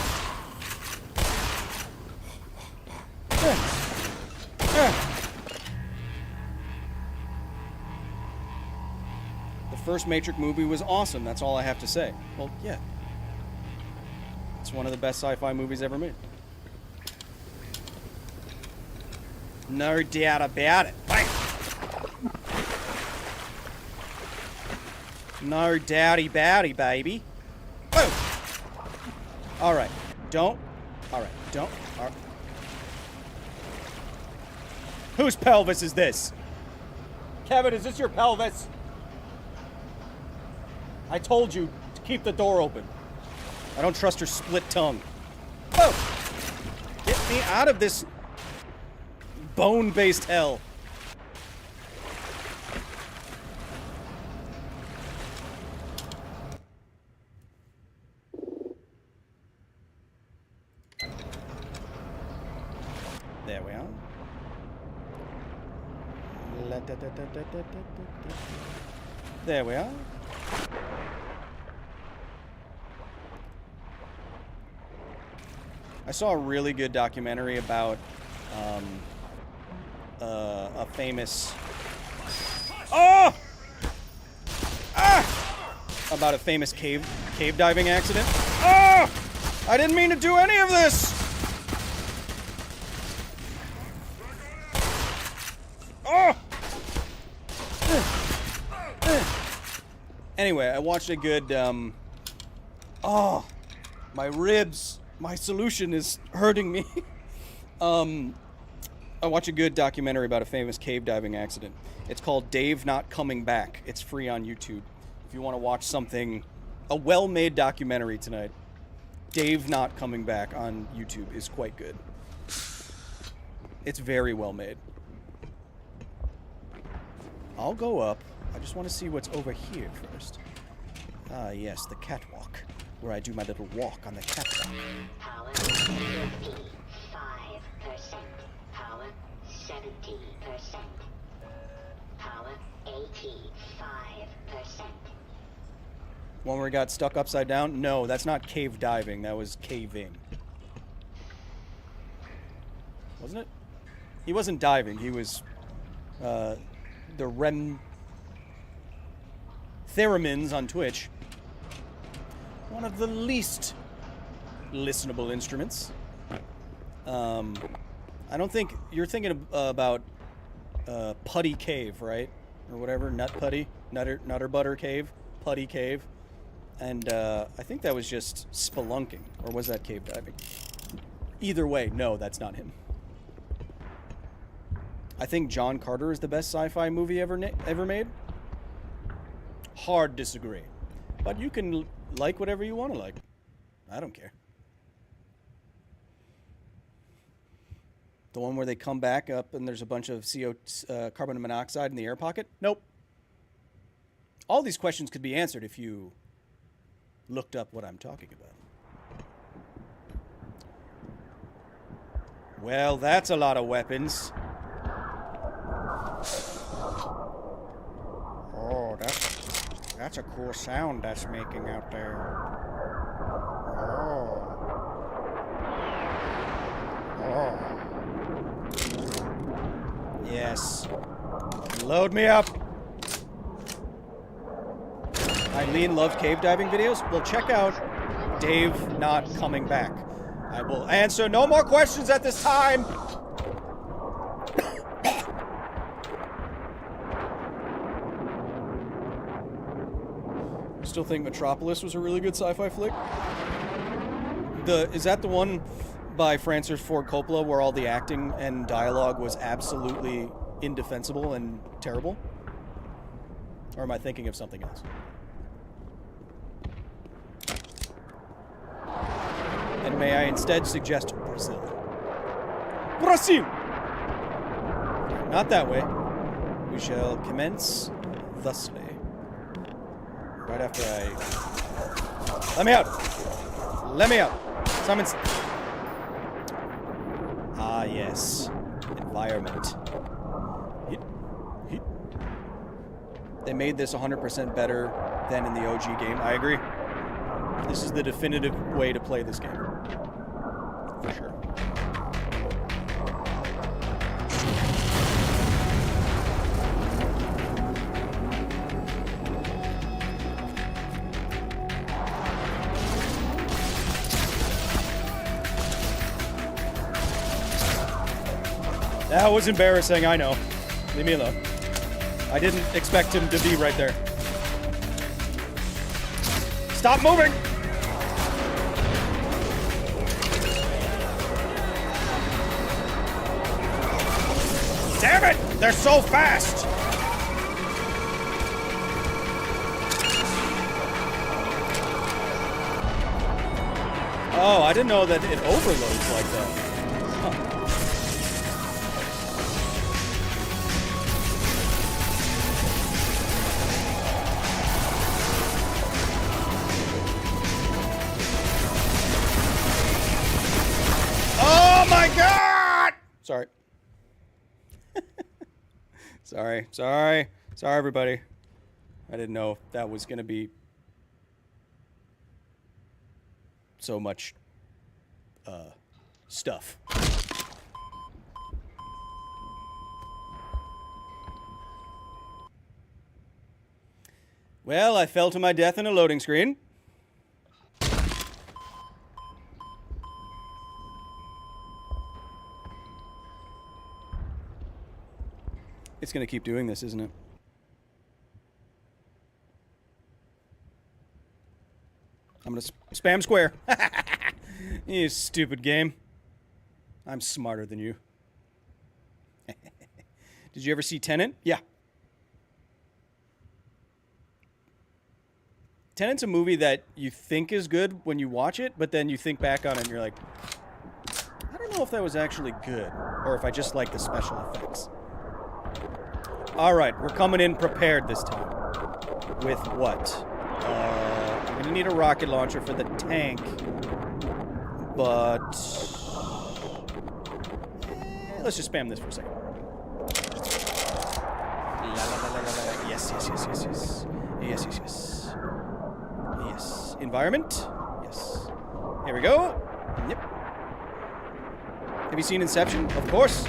The first Matrix movie was awesome, that's all I have to say. Well, yeah. It's one of the best sci-fi movies ever made. No doubt about it. Bang! No doubty bowdy, baby. Boom! Alright. Don't. Alright. Don't. All right. Whose pelvis is this? Kevin, is this your pelvis? I told you to keep the door open. I don't trust her split tongue. Boom! Get me out of this bone-based hell. There we are. There we are. I saw a really good documentary about a famous about a famous cave diving accident. I didn't mean to do any of this. Anyway, I watched a good my ribs, my solution is hurting me. I watched a good documentary about a famous cave diving accident. It's called Dave Not Coming Back. It's free on YouTube. If you want to watch something, a well-made documentary tonight, Dave Not Coming Back on YouTube is quite good. It's very well made. I'll go up. I just want to see what's over here first. Ah, yes, the catwalk, where I do my little walk on the catwalk. Power 55%. Power 70%. Power 85%. One where he got stuck upside down? No, that's not cave diving. That was caving. Wasn't it? He wasn't diving. He was the Theremins on Twitch. One of the least listenable instruments. I don't think you're thinking about Putty Cave, right? Or whatever, Nut Putty, Nutter Butter Cave, Putty Cave. And I think that was just spelunking, or was that cave diving? Either way, no, that's not him. I think John Carter is the best sci-fi movie ever made. Hard disagree. But you can like whatever you want to like. I don't care. The one where they come back up and there's a bunch of carbon monoxide in the air pocket? Nope. All these questions could be answered if you looked up what I'm talking about. Well, that's a lot of weapons. Oh, that's a cool sound that's making out there. Oh. Yes. Load me up. Eileen loved cave diving videos. Well, check out Dave Not Coming Back. I will answer no more questions at this time. Still think Metropolis was a really good sci-fi flick. Is that the one by Francis Ford Coppola where all the acting and dialogue was absolutely indefensible and terrible? Or am I thinking of something else? And may I instead suggest Brazil? Brazil! Not that way. We shall commence thusly. Right after I... Let me out! Let me out! Summons... Ah, Ah, yes. Environment. They made this 100% better than in the OG game. I agree. This is the definitive way to play this game. For sure. That was embarrassing, I know. Leave me alone. I didn't expect him to be right there. Stop moving! Damn it! They're so fast! Oh, I didn't know that it overloads like that. Huh. Oh my God! Sorry. Sorry, everybody. I didn't know that was gonna be so much stuff. Well, I fell to my death in a loading screen. It's gonna keep doing this, isn't it? I'm gonna spam square. You stupid game. I'm smarter than you. Did you ever see Tenet? Yeah. Tenet's a movie that you think is good when you watch it, but then you think back on it and you're like, I don't know if that was actually good, or if I just like the special effects. Alright, we're coming in prepared this time. With what? I'm gonna need a rocket launcher for the tank. But... let's just spam this for a second. Yes. Yes. Environment? Yes. Here we go. Yep. Have you seen Inception? Of course.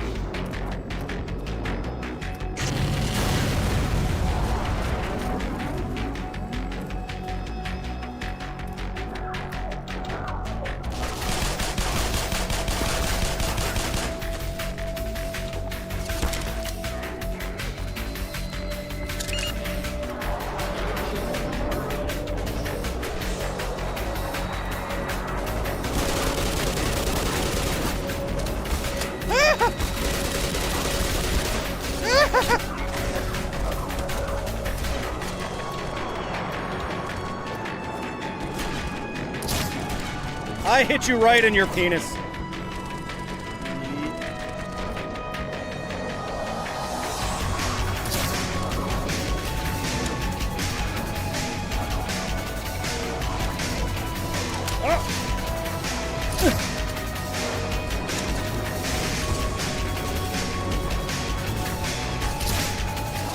I hit you right in your penis.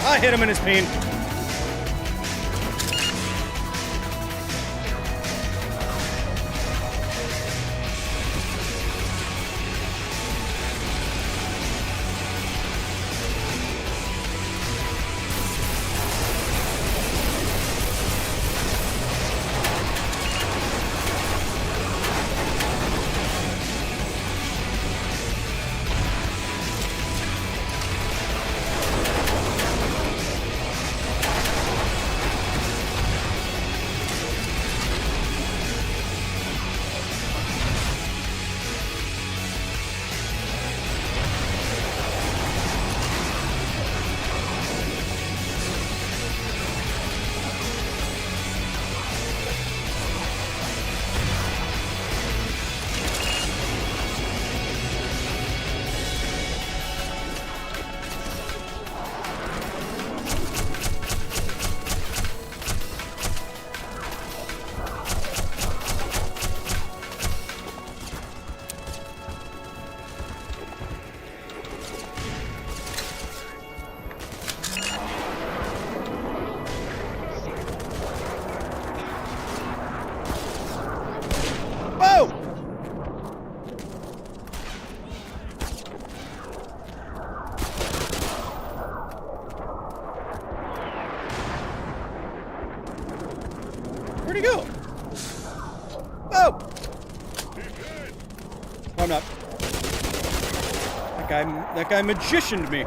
I hit him in his peen. Where'd he go? Oh! I'm not. That guy magicianed me.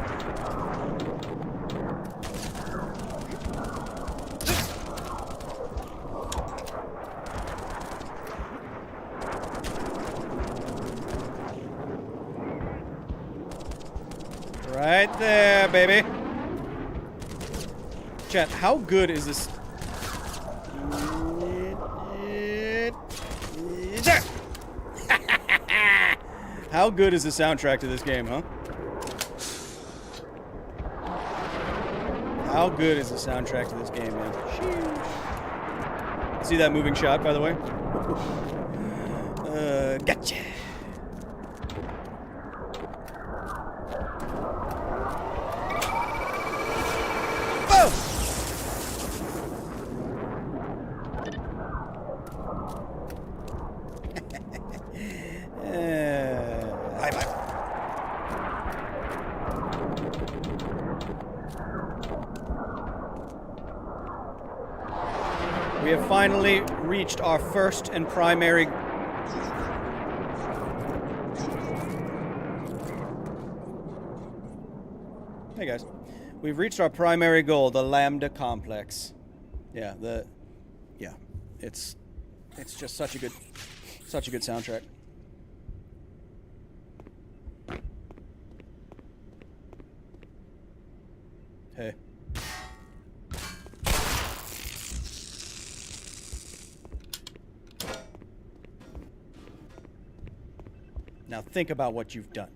Right there, baby. Chat, how good is this? How good is the soundtrack to this game, huh? How good is the soundtrack to this game, man? Sheesh. See that moving shot, by the way? Gotcha. High five. We have finally reached our first and primary... Hey guys. We've reached our primary goal, the Lambda Complex. Yeah, it's just such a good soundtrack. Hey. Now think about what you've done.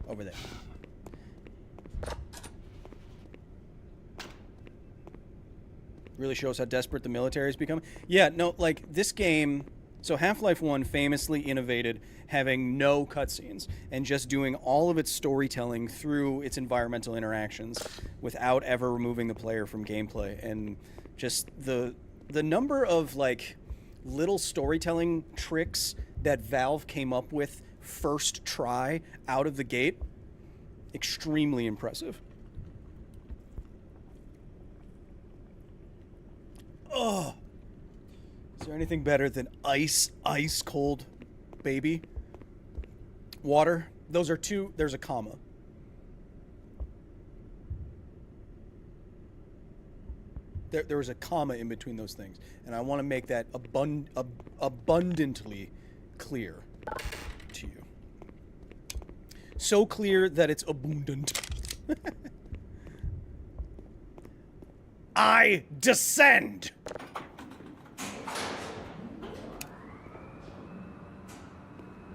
Over there. Really shows how desperate the military has become. Yeah, no, like, this game... So Half-Life 1 famously innovated having no cutscenes and just doing all of its storytelling through its environmental interactions without ever removing the player from gameplay. And just the number of, like, little storytelling tricks that Valve came up with first try out of the gate, extremely impressive. Oh, is there anything better than ice cold baby water? Those are two. There's a comma. There was a comma in between those things, and I want to make that abundantly clear to you. So clear that it's abundant. I descend!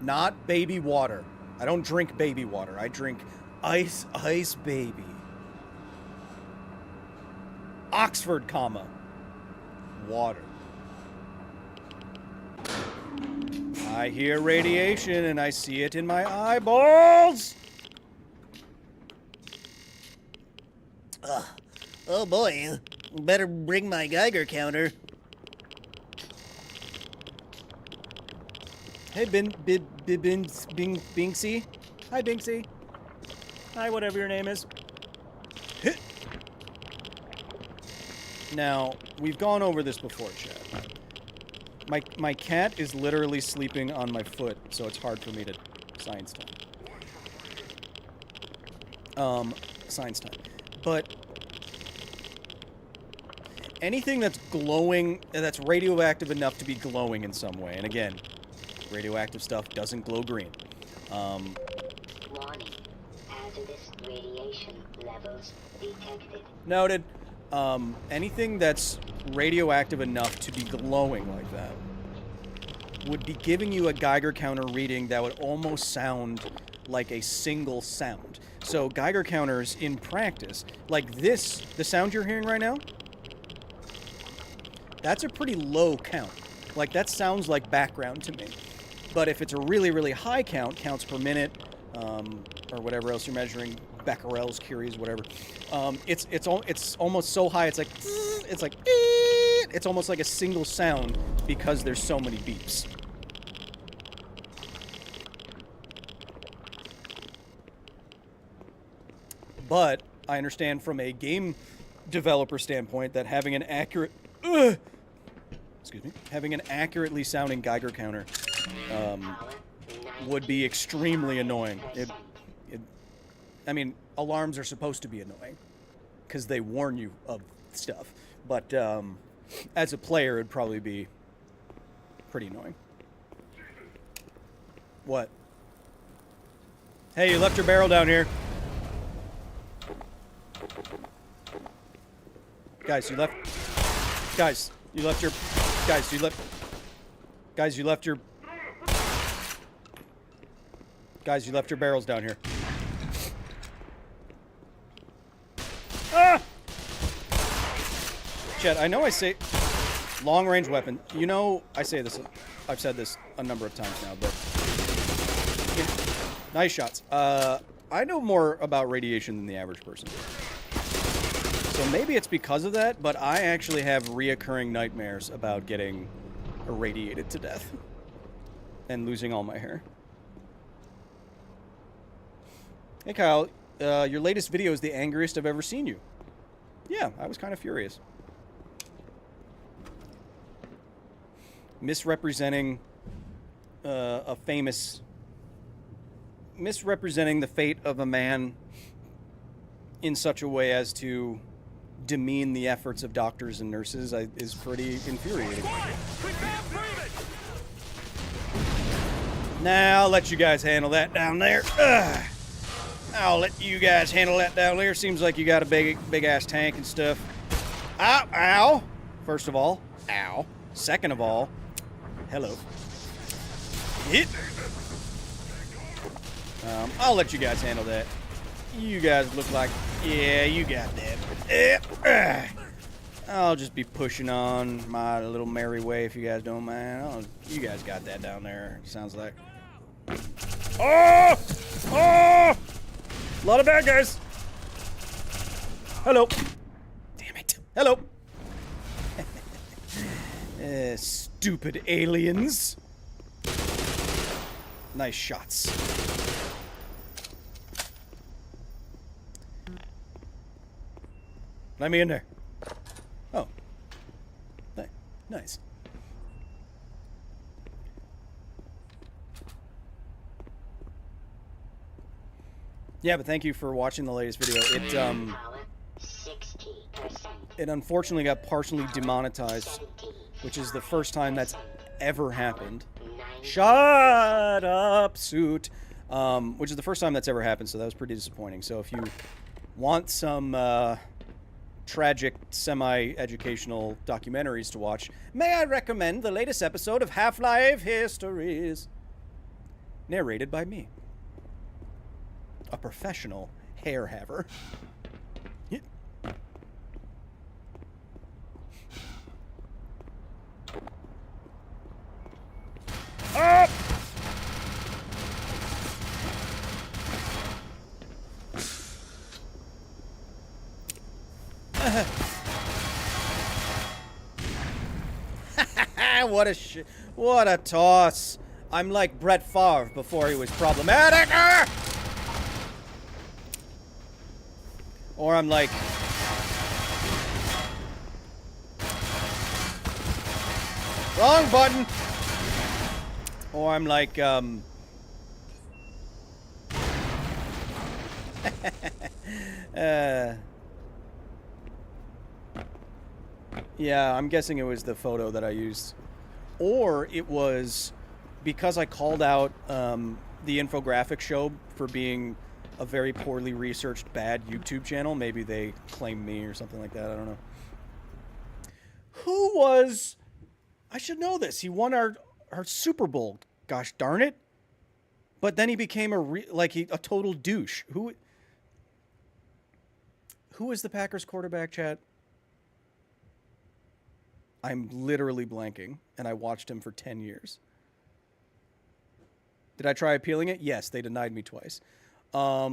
Not baby water. I don't drink baby water. I drink ice baby. Oxford, comma. Water. I hear radiation and I see it in my eyeballs! Ugh. Oh boy, better bring my Geiger counter. Hey, Binksy. Hi, Binksy. Hi, whatever your name is. Now, we've gone over this before, chat. My cat is literally sleeping on my foot, so it's hard for me to... Science time. Science time. But... anything that's glowing, that's radioactive enough to be glowing in some way, and again, radioactive stuff doesn't glow green. Warning. Hazardous radiation levels detected. Noted. Anything that's radioactive enough to be glowing like that would be giving you a Geiger counter reading that would almost sound like a single sound. So Geiger counters in practice, like this, the sound you're hearing right now, that's a pretty low count. Like, that sounds like background to me. But if it's a really, really high count, counts per minute, or whatever else you're measuring, becquerels, curies, whatever, it's almost so high, it's like, it's almost like a single sound because there's so many beeps. But I understand from a game developer standpoint that having an accurate excuse me, having an accurately sounding Geiger counter would be extremely annoying. I mean, alarms are supposed to be annoying because they warn you of stuff. But as a player, it'd probably be pretty annoying. What? Hey, you left your barrel down here. Guys, you left your... Guys, you left your barrels down here. Ah! Chet, I know I say long-range weapon. You know, I say this, I've said this a number of times now, but... Nice shots. I know more about radiation than the average person. So maybe it's because of that, but I actually have reoccurring nightmares about getting irradiated to death and losing all my hair. Hey Kyle, your latest video is the angriest I've ever seen you. Yeah, I was kind of furious. Misrepresenting misrepresenting the fate of a man in such a way as to demean the efforts of doctors and nurses is pretty infuriating. Now I'll let you guys handle that down there. I'll let you guys handle that down there. Seems like you got a big ass tank and stuff. Ow, ow. First of all, ow. Second of all, hello. Hit. I'll let you guys handle that. You guys look like, yeah, you got that. I'll just be pushing on my little merry way if you guys don't mind. You guys got that down there, sounds like. Oh! Oh! A lot of bad guys. Hello. Damn it. Hello. Stupid aliens. Nice shots. Let me in there. Oh. Nice. Yeah, but thank you for watching the latest video. It unfortunately got partially demonetized, which is the first time that's ever happened. Shut up, suit. Which is the first time that's ever happened, so that was pretty disappointing. So if you want some tragic, semi-educational documentaries to watch, may I recommend the latest episode of Half-Life Histories, narrated by me, a professional hair haver. Yeah. Up! What a toss. I'm like Brett Favre before he was problematic. Or I'm like wrong button. Or I'm like yeah, I'm guessing it was the photo that I used. Or it was because I called out the infographic show for being a very poorly researched bad YouTube channel. Maybe they claimed me or something like that. I don't know. Who was... I should know this. He won our Super Bowl. Gosh darn it. But then he became a total douche. Who is the Packers quarterback, chat? I'm literally blanking, and I watched him for 10 years. Did I try appealing it? Yes, they denied me twice. I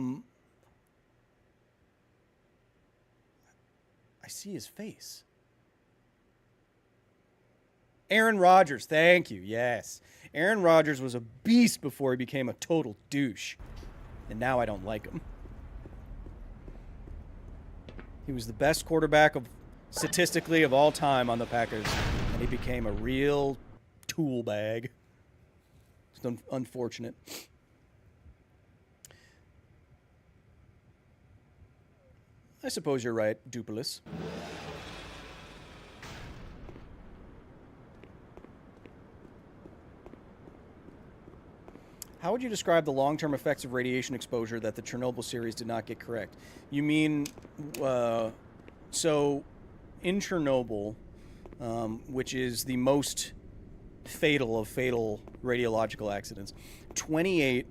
see his face. Aaron Rodgers, thank you, yes. Aaron Rodgers was a beast before he became a total douche. And now I don't like him. He was the best quarterback of statistically of all time on the Packers, and he became a real tool bag. It's unfortunate. I suppose you're right, Dupless. How would you describe the long-term effects of radiation exposure that the Chernobyl series did not get correct? You mean, so in Chernobyl, which is the most fatal of fatal radiological accidents, 28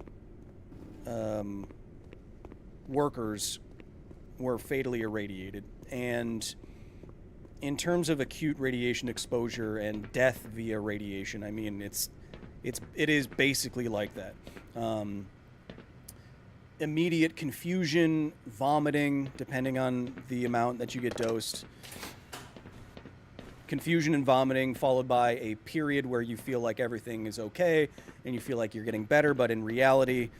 workers were fatally irradiated. And in terms of acute radiation exposure and death via radiation, I mean, it is basically like that. Immediate confusion, vomiting, depending on the amount that you get dosed. Confusion and vomiting, followed by a period where you feel like everything is okay and you feel like you're getting better, but in reality,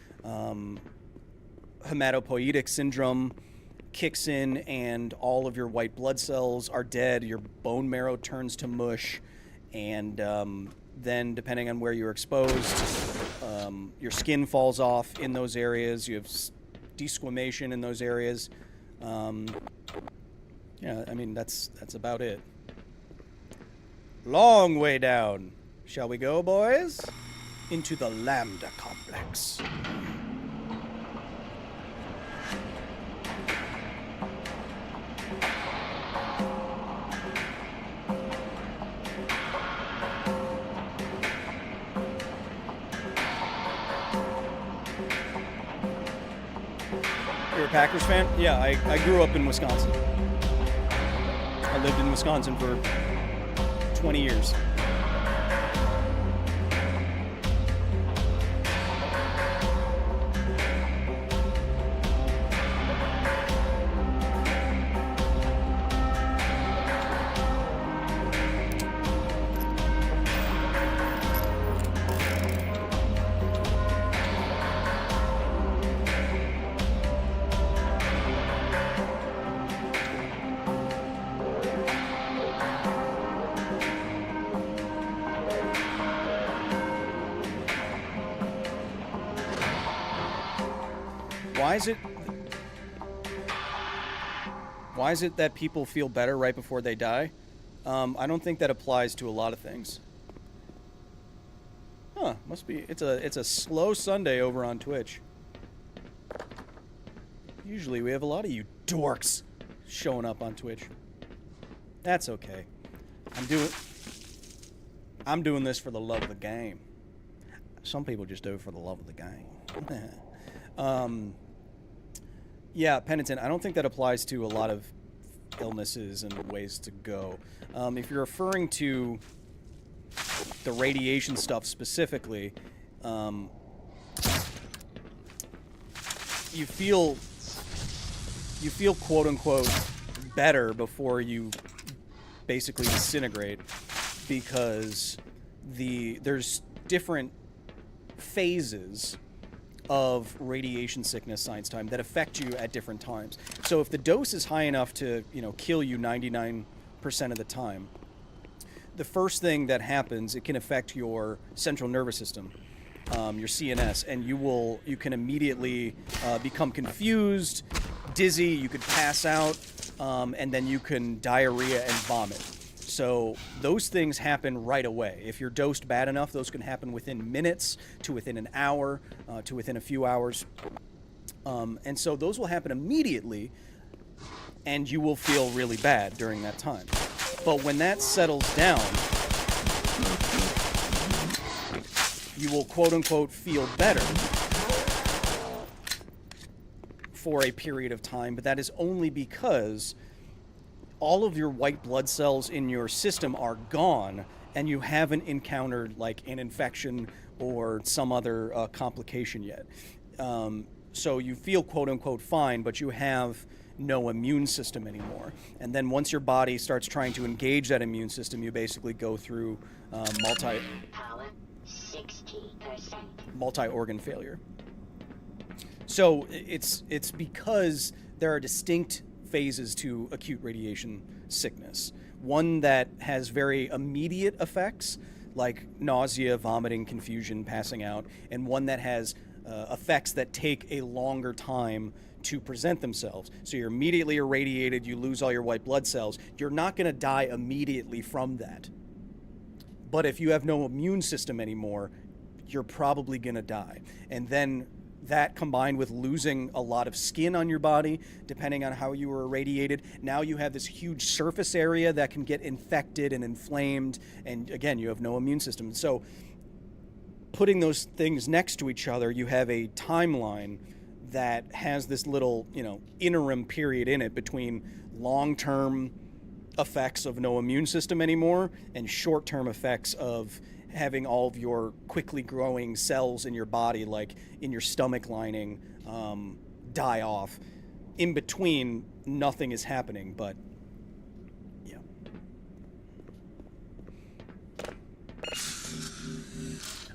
hematopoietic syndrome kicks in and all of your white blood cells are dead, your bone marrow turns to mush, and then depending on where you're exposed, your skin falls off in those areas, you have desquamation in those areas. Yeah, I mean, that's about it. Long way down. Shall we go, boys? Into the Lambda Complex. You're a Packers fan? Yeah, I grew up in Wisconsin. I lived in Wisconsin for 20 years. Why is it that people feel better right before they die? I don't think that applies to a lot of things. Huh, must be, it's a slow Sunday over on Twitch. Usually we have a lot of you dorks showing up on Twitch. That's okay. I'm doing this for the love of the game. Some people just do it for the love of the game. Yeah, Penitent, I don't think that applies to a lot of illnesses and ways to go. If you're referring to the radiation stuff specifically, you feel quote-unquote better before you basically disintegrate, because there's different phases of radiation sickness science time that affect you at different times. So if the dose is high enough to, kill you 99% of the time, the first thing that happens, it can affect your central nervous system, your CNS, and you can immediately become confused, dizzy, you could pass out, and then you can diarrhea and vomit. So those things happen right away. If you're dosed bad enough, those can happen within minutes to within an hour to within a few hours. And so those will happen immediately, and you will feel really bad during that time. But when that settles down, you will quote-unquote feel better for a period of time, but that is only because all of your white blood cells in your system are gone and you haven't encountered like an infection or some other complication yet. So you feel quote-unquote fine, but you have no immune system anymore. And then once your body starts trying to engage that immune system, you basically go through multi-organ failure. So it's because there are distinct phases to acute radiation sickness. One that has very immediate effects, like nausea, vomiting, confusion, passing out, and one that has effects that take a longer time to present themselves. So you're immediately irradiated, you lose all your white blood cells. You're not going to die immediately from that. But if you have no immune system anymore, you're probably going to die. And then that combined with losing a lot of skin on your body, depending on how you were irradiated, now you have this huge surface area that can get infected and inflamed. And again, you have no immune system. So putting those things next to each other, you have a timeline that has this little, interim period in it between long-term effects of no immune system anymore and short-term effects of having all of your quickly growing cells in your body, like in your stomach lining, die off. In between, nothing is happening, but yeah.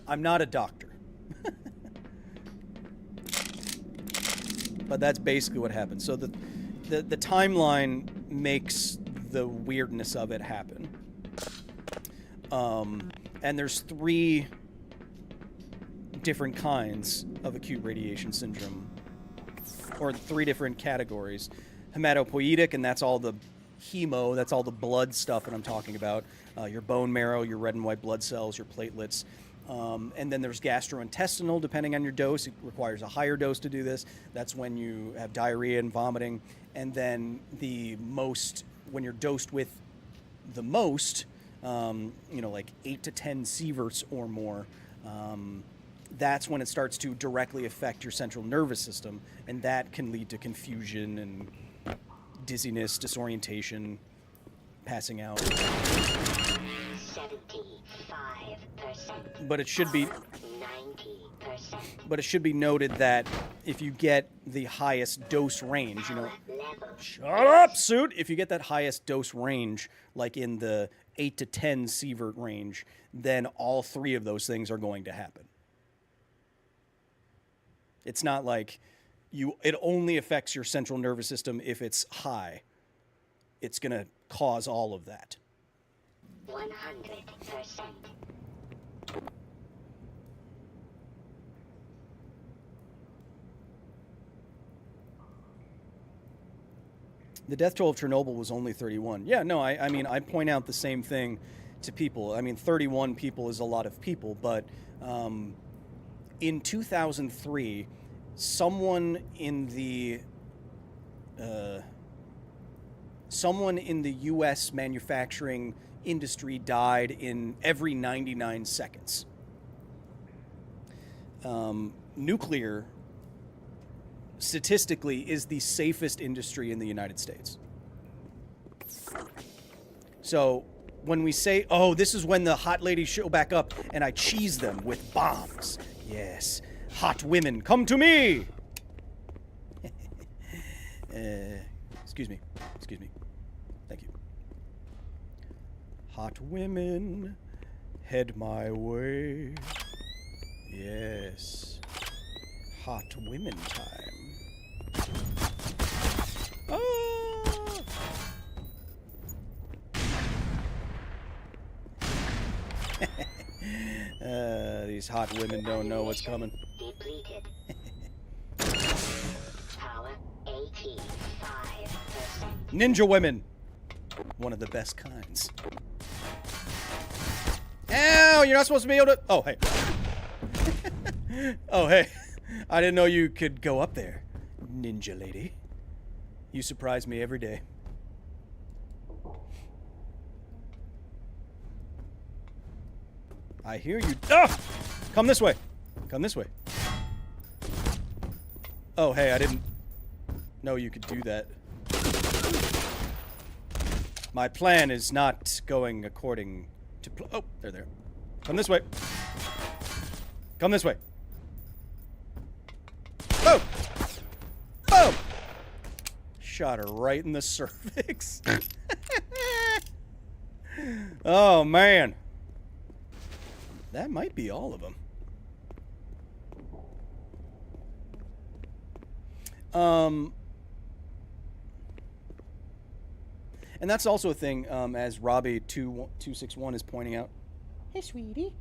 I'm not a doctor. But that's basically what happens. So the timeline makes the weirdness of it happen. And there's 3 different kinds of acute radiation syndrome, or 3 different categories. Hematopoietic, and that's all the hemo, that's all the blood stuff that I'm talking about. Your bone marrow, your red and white blood cells, your platelets. And then there's gastrointestinal, depending on your dose. It requires a higher dose to do this. That's when you have diarrhea and vomiting. And then when you're dosed with the most, like 8 to 10 sieverts or more, that's when it starts to directly affect your central nervous system, and that can lead to confusion and dizziness, disorientation, passing out. 75%. But it should be 90%. But it should be noted that if you get the highest dose range, shut up, suit. If you get that highest dose range, like in the 8 to 10 sievert range, then all 3 of those things are going to happen. It's not like it only affects your central nervous system if it's high. It's going to cause all of that. 100%. The death toll of Chernobyl was only 31. Yeah, no, I mean, I point out the same thing to people. I mean, 31 people is a lot of people, but in 2003, someone in the U.S. manufacturing industry died in every 99 seconds. Nuclear, statistically, is the safest industry in the United States. So when we say, oh, this is when the hot ladies show back up and I cheese them with bombs. Yes, hot women, come to me! Excuse me. Thank you. Hot women, head my way. Yes. Hot women time. Oh! These hot women don't know what's coming. Depleted. Power 85%. Ninja women. One of the best kinds. Ow! You're not supposed to be able to... Oh, hey. Oh, hey. I didn't know you could go up there, ninja lady. You surprise me every day. I hear you. Ah! Come this way. Come this way. Oh, hey, I didn't know you could do that. My plan is not going according to... Oh, they're there. Come this way. Come this way. Oh! Oh! Shot her right in the cervix. Oh, man. That might be all of them. And that's also a thing, as Robbie261 is pointing out. Hey, sweetie.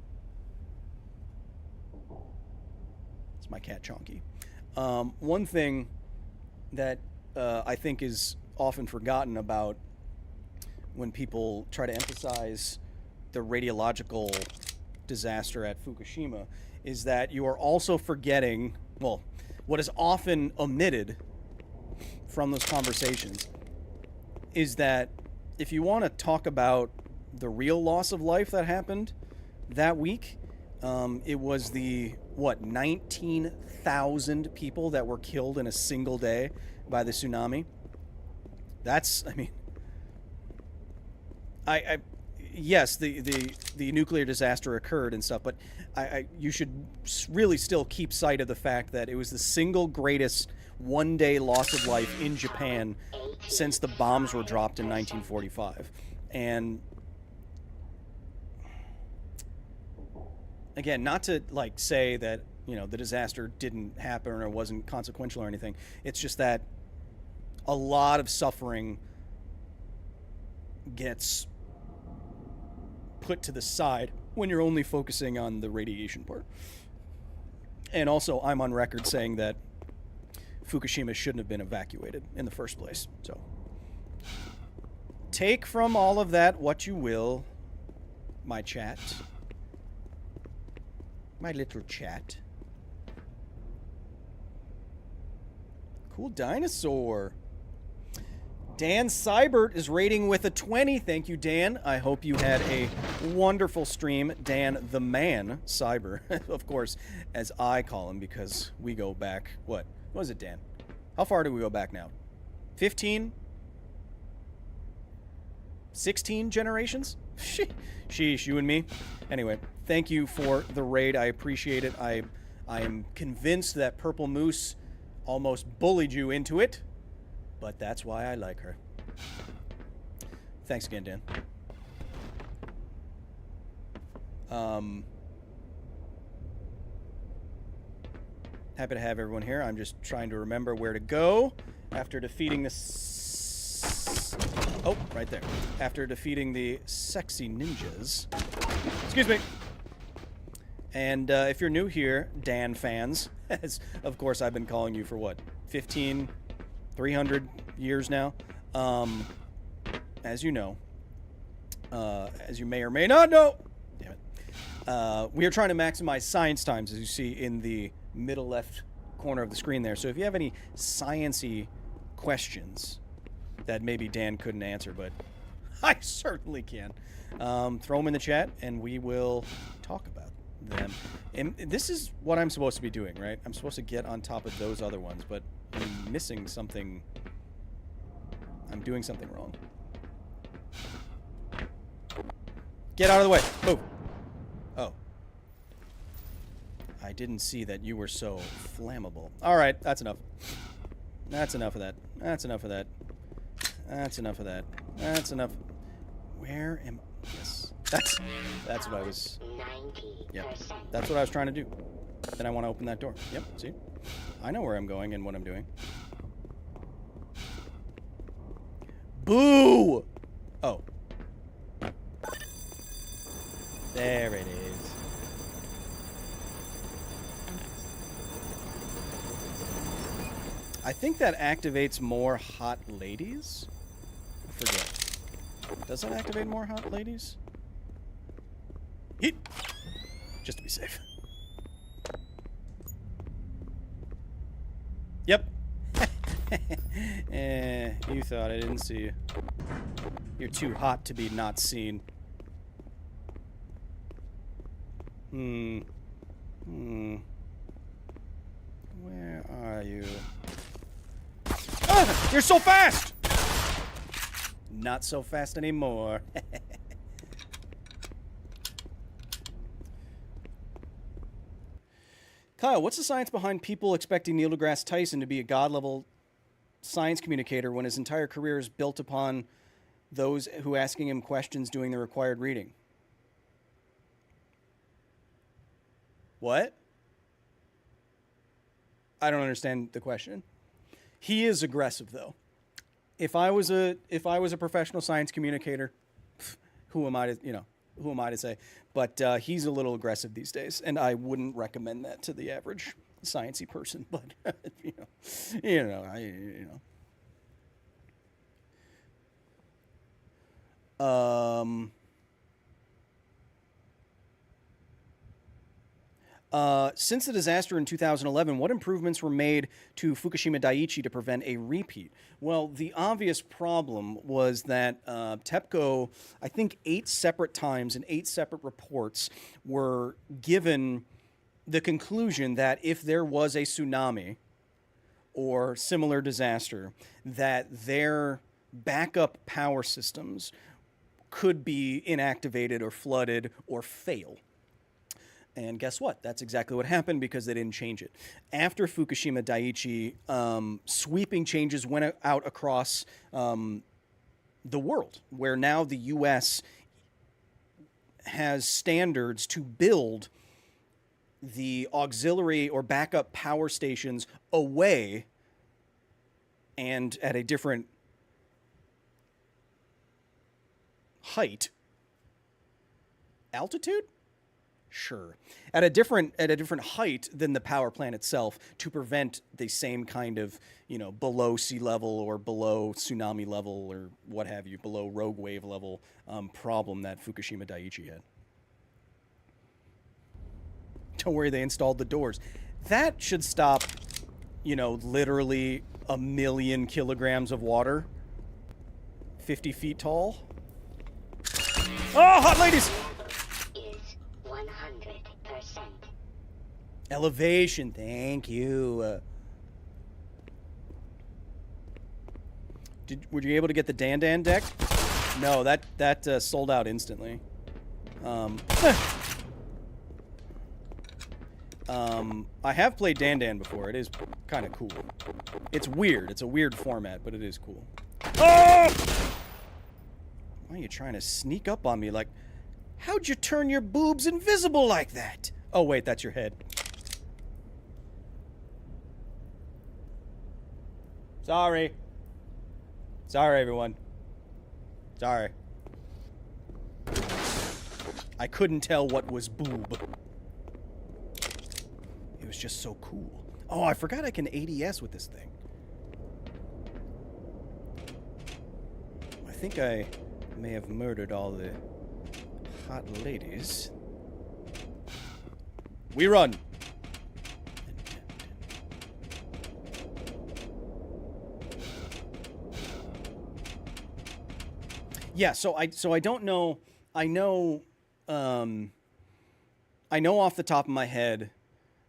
It's my cat, Chonky. One thing that I think is often forgotten about when people try to emphasize the radiological disaster at Fukushima is that you are also forgetting, well, what is often omitted from those conversations is that if you want to talk about the real loss of life that happened that week, it was the, 19,000 people that were killed in a single day by the tsunami. That's, I mean, yes, the nuclear disaster occurred and stuff, but you should really still keep sight of the fact that it was the single greatest one-day loss of life in Japan since the bombs were dropped in 1945. And again, not to like say that, you know, the disaster didn't happen or wasn't consequential or anything. It's just that a lot of suffering gets put to the side when you're only focusing on the radiation part. And also, I'm on record saying that Fukushima shouldn't have been evacuated in the first place. So take from all of that what you will, my chat. My little chat. Cool dinosaur. Dan Seibert is rating with a 20. Thank you, Dan. I hope you had a wonderful stream. Dan the Man Cyber, of course, as I call him, because we go back, what was it, Dan? How far do we go back now? 15? 16 generations? Sheesh, you and me. Anyway, thank you for the raid. I appreciate it. I am convinced that Purple Moose almost bullied you into it. But that's why I like her. Thanks again, Dan. Happy to have everyone here. I'm just trying to remember where to go after defeating the... Oh, right there. After defeating the sexy ninjas. Excuse me. And if you're new here, Dan fans, as of course I've been calling you for what, 300 years now. As you know, as you may or may not know, damn it, we are trying to maximize science times, as you see in the middle left corner of the screen there. So if you have any science-y questions that maybe Dan couldn't answer, but I certainly can, throw them in the chat and we will talk about them. And this is what I'm supposed to be doing, right? I'm supposed to get on top of those other ones, but I'm missing something. I'm doing something wrong. Get out of the way. Move. Oh. I didn't see that you were so flammable. All right, that's enough. That's enough of that. That's enough of that. That's enough of that. That's enough. Where am... Yes. That's what I was... Yep. That's what I was trying to do. Then I want to open that door. Yep, see? I know where I'm going and what I'm doing. Boo! Oh. There it is. I think that activates more hot ladies? I forget. Does that activate more hot ladies? Hit! Just to be safe. Yep. You thought I didn't see you. You're too hot to be not seen. Where are you? Ah! You're so fast! Not so fast anymore. Kyle, what's the science behind people expecting Neil deGrasse Tyson to be a god-level science communicator when his entire career is built upon those who asking him questions doing the required reading? What? I don't understand the question. He is aggressive, though. if I was a professional science communicator, who am I to say? But he's a little aggressive these days, and I wouldn't recommend that to the average sciencey person. But since the disaster in 2011, what improvements were made to Fukushima Daiichi to prevent a repeat? Well, the obvious problem was that TEPCO, I think 8 separate times in 8 separate reports, were given the conclusion that if there was a tsunami or similar disaster, that their backup power systems could be inactivated or flooded or fail. And guess what? That's exactly what happened because they didn't change it. After Fukushima Daiichi, sweeping changes went out across the world, where now the U.S. has standards to build the auxiliary or backup power stations away and at a different height. Altitude? Sure. At a different height than the power plant itself to prevent the same kind of, below sea level or below tsunami level or what have you, below rogue wave level problem that Fukushima Daiichi had. Don't worry, they installed the doors. That should stop, literally 1 million kilograms of water, 50 feet tall. Oh, hot ladies! Elevation, thank you. Were you able to get the Dandan deck? No, that sold out instantly. I have played Dandan before. It is kind of cool. It's weird. It's a weird format, but it is cool. Oh! Why are you trying to sneak up on me? Like, how'd you turn your boobs invisible like that? Oh, wait, that's your head. Sorry. Sorry, everyone. Sorry. I couldn't tell what was boob. It was just so cool. Oh, I forgot I can ADS with this thing. I think I may have murdered all the hot ladies. We run. Yeah, so I don't know. I know off the top of my head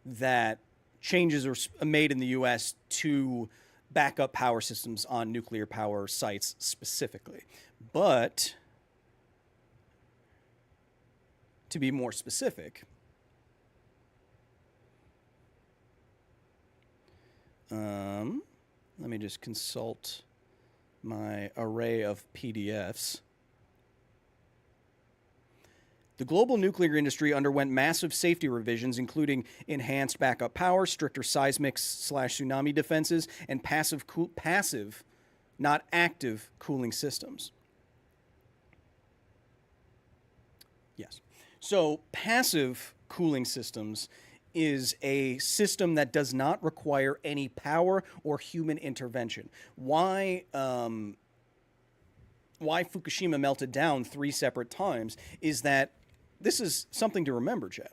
that changes are made in the U.S. to backup power systems on nuclear power sites specifically. But to be more specific, let me just consult my array of PDFs. The global nuclear industry underwent massive safety revisions, including enhanced backup power, stricter seismic/tsunami defenses, and passive, not active, cooling systems. Yes. So passive cooling systems is a system that does not require any power or human intervention. Why Fukushima melted down 3 separate times is that this is something to remember, Chad.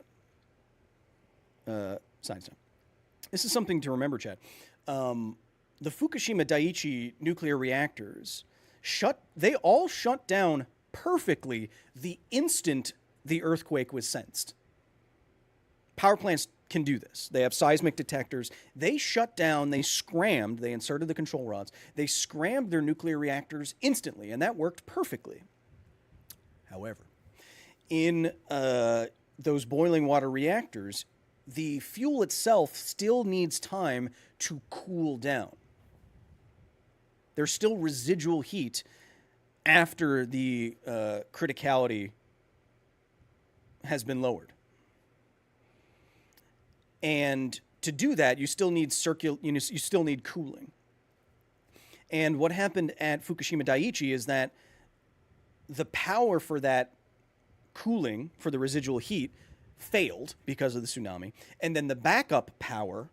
Science time. This is something to remember, Chad. The Fukushima Daiichi nuclear reactors they all shut down perfectly the instant the earthquake was sensed. Power plants can do this. They have seismic detectors. They shut down, they scrammed, they inserted the control rods. They scrammed their nuclear reactors instantly, and that worked perfectly. However, in those boiling water reactors, the fuel itself still needs time to cool down. There's still residual heat after the criticality has been lowered. And to do that, you still need you still need cooling. And what happened at Fukushima Daiichi is that the power for that cooling, for the residual heat, failed because of the tsunami. And then the backup power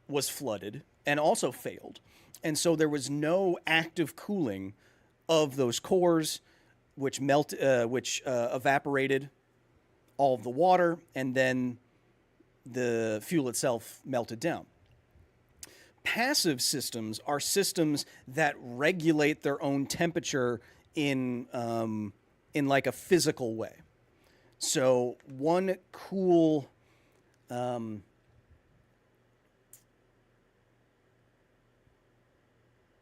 was flooded and also failed. And so there was no active cooling of those cores, which evaporated all of the water, and then the fuel itself melted down. Passive systems are systems that regulate their own temperature in like a physical way. So one cool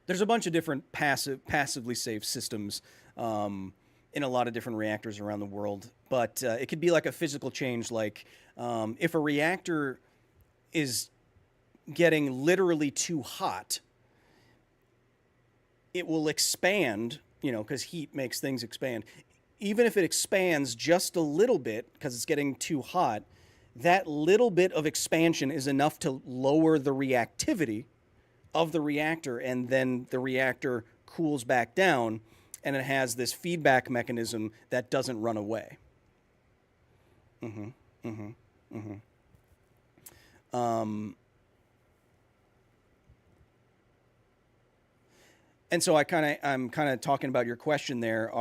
there's a bunch of different passively safe systems in a lot of different reactors around the world, but it could be like a physical change, like if a reactor is getting literally too hot, it will expand, because heat makes things expand. Even if it expands just a little bit because it's getting too hot, that little bit of expansion is enough to lower the reactivity of the reactor, and then the reactor cools back down, and it has this feedback mechanism that doesn't run away. And so I'm kind of talking about your question there,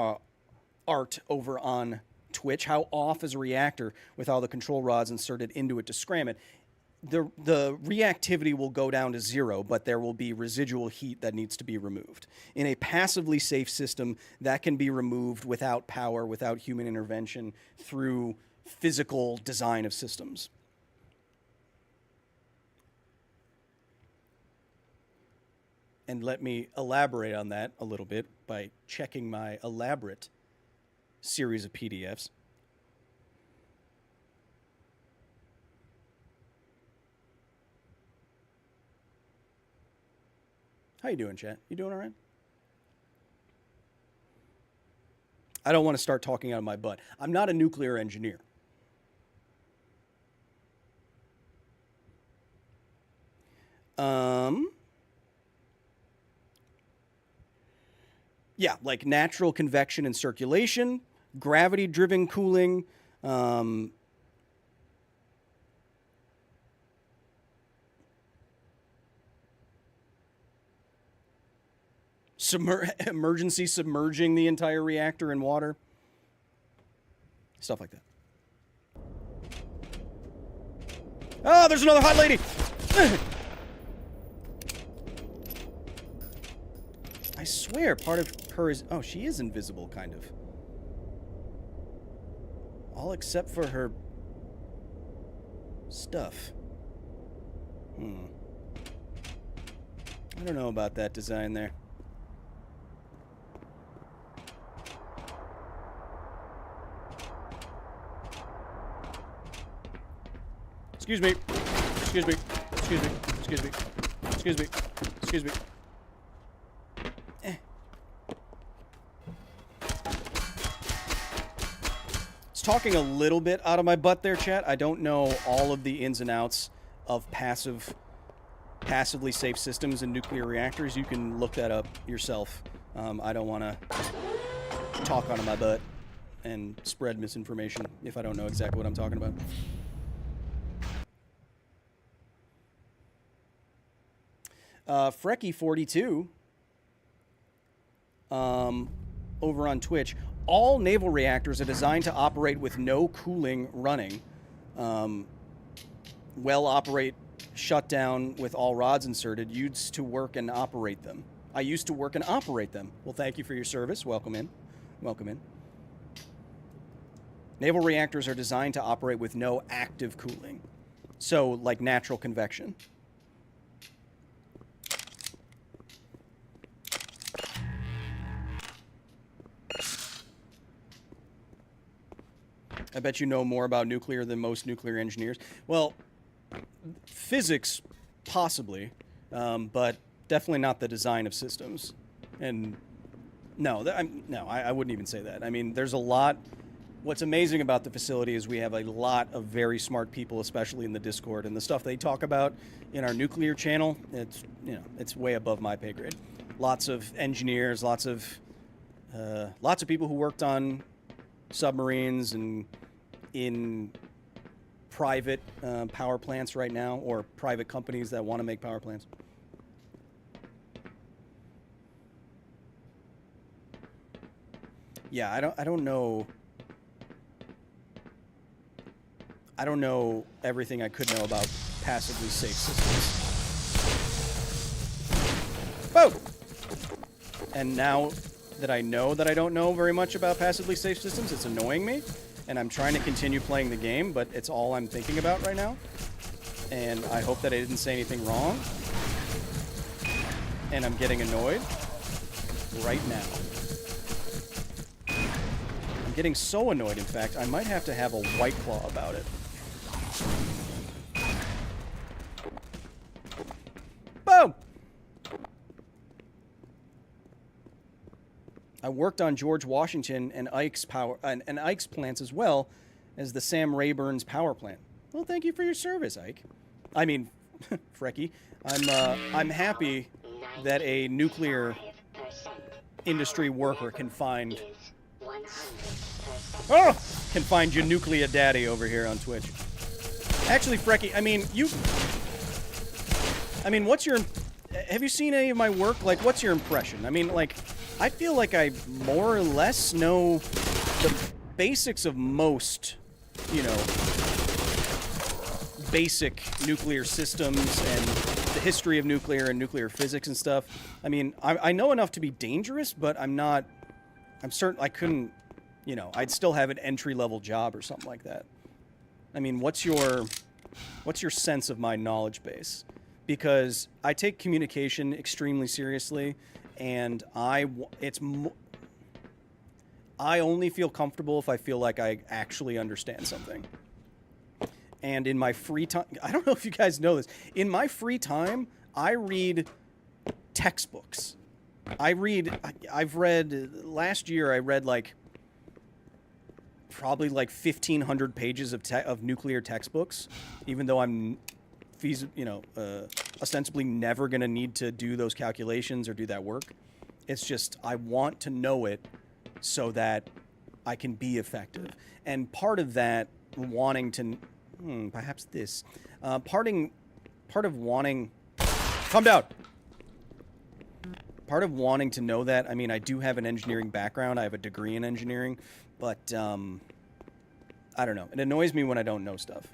Art, over on Twitch. How off is a reactor with all the control rods inserted into it to scram it? The reactivity will go down to 0, but there will be residual heat that needs to be removed. In a passively safe system, that can be removed without power, without human intervention, through physical design of systems. And let me elaborate on that a little bit by checking my elaborate series of PDFs. How you doing, chat? You doing all right? I don't want to start talking out of my butt. I'm not a nuclear engineer. Yeah, like natural convection and circulation, gravity-driven cooling, emergency submerging the entire reactor in water, stuff like that. Oh, there's another hot lady! I swear part of her is... Oh, she is invisible, kind of. All except for her stuff. I don't know about that design there. Excuse me. Excuse me. Excuse me. Excuse me. Excuse me. Excuse me. It's talking a little bit out of my butt there, chat. I don't know all of the ins and outs of passively safe systems in nuclear reactors. You can look that up yourself. I don't want to talk out of my butt and spread misinformation if I don't know exactly what I'm talking about. Frecky42 over on Twitch. All naval reactors are designed to operate with no cooling running. Well operate shutdown with all rods inserted. Used to work and operate them. I used to work and operate them. Well, thank you for your service. Welcome in. Welcome in. Naval reactors are designed to operate with no active cooling. So, like natural convection. I bet you know more about nuclear than most nuclear engineers. Well, physics, possibly, but definitely not the design of systems. And no, I wouldn't even say that. I mean, there's a lot what's amazing about the facility is we have a lot of very smart people, especially in the Discord, and the stuff they talk about in our nuclear channel, it's way above my pay grade. Lots of engineers, lots of people who worked on submarines and in private power plants right now, or private companies that want to make power plants. Yeah, I don't know. I don't know everything I could know about passively safe systems. Boom! And now that I know that I don't know very much about passively safe systems, it's annoying me. And I'm trying to continue playing the game, but it's all I'm thinking about right now. And I hope that I didn't say anything wrong. And I'm getting annoyed right now. I'm getting so annoyed, in fact, I might have to have a White Claw about it. Boom! I worked on George Washington and Ike's and Ike's plants as well as the Sam Rayburn's power plant. Well, thank you for your service, Ike. I mean, Frecky. I'm happy that a nuclear industry worker can find your nuclear daddy over here on Twitch. Actually, Frecky, what's your... Have you seen any of my work? Like, what's your impression? I mean, like, I feel like I more or less know the basics of most, basic nuclear systems and the history of nuclear and nuclear physics and stuff. I mean, I know enough to be dangerous, but I'm certain I couldn't, I'd still have an entry-level job or something like that. I mean, what's your sense of my knowledge base? Because I take communication extremely seriously, and I only feel comfortable if I feel like I actually understand something. And in my free time, I don't know if you guys know this, in my free time, I read textbooks. Last year I read probably 1,500 pages of nuclear textbooks, even though I'm ostensibly never going to need to do those calculations or do that work. It's just I want to know it so that I can be effective. And part of that wanting to, perhaps this, part of wanting, calm down. Part of wanting to know that, I mean, I do have an engineering background. I have a degree in engineering, but I don't know. It annoys me when I don't know stuff.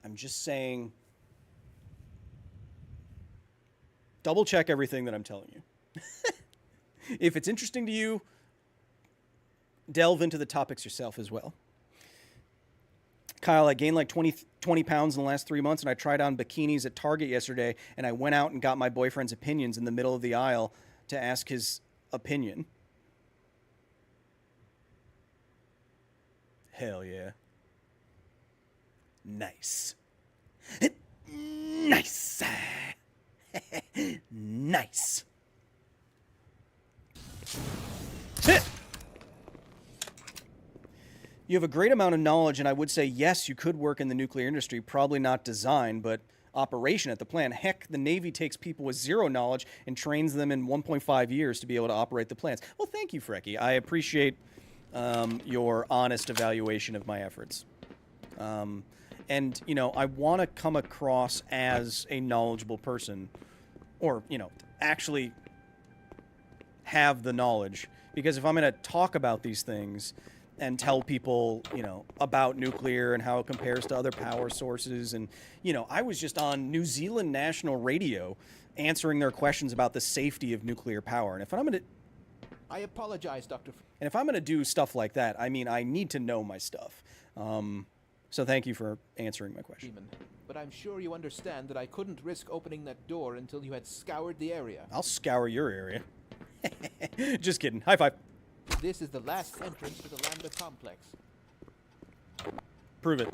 I'm just saying, double check everything that I'm telling you. If it's interesting to you, delve into the topics yourself as well. Kyle, I gained 20 pounds in the last 3 months, and I tried on bikinis at Target yesterday, and I went out and got my boyfriend's opinions in the middle of the aisle to ask his opinion. Hell yeah. Nice. Nice. Nice. You have a great amount of knowledge, and I would say, yes, you could work in the nuclear industry. Probably not design, but operation at the plant. Heck, the Navy takes people with zero knowledge and trains them in 1.5 years to be able to operate the plants. Well, thank you, Frecky. I appreciate your honest evaluation of my efforts. And, I want to come across as a knowledgeable person, or, actually have the knowledge. Because if I'm going to talk about these things and tell people, about nuclear and how it compares to other power sources, and, I was just on New Zealand National Radio answering their questions about the safety of nuclear power. And if I'm going to... I apologize, Dr. And if I'm going to do stuff like that, I mean, I need to know my stuff. So thank you for answering my question. But I'm sure you understand that I couldn't risk opening that door until you had scoured the area. I'll scour your area. Just kidding. High five. This is the last entrance to the Lambda complex. Prove it.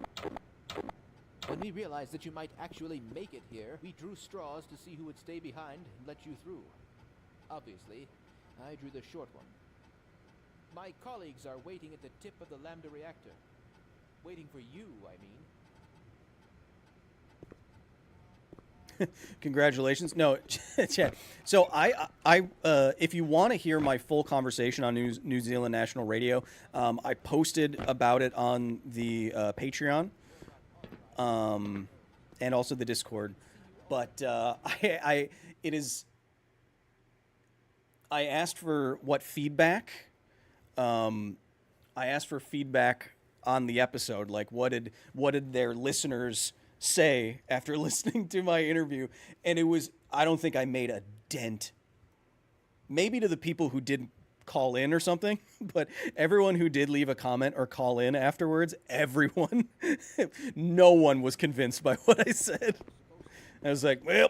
When we realized that you might actually make it here, we drew straws to see who would stay behind and let you through. Obviously, I drew the short one. My colleagues are waiting at the tip of the Lambda reactor. Waiting for you, I mean. Congratulations. No, Chad. So if you want to hear my full conversation on New Zealand National Radio, I posted about it on the Patreon, and also the Discord. But I asked for what feedback. I asked for feedback on the episode, like what did their listeners say after listening to my interview, and I don't think I made a dent. Maybe to the people who didn't call in or something, but everyone who did leave a comment or call in afterwards, no one was convinced by what I said. I was like, well,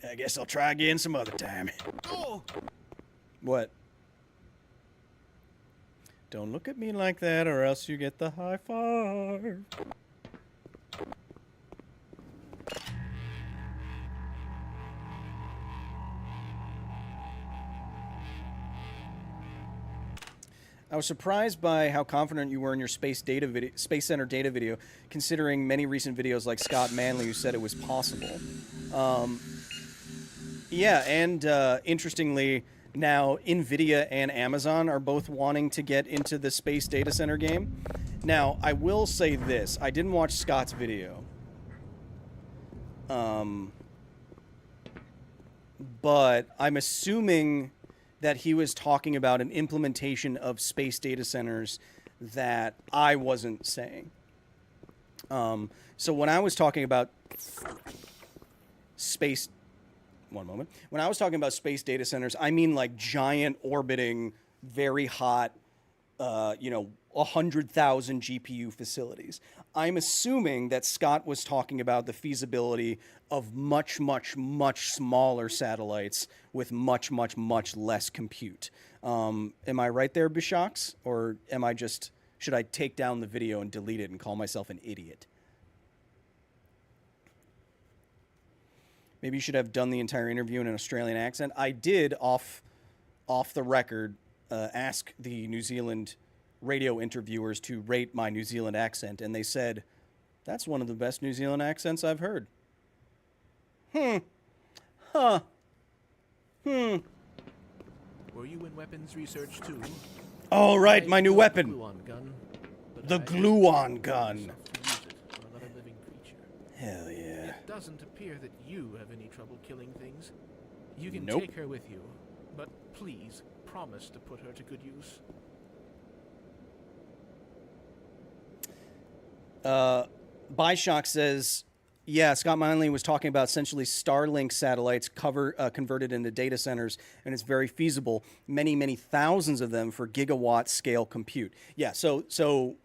I guess I'll try again some other time. Oh! What? Don't look at me like that or else you get the high five. I was surprised by how confident you were in your Space Center data video, considering many recent videos like Scott Manley who said it was possible. Yeah, and interestingly, now NVIDIA and Amazon are both wanting to get into the space data center game. Now, I will say this. I didn't watch Scott's video. But I'm assuming that he was talking about an implementation of space data centers that I wasn't saying. So when I was talking about space... One moment. When I was talking about space data centers, I mean like giant orbiting, very hot, 100,000 GPU facilities. I'm assuming that Scott was talking about the feasibility of much, much, much smaller satellites with much, much, much less compute. Am I right there, Bishox? Or should I take down the video and delete it and call myself an idiot? Maybe you should have done the entire interview in an Australian accent. I did, off the record, ask the New Zealand radio interviewers to rate my New Zealand accent, and they said, that's one of the best New Zealand accents I've heard. Huh. Were you in weapons research too? Oh, right, my new weapon. Gluon gun, the gluon gun. Hell yeah. It doesn't appear that you have any trouble killing things. You can Nope. take her with you, but please promise to put her to good use. Bishock says, yeah, Scott Manley was talking about essentially Starlink satellites converted into data centers, and it's very feasible. Many, many thousands of them for gigawatt scale compute. Yeah, so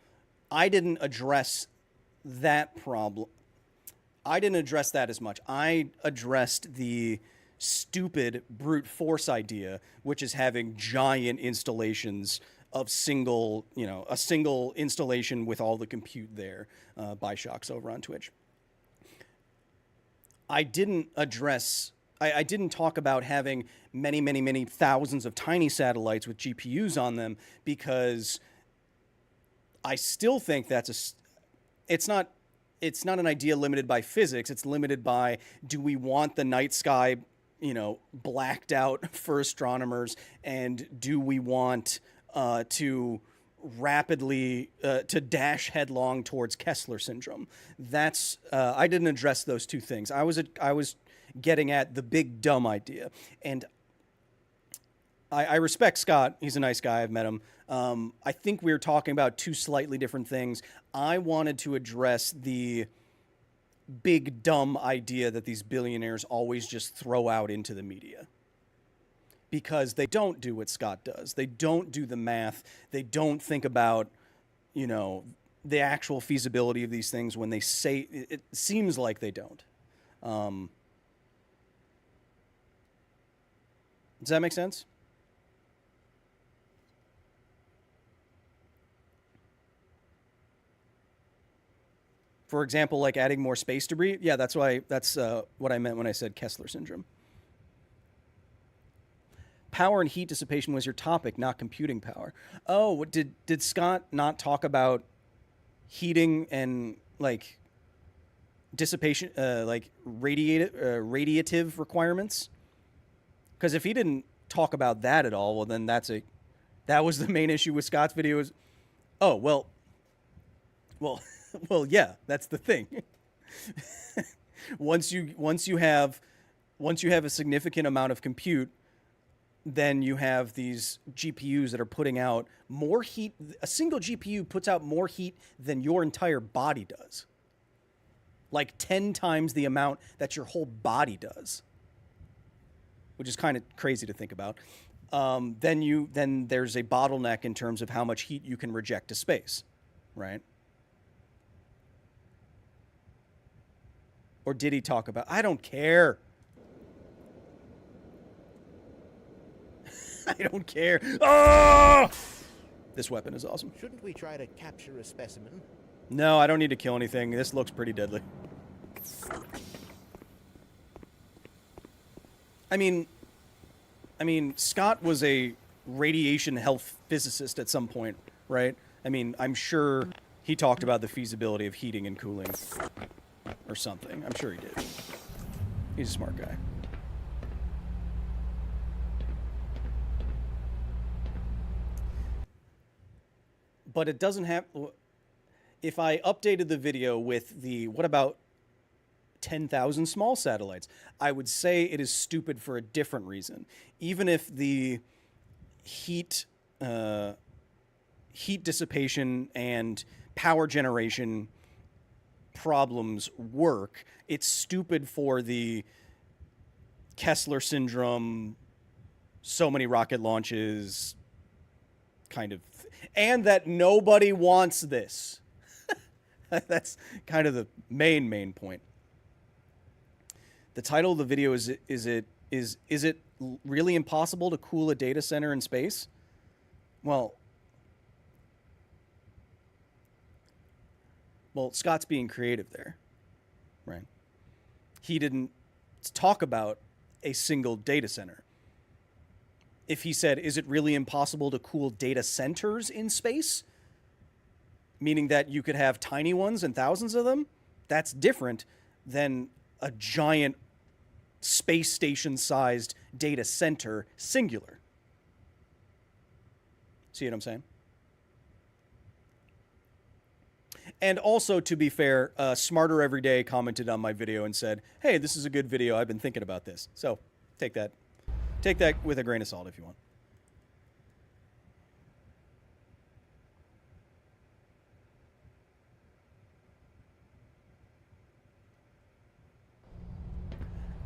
I didn't address that problem. I didn't address that as much. I addressed the stupid brute force idea, which is having giant installations of a single installation with all the compute there. By Shocks over on Twitch. I didn't talk about having many, many, many thousands of tiny satellites with GPUs on them, because I still think it's not an idea limited by physics. It's limited by, do we want the night sky, blacked out for astronomers, and do we want to rapidly to dash headlong towards Kessler syndrome? That's I didn't address those two things. I was getting at the big dumb idea, and I respect Scott. He's a nice guy. I've met him. I think we were talking about two slightly different things. I wanted to address the big dumb idea that these billionaires always just throw out into the media, because they don't do what Scott does. They don't do the math. They don't think about, the actual feasibility of these things when they say it seems like they don't. Does that make sense? For example, like adding more space debris. Yeah, that's what I meant when I said Kessler syndrome. power and heat dissipation was your topic, not computing power. Oh, did Scott not talk about heating and like dissipation, like radiative requirements? Because if he didn't talk about that at all, well, then that was the main issue with Scott's video. Is, oh well, yeah, that's the thing. once you have a significant amount of compute, then you have these GPUs that are putting out more heat. A single GPU puts out more heat than your entire body does. Like 10 times the amount that your whole body does, which is kind of crazy to think about. Then there's a bottleneck in terms of how much heat you can reject to space, right? Or did he talk about? I don't care. I don't care. Oh! This weapon is awesome. Shouldn't we try to capture a specimen? No, I don't need to kill anything. This looks pretty deadly. I mean, Scott was a radiation health physicist at some point, right? I mean, I'm sure he talked about the feasibility of heating and cooling or something. I'm sure he did. He's a smart guy. But it doesn't have... If I updated the video with the, what about 10,000 small satellites, I would say it is stupid for a different reason. Even if the heat dissipation and power generation problems work, it's stupid for the Kessler syndrome, so many rocket launches kind of, and that nobody wants this. That's kind of the main point. The title of the video is it really impossible to cool a data center in space? Well, Scott's being creative there, right? He didn't talk about a single data center. If he said, is it really impossible to cool data centers in space? Meaning that you could have tiny ones and thousands of them? That's different than a giant space station-sized data center, singular. See what I'm saying? And also, to be fair, Smarter Everyday commented on my video and said, hey, this is a good video. I've been thinking about this. So take that with a grain of salt if you want.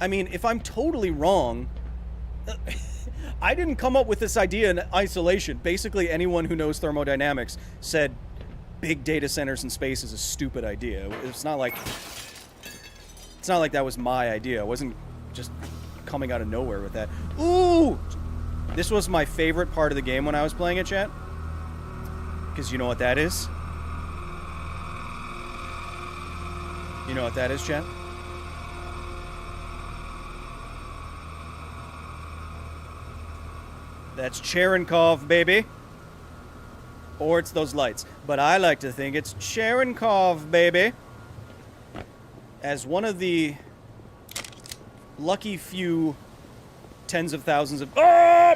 I mean, if I'm totally wrong, I didn't come up with this idea in isolation. Basically, anyone who knows thermodynamics said big data centers in space is a stupid idea. It's not like that was my idea. I wasn't just coming out of nowhere with that. Ooh! This was my favorite part of the game when I was playing it, chat. Because you know what that is? You know what that is, chat? That's Cherenkov, baby. Or it's those lights. But I like to think it's Cherenkov, baby. As one of the lucky few tens of thousands of... Oh!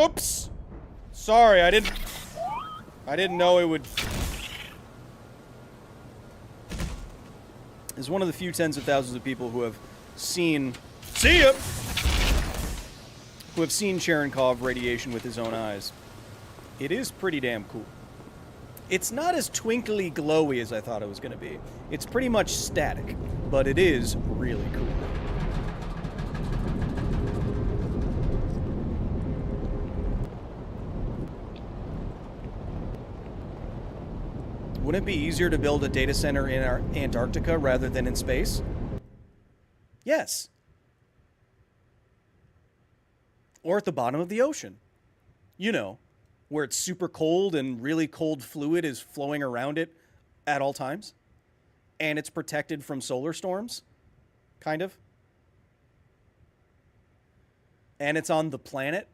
Oops! Sorry, I didn't know it would... As one of the few tens of thousands of people who have seen... See ya! Who have seen Cherenkov radiation with his own eyes. It is pretty damn cool. It's not as twinkly glowy as I thought it was going to be. It's pretty much static, but it is really cool. Wouldn't it be easier to build a data center in Antarctica rather than in space? Yes. Or at the bottom of the ocean. You know, where it's super cold and really cold fluid is flowing around it at all times. And it's protected from solar storms, kind of. And it's on the planet?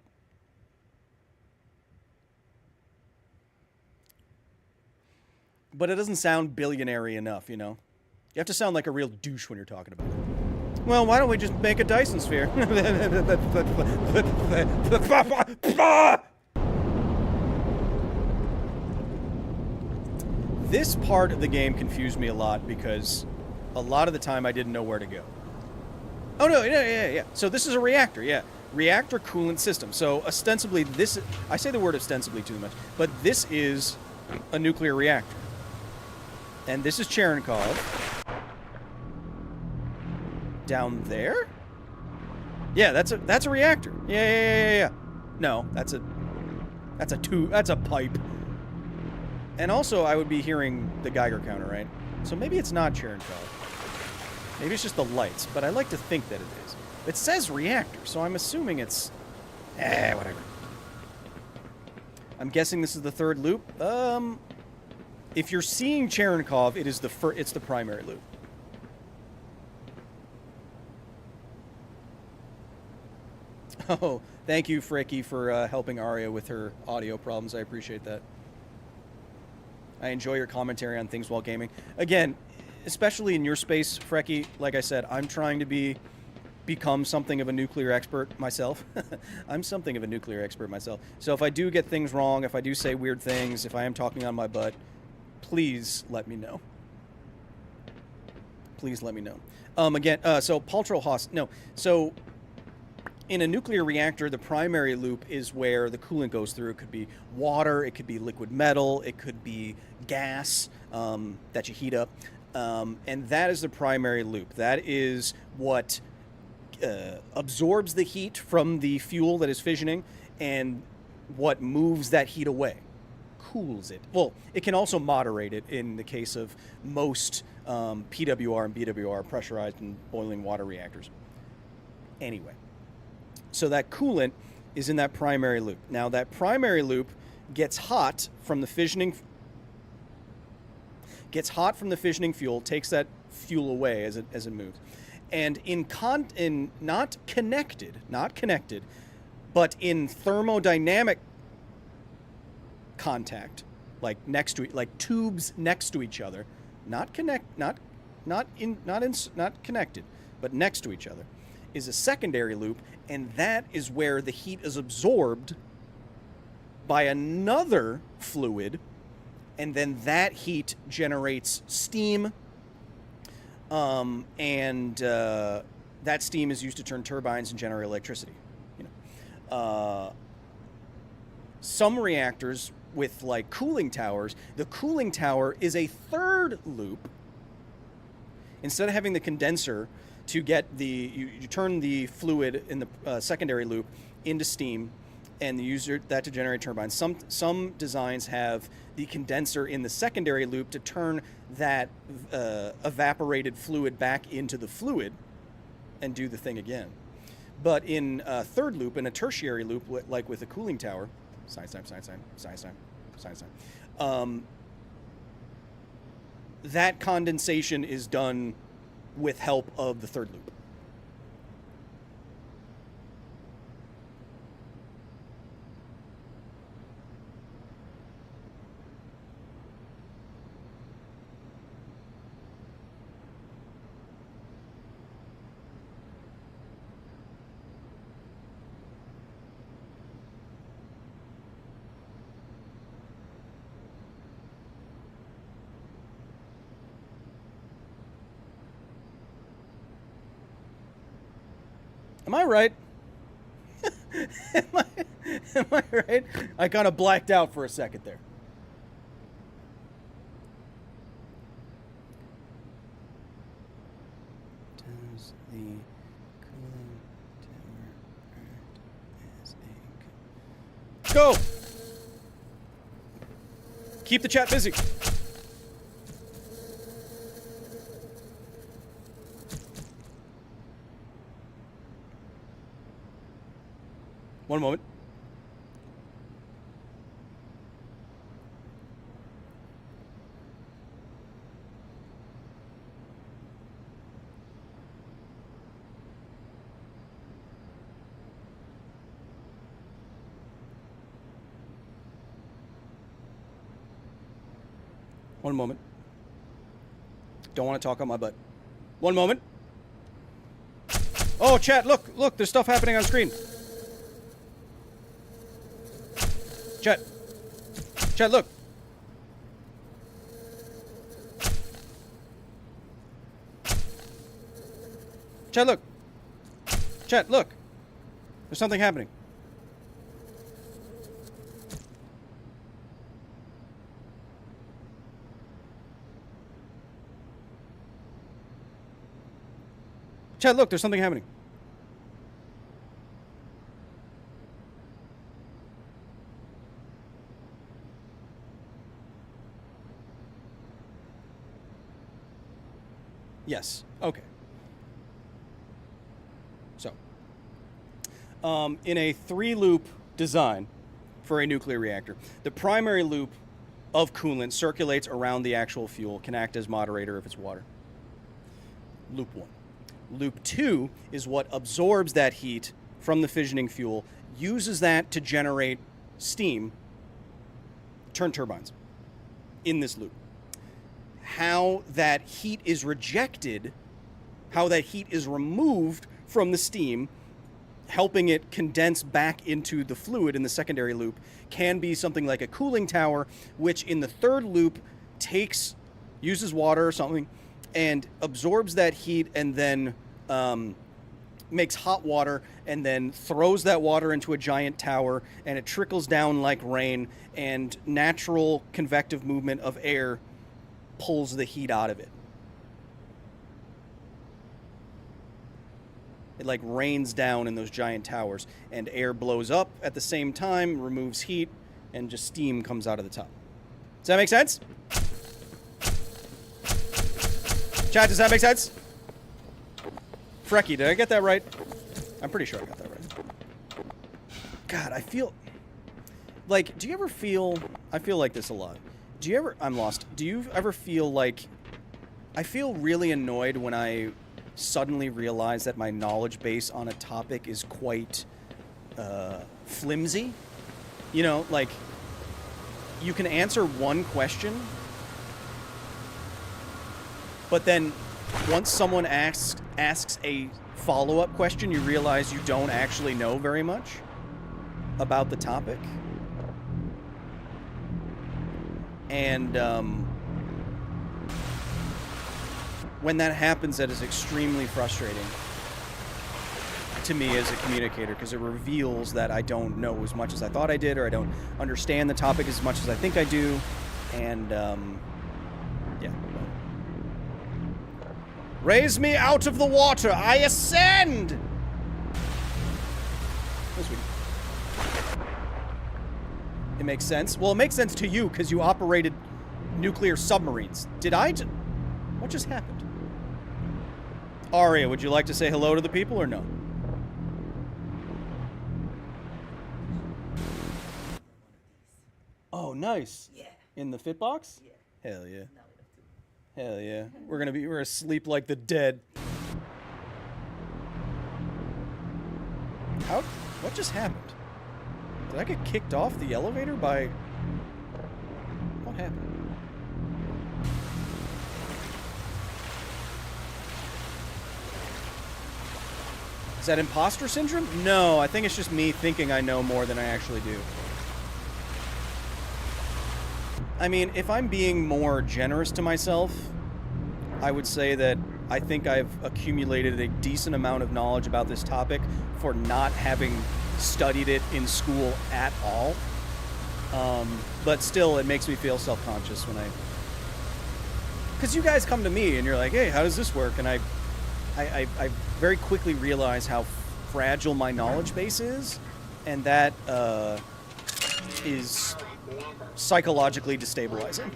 But it doesn't sound billionaire enough, you know? You have to sound like a real douche when you're talking about it. Well, why don't we just make a Dyson sphere? This part of the game confused me a lot because a lot of the time I didn't know where to go. Oh, no, yeah. So this is a reactor, yeah. Reactor coolant system. So ostensibly this... I say the word ostensibly too much, but this is a nuclear reactor. And this is Cherenkov. Down there? Yeah, that's a reactor. Yeah. No, that's a pipe. And also, I would be hearing the Geiger counter, right? So maybe it's not Cherenkov. Maybe it's just the lights, but I like to think that it is. It says reactor, so I'm assuming it's... whatever. I'm guessing this is the third loop. If you're seeing Cherenkov, it is it's the primary loop. Oh, thank you, Fricky, for helping Aria with her audio problems. I appreciate that. I enjoy your commentary on things while gaming. Again, especially in your space, Frecky, like I said, I'm trying to become something of a nuclear expert myself. I'm something of a nuclear expert myself. So if I do get things wrong, if I do say weird things, if I am talking on my butt, please let me know. Please let me know. Again, so Paltrow Haas, no. So in a nuclear reactor, the primary loop is where the coolant goes through. It could be water, it could be liquid metal, it could be gas that you heat up. And that is the primary loop. That is what absorbs the heat from the fuel that is fissioning and what moves that heat away, cools it. Well, it can also moderate it in the case of most PWR and BWR, pressurized and boiling water reactors. Anyway, so that coolant is in that primary loop. Now, that primary loop gets hot from the fissioning fuel, takes that fuel away as it moves. And in not connected, but in thermodynamic contact, like tubes next to each other, not connected, but next to each other, is a secondary loop, and that is where the heat is absorbed by another fluid, and then that heat generates steam, and that steam is used to turn turbines and generate electricity. You know, some reactors with like cooling towers, the cooling tower is a third loop. Instead of having the condenser to get you turn the fluid in the secondary loop into steam, and you use that to generate turbines. Some designs have the condenser in the secondary loop to turn that evaporated fluid back into the fluid and do the thing again. But in a third loop, in a tertiary loop, like with a cooling tower, that condensation is done with help of the third loop. Am I right? Am I right? I kind of blacked out for a second there. Does the cooling tower act as a... Go! Keep the chat busy. One moment. One moment. Don't want to talk on my butt. One moment. Oh, chat, look, there's stuff happening on screen. Chat, look. Chat, look. Chat, look. There's something happening. Chat, look, there's something happening. Yes. Okay. So, in a 3-loop design for a nuclear reactor, the primary loop of coolant circulates around the actual fuel, can act as moderator if it's water. Loop 1. Loop 2 is what absorbs that heat from the fissioning fuel, uses that to generate steam, turn turbines in this loop. How that heat is rejected, how that heat is removed from the steam, helping it condense back into the fluid in the secondary loop, can be something like a cooling tower, which in the third loop uses water or something, and absorbs that heat and then makes hot water and then throws that water into a giant tower, and it trickles down like rain, and natural convective movement of air pulls the heat out of it. It like rains down in those giant towers, and air blows up at the same time, removes heat, and just steam comes out of the top. Does that make sense? Chat, does that make sense? Frecky, did I get that right? I'm pretty sure I got that right. God, I feel... Like, do you ever feel... I feel like this a lot. Do you ever... I'm lost. Do you ever feel like... I feel really annoyed when I suddenly realize that my knowledge base on a topic is quite flimsy. You know, like, you can answer one question, but then once someone asks a follow-up question, you realize you don't actually know very much about the topic. And when that happens, that is extremely frustrating to me as a communicator, because it reveals that I don't know as much as I thought I did, or I don't understand the topic as much as I think I do. And yeah. Raise me out of the water, I ascend! That's sweet. It makes sense. Well, it makes sense to you because you operated nuclear submarines. What just happened? Aria, would you like to say hello to the people or no? Oh, nice. Yeah. In the fit box? Yeah. Hell yeah. Hell yeah. We're gonna sleep like the dead. What just happened? Did I get kicked off the elevator by... What happened? Is that imposter syndrome? No, I think it's just me thinking I know more than I actually do. I mean, if I'm being more generous to myself, I would say that I think I've accumulated a decent amount of knowledge about this topic for not having studied it in school at all. But still, it makes me feel self-conscious when because you guys come to me and you're like, hey, how does this work? And I very quickly realize how fragile my knowledge base is, and that is psychologically destabilizing.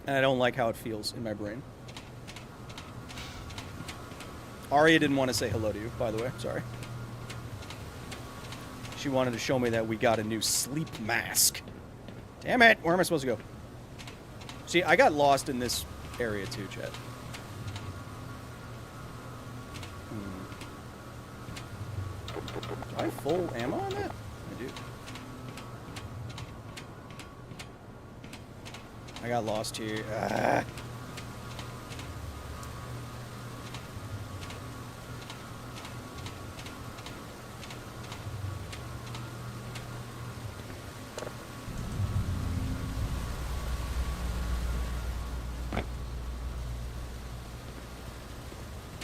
And I don't like how it feels in my brain. Aria didn't want to say hello to you, by the way. Sorry. She wanted to show me that we got a new sleep mask. Damn it! Where am I supposed to go? See, I got lost in this area too, Chet. Do I have full ammo on that? I do. I got lost here. Ah.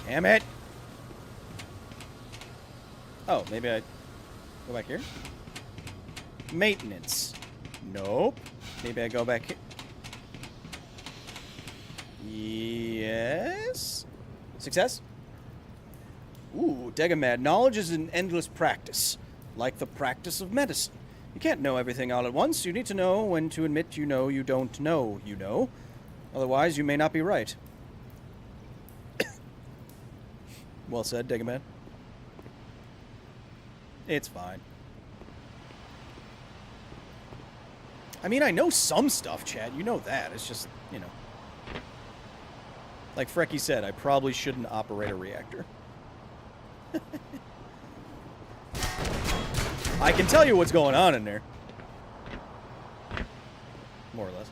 Damn it! Oh, maybe I go back here? Maintenance. Nope. Maybe I go back here. Yes? Success? Ooh, Dagon. Knowledge is an endless practice, like the practice of medicine. You can't know everything all at once. You need to know when to admit you know you don't know you know. Otherwise, you may not be right. Well said, Dagon. It's fine. I mean, I know some stuff, Chad. You know that. It's just, you know. Like Frecky said, I probably shouldn't operate a reactor. I can tell you what's going on in there. More or less.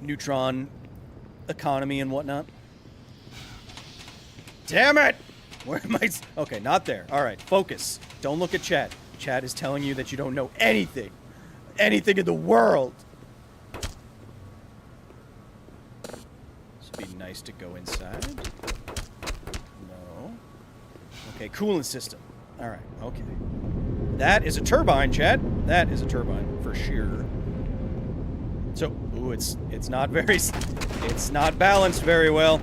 Neutron economy and whatnot. Damn it! Where am I? Okay, not there. All right, focus. Don't look at chat. Chat is telling you that you don't know anything. Anything in the world. This would be nice to go inside. No. Okay, coolant system. All right, okay. That is a turbine, Chad. That is a turbine for sure. So, ooh, it's not very, it's not balanced very well.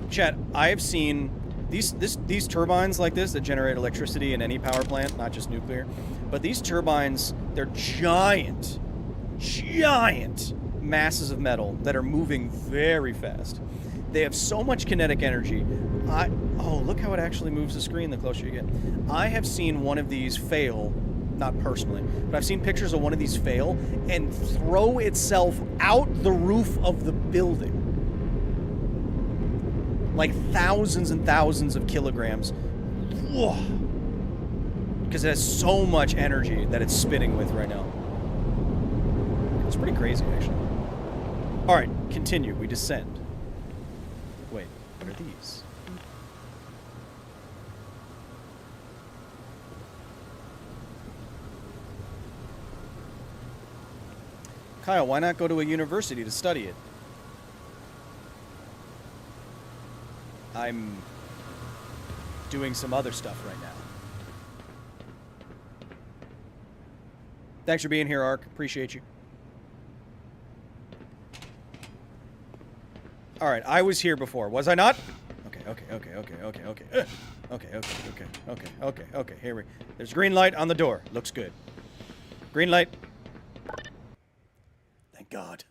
Chat, I have seen these turbines like this that generate electricity in any power plant, not just nuclear. But these turbines, they're giant masses of metal that are moving very fast. They have so much kinetic energy. Oh, look how it actually moves the screen the closer you get. I have seen one of these fail, not personally, but I've seen pictures of one of these fail and throw itself out the roof of the building. Like thousands and thousands of kilograms. Whoa. Because it has so much energy that it's spitting with right now. It's pretty crazy, actually. Alright, continue. We descend. Wait, what are these? Kyle, why not go to a university to study it? I'm doing some other stuff right now. Thanks for being here, Ark. Appreciate you. All right, I was here before, was I not? Okay. Here we. There's green light on the door. Looks good. Green light. Thank God.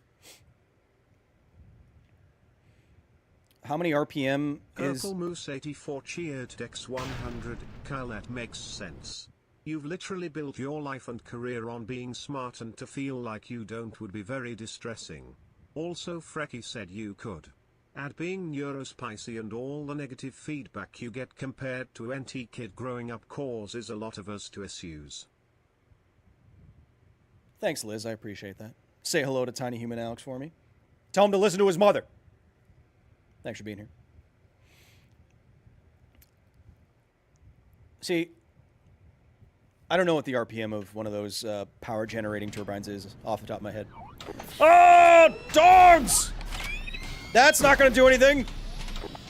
How many RPM is... Purple Moose 84 cheered Dex 100. Kyle, that makes sense. You've literally built your life and career on being smart, and to feel like you don't would be very distressing. Also, Frecky said you could add being neurospicy and all the negative feedback you get compared to NT kid growing up causes a lot of us to issues. Thanks, Liz. I appreciate that. Say hello to Tiny Human Alex for me. Tell him to listen to his mother. Thanks for being here. See, I don't know what the RPM of one of those power generating turbines is off the top of my head. Oh, dogs! That's not going to do anything.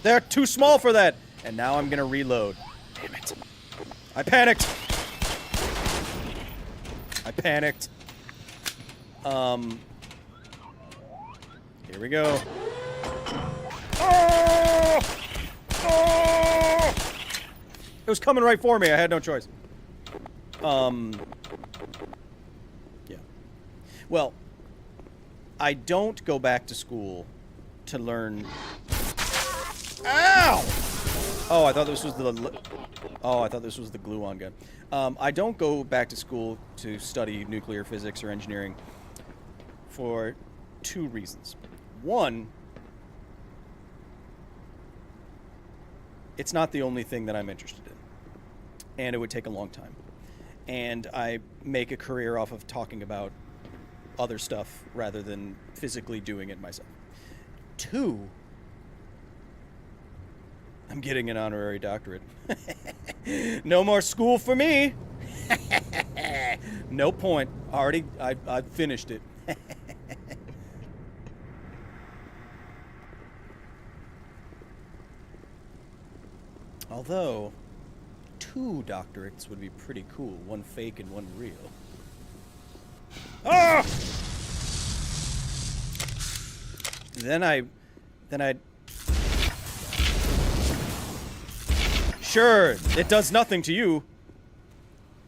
They're too small for that. And now I'm going to reload. Damn it. I panicked. Here we go. Oh! Oh! It was coming right for me. I had no choice. Yeah. Well, I don't go back to school to learn... Ow! Oh, I thought this was the... Oh, I thought this was the glue-on gun. I don't go back to school to study nuclear physics or engineering for two reasons. One, it's not the only thing that I'm interested in, and it would take a long time. And I make a career off of talking about other stuff rather than physically doing it myself. 2, I'm getting an honorary doctorate. No more school for me. No point. Already, I finished it. Although, 2 doctorates would be pretty cool. 1 fake and 1 real. Ah! Then I'd... Sure, it does nothing to you.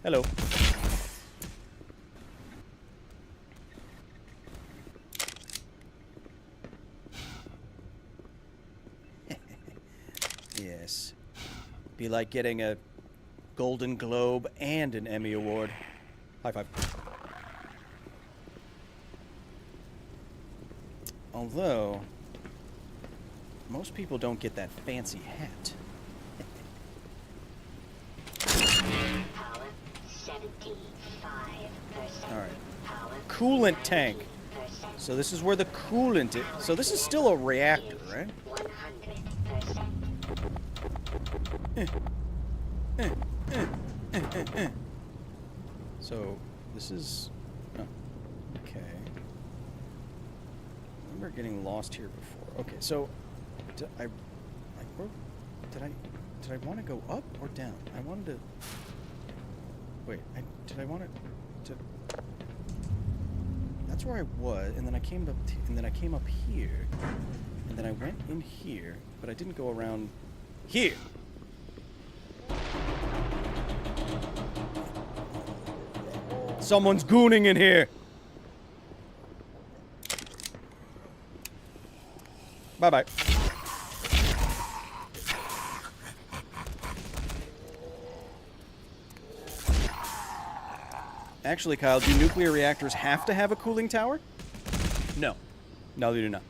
Hello. Yes. Be like getting a Golden Globe and an Emmy Award. High five. Although, most people don't get that fancy hat. Power 75%. Alright. Coolant tank. So this is where the coolant is. So this is still a reactor, right? 100%. So this is... Oh, okay. I remember getting lost here before. Okay, so... Did I want to go up or down? I wanted to... Wait, did I want to... That's where I was, and then I came up, and then I came up here, and then I went in here, but I didn't go around here. Someone's gooning in here. Bye-bye. Actually, Kyle, do nuclear reactors have to have a cooling tower? No. No, they do not.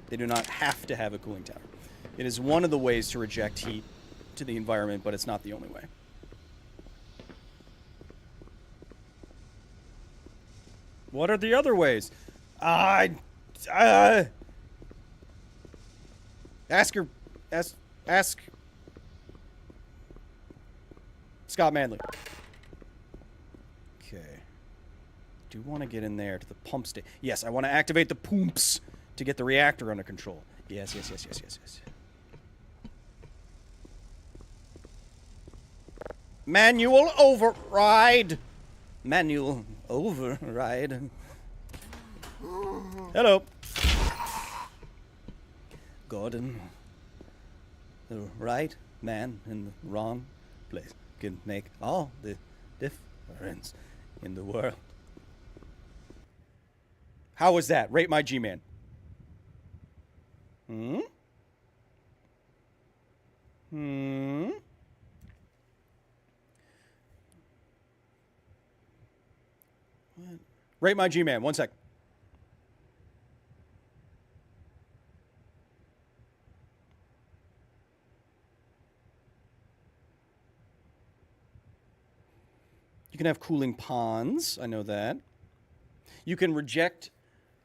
They do not have to have a cooling tower. It is one of the ways to reject heat to the environment, but it's not the only way. What are the other ways? Ask Scott Manley. Okay. Do want to get in there to the pump station. Yes, I want to activate the pumps to get the reactor under control. Yes. Manual override. Manual override. Hello. Gordon. The right man in the wrong place can make all the difference in the world. How was that? Rate my G-Man. What? Rate my G-Man. 1 sec. You can have cooling ponds. I know that. You can reject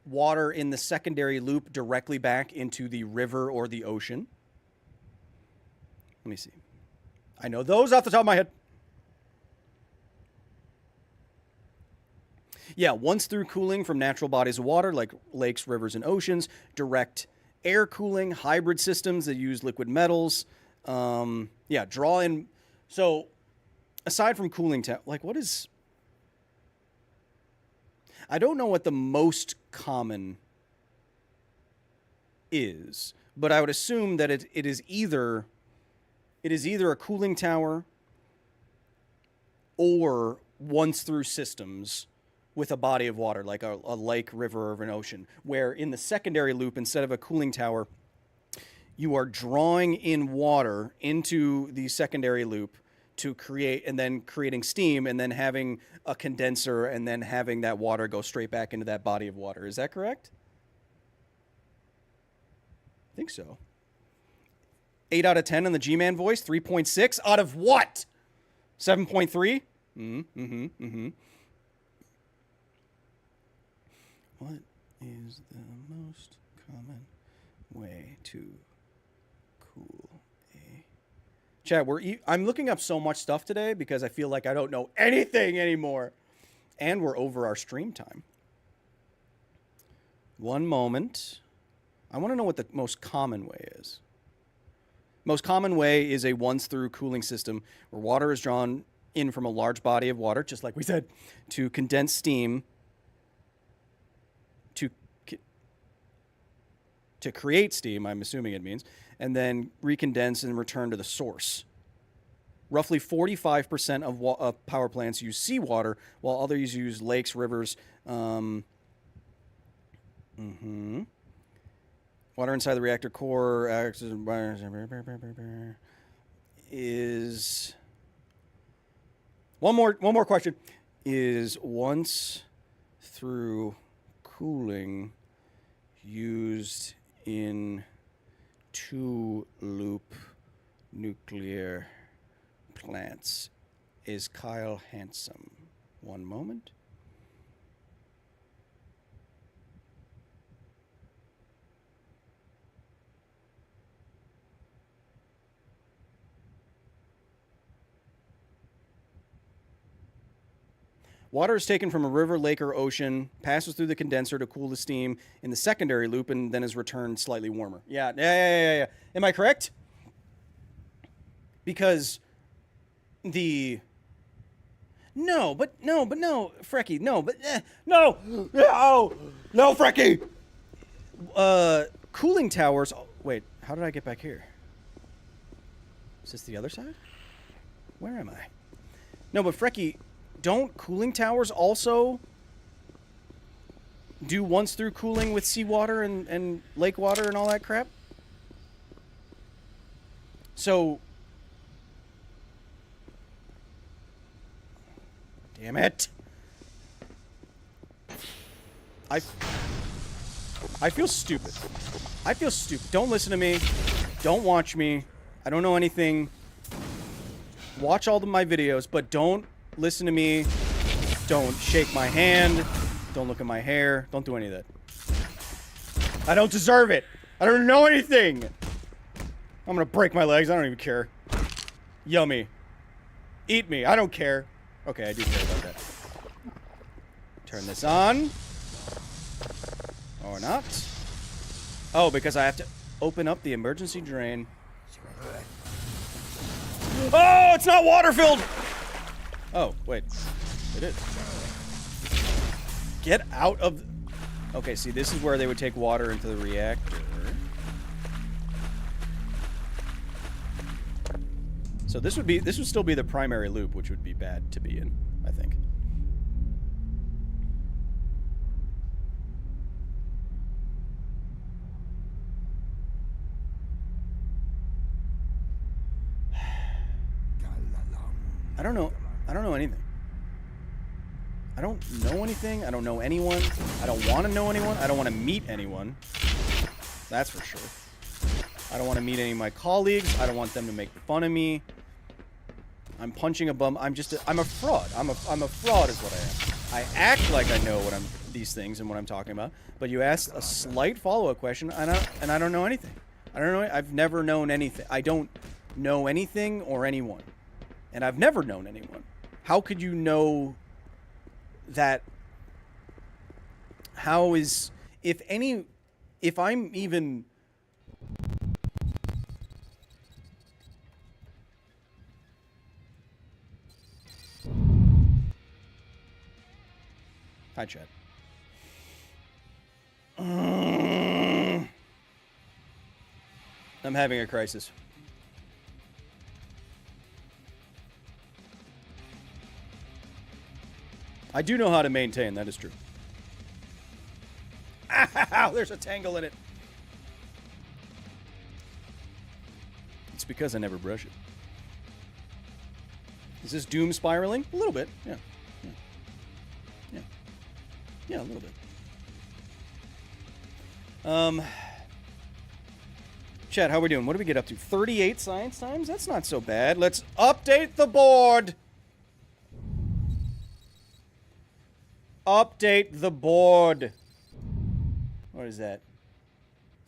water in the secondary loop directly back into the river or the ocean. Let me see. I know those off the top of my head. Yeah, once through cooling from natural bodies of water like lakes, rivers, and oceans, direct air cooling, hybrid systems that use liquid metals. Draw in. So, aside from cooling, like what is... I don't know what the most common is, but I would assume that it is either a cooling tower or once through systems with a body of water, like a lake, river, or an ocean, where in the secondary loop, instead of a cooling tower, you are drawing in water into the secondary loop to create, and then creating steam, and then having a condenser, and then having that water go straight back into that body of water. Is that correct? I think so. 8 out of 10 on the G-Man voice. 3.6 out of what? 7.3? What is the most common way to cool a... Chat, I'm looking up so much stuff today because I feel like I don't know anything anymore. And we're over our stream time. One moment. I want to know what the most common way is. Most common way is a once-through cooling system where water is drawn in from a large body of water, just like we said, to condense steam to create steam, I'm assuming it means, and then recondense and return to the source. Roughly 45% of power plants use seawater, while others use lakes, rivers. Water inside the reactor core is... One more question. Is once through cooling used in two-loop nuclear plants? Is Kyle handsome? One moment. Water is taken from a river, lake, or ocean, passes through the condenser to cool the steam in the secondary loop, and then is returned slightly warmer. Yeah. Am I correct? Because the... No, Frecky, no, Frecky! Cooling towers... Oh, wait, how did I get back here? Is this the other side? Where am I? No, but Frecky... Don't cooling towers also do once-through cooling with seawater and lake water and all that crap? So... Damn it. I feel stupid. I feel stupid. Don't listen to me. Don't watch me. I don't know anything. Watch all of my videos, but don't listen to me. Don't shake my hand. Don't look at my hair. Don't do any of that. I don't deserve it. I don't know anything. I'm gonna break my legs. I don't even care. Yummy. Eat me. I don't care. Okay, I do care about that. Turn this on. Or not. Oh, because I have to open up the emergency drain. Oh, it's not water-filled! Oh, wait. It is. Get out of... Okay, see, this is where they would take water into the reactor. So this would still be the primary loop, which would be bad to be in, I think. I don't know anything. I don't know anything. I don't know anyone. I don't want to know anyone. I don't want to meet anyone. That's for sure. I don't want to meet any of my colleagues. I don't want them to make fun of me. I'm punching a bum. I'm a fraud. I'm a fraud is what I am. I act like I know these things and what I'm talking about. But you asked a slight follow-up question, and I don't know anything. I don't know. I've never known anything. I don't know anything or anyone. And I've never known anyone. How could you know that? How is, if I'm even... Hi, chat. I'm having a crisis. I do know how to maintain, that is true. Ow, there's a tangle in it. It's because I never brush it. Is this doom spiraling? A little bit, yeah. Yeah, a little bit. Chat, how are we doing? What do we get up to? 38 science times? That's not so bad. Let's update the board. Update the board. What is that?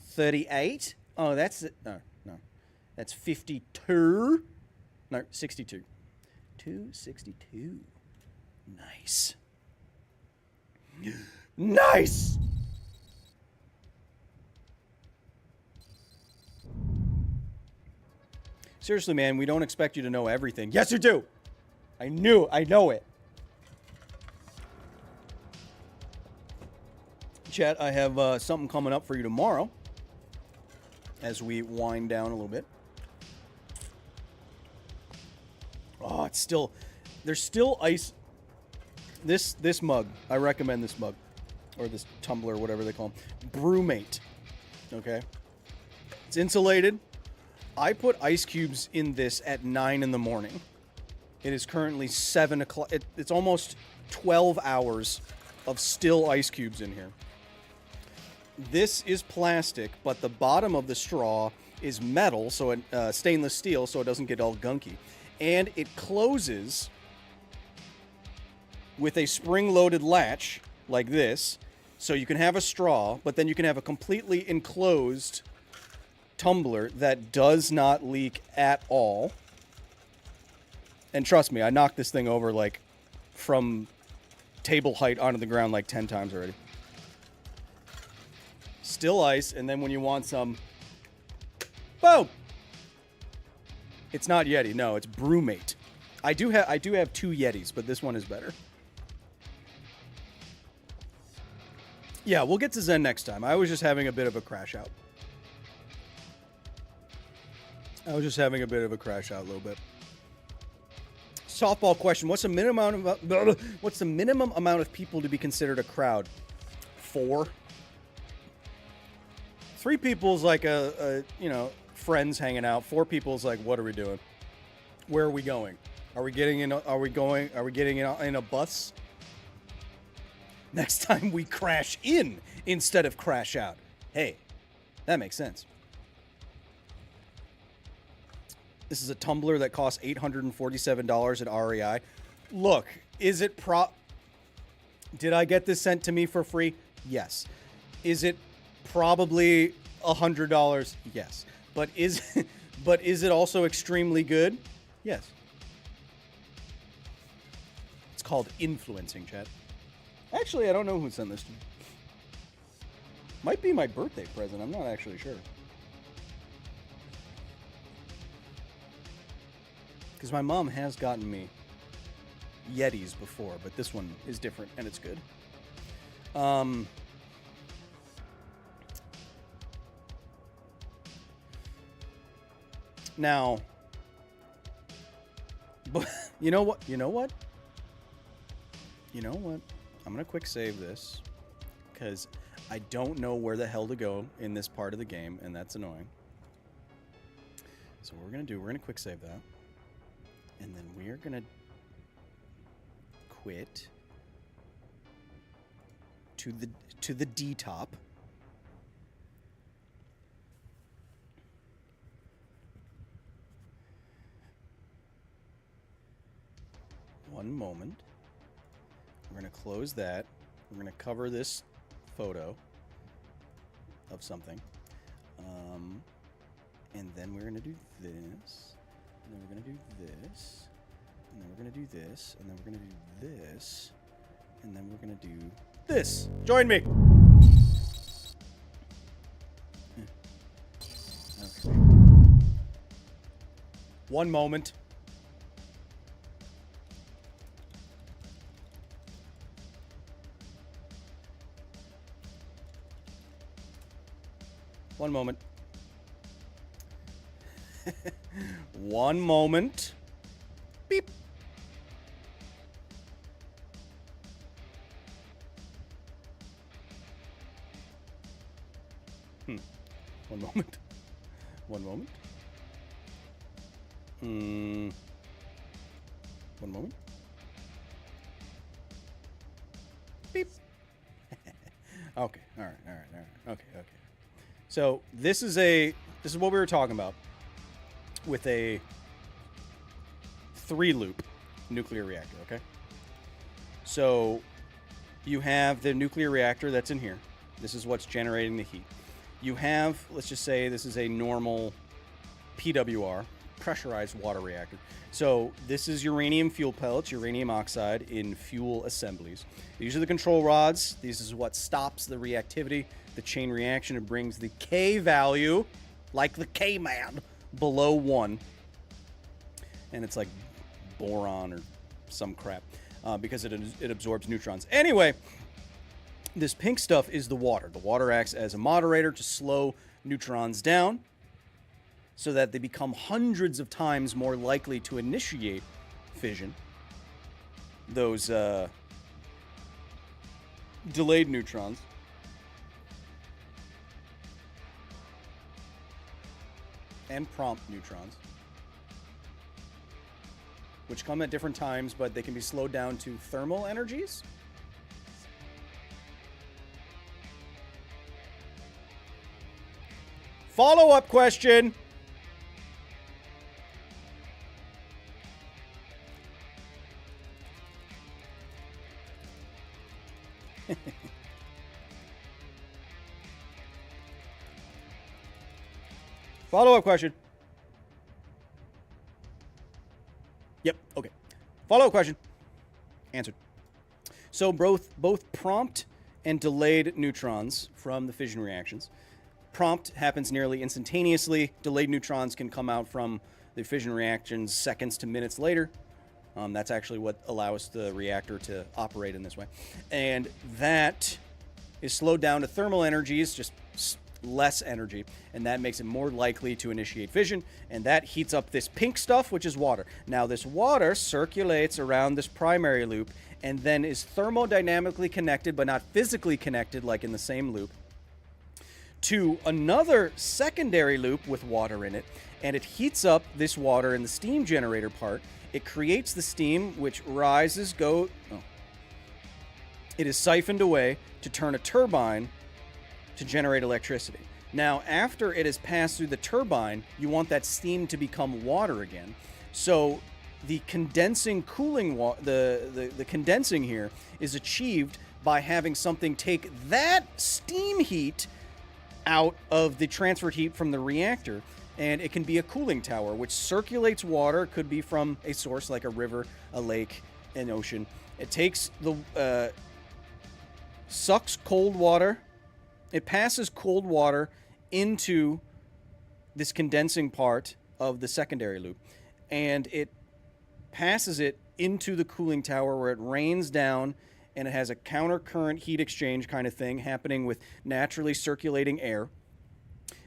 38? Oh, that's it. No. That's 52. No, 62. 262. Nice. Nice! Seriously, man, we don't expect you to know everything. Yes, you do! I know it. Chat, I have something coming up for you tomorrow as we wind down a little bit. Oh, it's still... There's still ice... This mug. I recommend this mug. Or this tumbler, whatever they call them. Brewmate. Okay? It's insulated. I put ice cubes in this at 9 in the morning. It is currently 7 o'clock. It's almost 12 hours of still ice cubes in here. This is plastic, but the bottom of the straw is metal, so it, stainless steel, so it doesn't get all gunky. And it closes with a spring-loaded latch like this, so you can have a straw, but then you can have a completely enclosed tumbler that does not leak at all. And trust me, I knocked this thing over like from table height onto the ground like 10 times already. Still ice, and then when you want some, boom! It's not Yeti, no, it's Brewmate. I do have 2 Yetis, but this one is better. Yeah, we'll get to Zen next time. I was just having a bit of a crash out. a little bit. Softball question: What's the minimum amount of people to be considered a crowd? 4. 3 people's like a friends hanging out. 4 people's like, what are we doing? Where are we going? Are we getting in a bus? Next time we crash in instead of crash out. Hey, that makes sense. This is a tumbler that costs $847 at REI. Look, is it Did I get this sent to me for free? Yes. Is it probably $100? Yes. But is it also extremely good? Yes. It's called influencing, Chad. Actually, I don't know who sent this to me. Might be my birthday present. I'm not actually sure. Because my mom has gotten me Yetis before, but this one is different, and it's good. Now, but you know what? I'm going to quick save this, because I don't know where the hell to go in this part of the game, and that's annoying. So what we're going to do, we're going to quick save that. And then we are going to quit to the D top. One moment. We're going to close that. We're going to cover this photo of something. And then we're going to do this. And then we're going to do this. And then we're going to do this. And then we're going to do this. And then we're going to do this. Join me. Okay. One moment. One moment. One moment. Beep. One moment. One moment. One moment. Beep. Okay. All right. Okay. So this is what we were talking about with a 3-loop nuclear reactor, okay? So you have the nuclear reactor that's in here. This is what's generating the heat. You have, let's just say this is a normal PWR, pressurized water reactor. So this is uranium fuel pellets, uranium oxide in fuel assemblies. These are the control rods. This is what stops the reactivity, the chain reaction. It brings the K value, like the K-man, below 1. And it's like boron or some crap because it absorbs neutrons. Anyway, this pink stuff is the water. The water acts as a moderator to slow neutrons down so that they become hundreds of times more likely to initiate fission. Those delayed neutrons. And prompt neutrons, which come at different times, but they can be slowed down to thermal energies. Follow-up question. Follow-up question. Yep, okay. Follow-up question. Answered. So both prompt and delayed neutrons from the fission reactions. Prompt happens nearly instantaneously. Delayed neutrons can come out from the fission reactions seconds to minutes later. That's actually what allows the reactor to operate in this way. And that is slowed down to thermal energies, just less energy, and that makes it more likely to initiate fission, and that heats up this pink stuff, which is water. Now, this water circulates around this primary loop and then is thermodynamically connected, but not physically connected like in the same loop, to another secondary loop with water in it, and it heats up this water in the steam generator part. It creates the steam, which rises, it is siphoned away to turn a turbine to generate electricity. Now, after it has passed through the turbine, you want that steam to become water again. So the condensing cooling the condensing here is achieved by having something take that steam heat out of the transferred heat from the reactor, and it can be a cooling tower which circulates water. It could be from a source like a river, a lake, an ocean. It takes the sucks cold water. It passes cold water into this condensing part of the secondary loop, and it passes it into the cooling tower where it rains down, and it has a counter-current heat exchange kind of thing happening with naturally circulating air,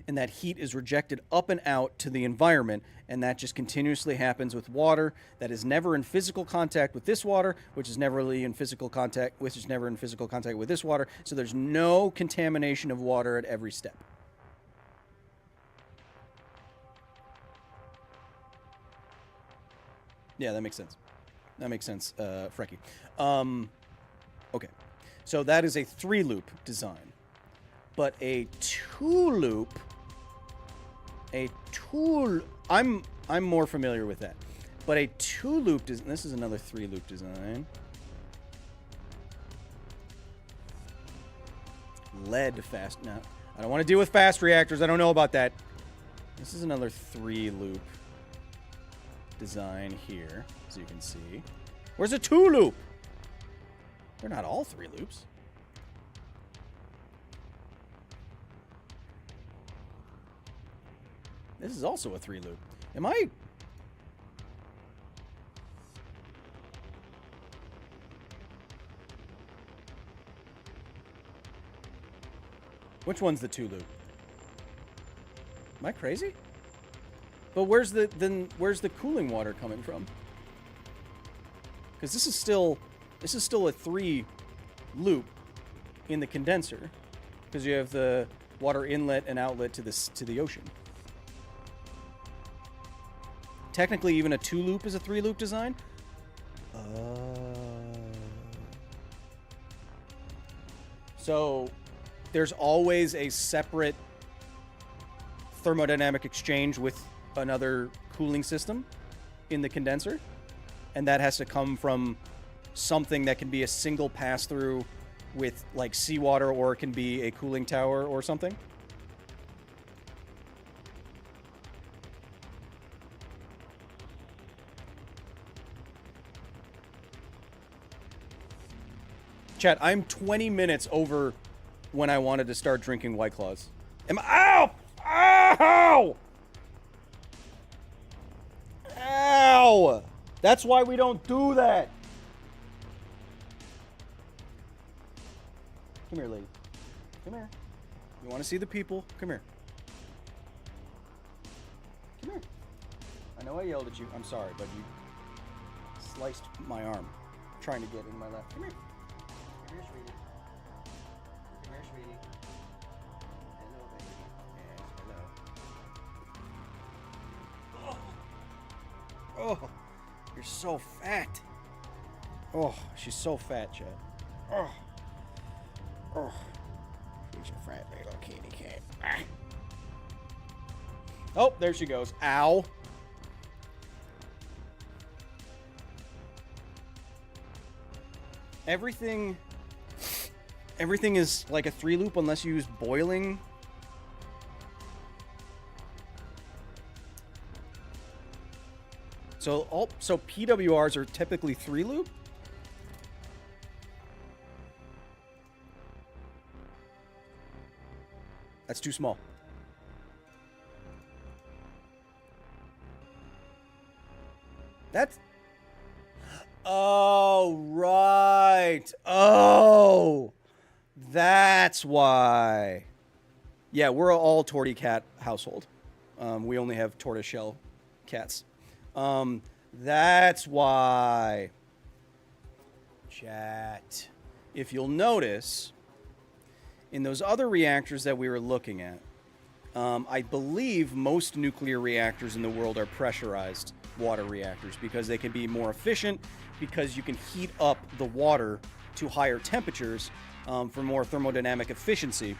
and that heat is rejected up and out to the environment, and that just continuously happens with water that is never in physical contact with this water, which is never really in physical contact, which is never in physical contact with this water, so there's no contamination of water at every step. Yeah, that makes sense. That makes sense, Frecky. Okay, so that is a 3-loop design, but a 2-loop. I'm more familiar with that. But a 2-loop design, this is another 3-loop design. Lead fast, no. I don't want to deal with fast reactors, I don't know about that. This is another 3-loop design here, as you can see. Where's a 2-loop? They're not all 3 loops. This is also a 3-loop. Am I... Which one's the 2-loop? Am I crazy? But where's the cooling water coming from? Because this is still a 3-loop in the condenser, because you have the water inlet and outlet to the ocean. Technically, even a 2-loop is a 3-loop design. So there's always a separate thermodynamic exchange with another cooling system in the condenser, and that has to come from something that can be a single pass-through with like seawater, or it can be a cooling tower or something. Chat, I'm 20 minutes over when I wanted to start drinking White Claws. Ow! Ow! Ow! That's why we don't do that. Come here, lady. Come here. You want to see the people? Come here. Come here. I know I yelled at you. I'm sorry, but you sliced my arm trying to get in my left. Come here. Come here, sweetie. Come here, sweetie. Hello, baby. Yes, hello. Oh, you're so fat. Oh, she's so fat, Chad. Oh. Oh. She's a fat little kitty cat. Ah. Oh, there she goes. Ow. Everything is like a 3-loop unless you use boiling. So PWRs are typically 3-loop? That's too small. That's... Oh, right. Oh, that's why. Yeah, we're all tortie cat household. We only have tortoiseshell cats. That's why. Chat. If you'll notice, in those other reactors that we were looking at, I believe most nuclear reactors in the world are pressurized water reactors because they can be more efficient, because you can heat up the water to higher temperatures for more thermodynamic efficiency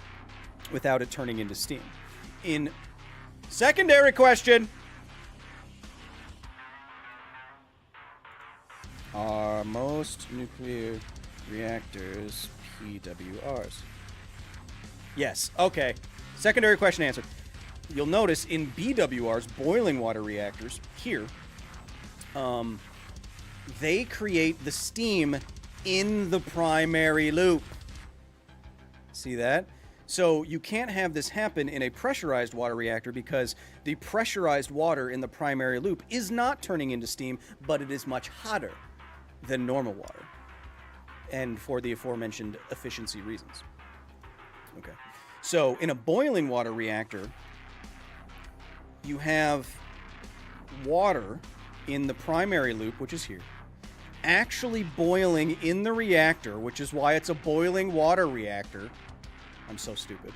without it turning into steam. In secondary question, are most nuclear reactors PWRs? Yes. Okay. Secondary question answered. You'll notice in BWRs, boiling water reactors, here, they create the steam in the primary loop. See that? So you can't have this happen in a pressurized water reactor because the pressurized water in the primary loop is not turning into steam, but it is much hotter than normal water. And for the aforementioned efficiency reasons. Okay. So in a boiling water reactor, you have water in the primary loop, which is here, actually boiling in the reactor, which is why it's a boiling water reactor. I'm so stupid.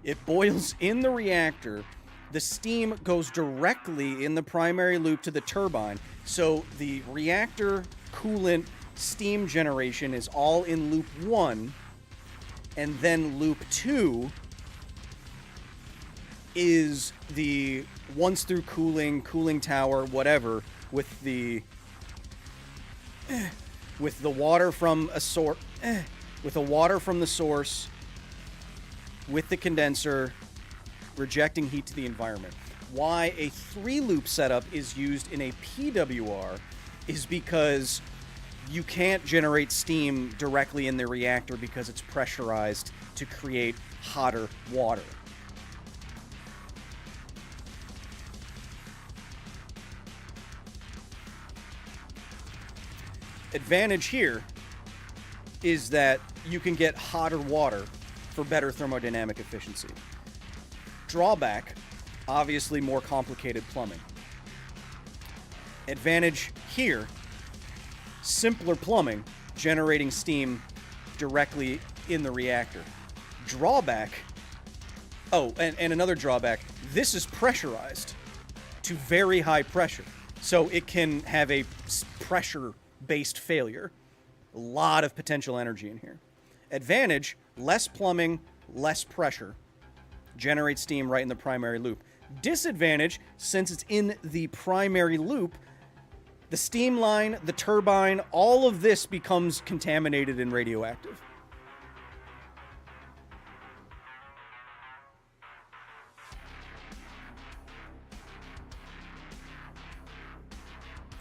It boils in the reactor. The steam goes directly in the primary loop to the turbine. So the reactor coolant steam generation is all in loop 1, and then loop 2 is the once through cooling tower, whatever, with the water from a source, with the water from the source, with the condenser, rejecting heat to the environment. Why a 3-loop setup is used in a PWR is because you can't generate steam directly in the reactor because it's pressurized to create hotter water. Advantage here is that you can get hotter water for better thermodynamic efficiency. Drawback, obviously more complicated plumbing. Advantage here, simpler plumbing, generating steam directly in the reactor. Drawback, and another drawback, this is pressurized to very high pressure. So it can have a pressure-based failure. A lot of potential energy in here. Advantage, less plumbing, less pressure. Generate steam right in the primary loop. Disadvantage, since it's in the primary loop, the steam line, the turbine, all of this becomes contaminated and radioactive.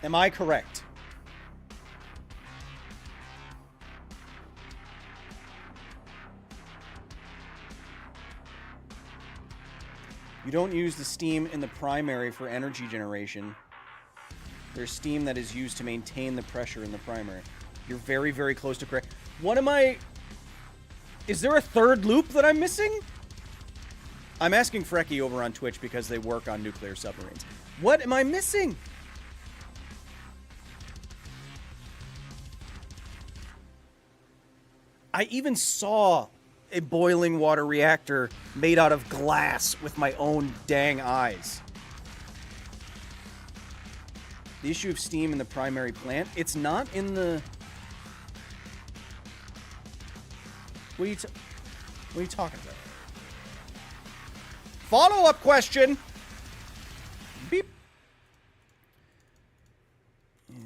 Am I correct? You don't use the steam in the primary for energy generation. There's steam that is used to maintain the pressure in the primary. You're very, very close to correct. What am I... Is there a third loop that I'm missing? I'm asking Frecky over on Twitch because they work on nuclear submarines. What am I missing? I even saw a boiling water reactor made out of glass with my own dang eyes. The issue of steam in the primary plant, it's not in the... What are you talking about? Follow-up question. Beep.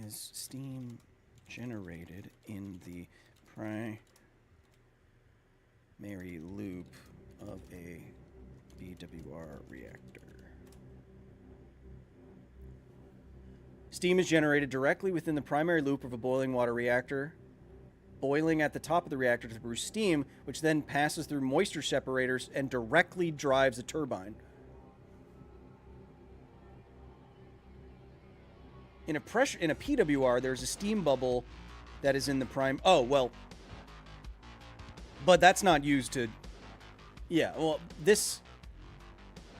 Is steam generated in the primary loop of a BWR reactor? Steam is generated directly within the primary loop of a boiling water reactor, boiling at the top of the reactor to produce steam, which then passes through moisture separators and directly drives a turbine. In a PWR, there's a steam bubble that is in the prime. Oh, well. But that's not used to... Yeah, well, this...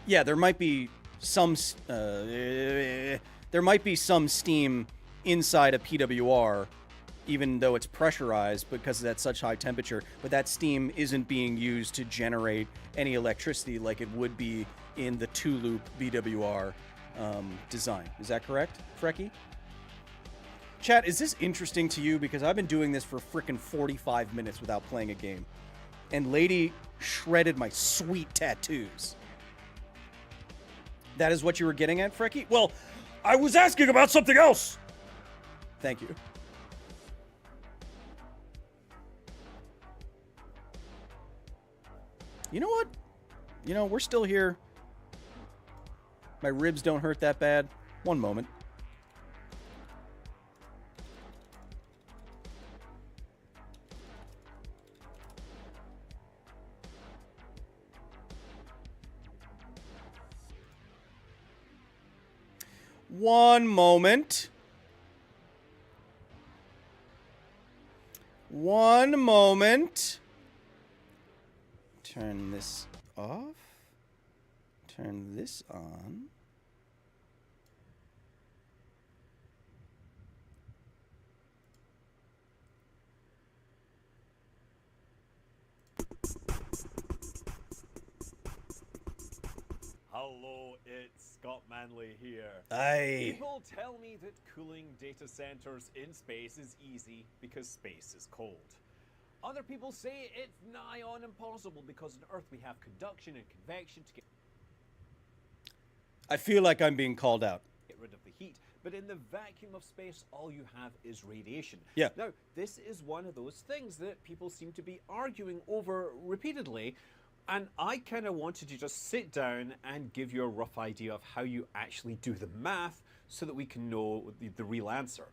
Yeah, there might be some... there might be some steam inside a PWR, even though it's pressurized because it's at such high temperature. But that steam isn't being used to generate any electricity like it would be in the two-loop BWR design. Is that correct, Frecky? Chat, is this interesting to you? Because I've been doing this for frickin' 45 minutes without playing a game. And Lady shredded my sweet tattoos. That is what you were getting at, Frecky? Well, I was asking about something else! Thank you. You know what? You know, we're still here. My ribs don't hurt that bad. One moment. One moment. One moment. Turn this off. Turn this on. Hello, it's Scott Manley here. Aye. People tell me that cooling data centers in space is easy because space is cold. Other people say it's nigh on impossible because on Earth we have conduction and convection to get I feel like I'm being called out. rid of the heat. But in the vacuum of space, all you have is radiation. Yeah. Now, this is one of those things that people seem to be arguing over repeatedly. And I kind of wanted to just sit down and give you a rough idea of how you actually do the math so that we can know the real answer.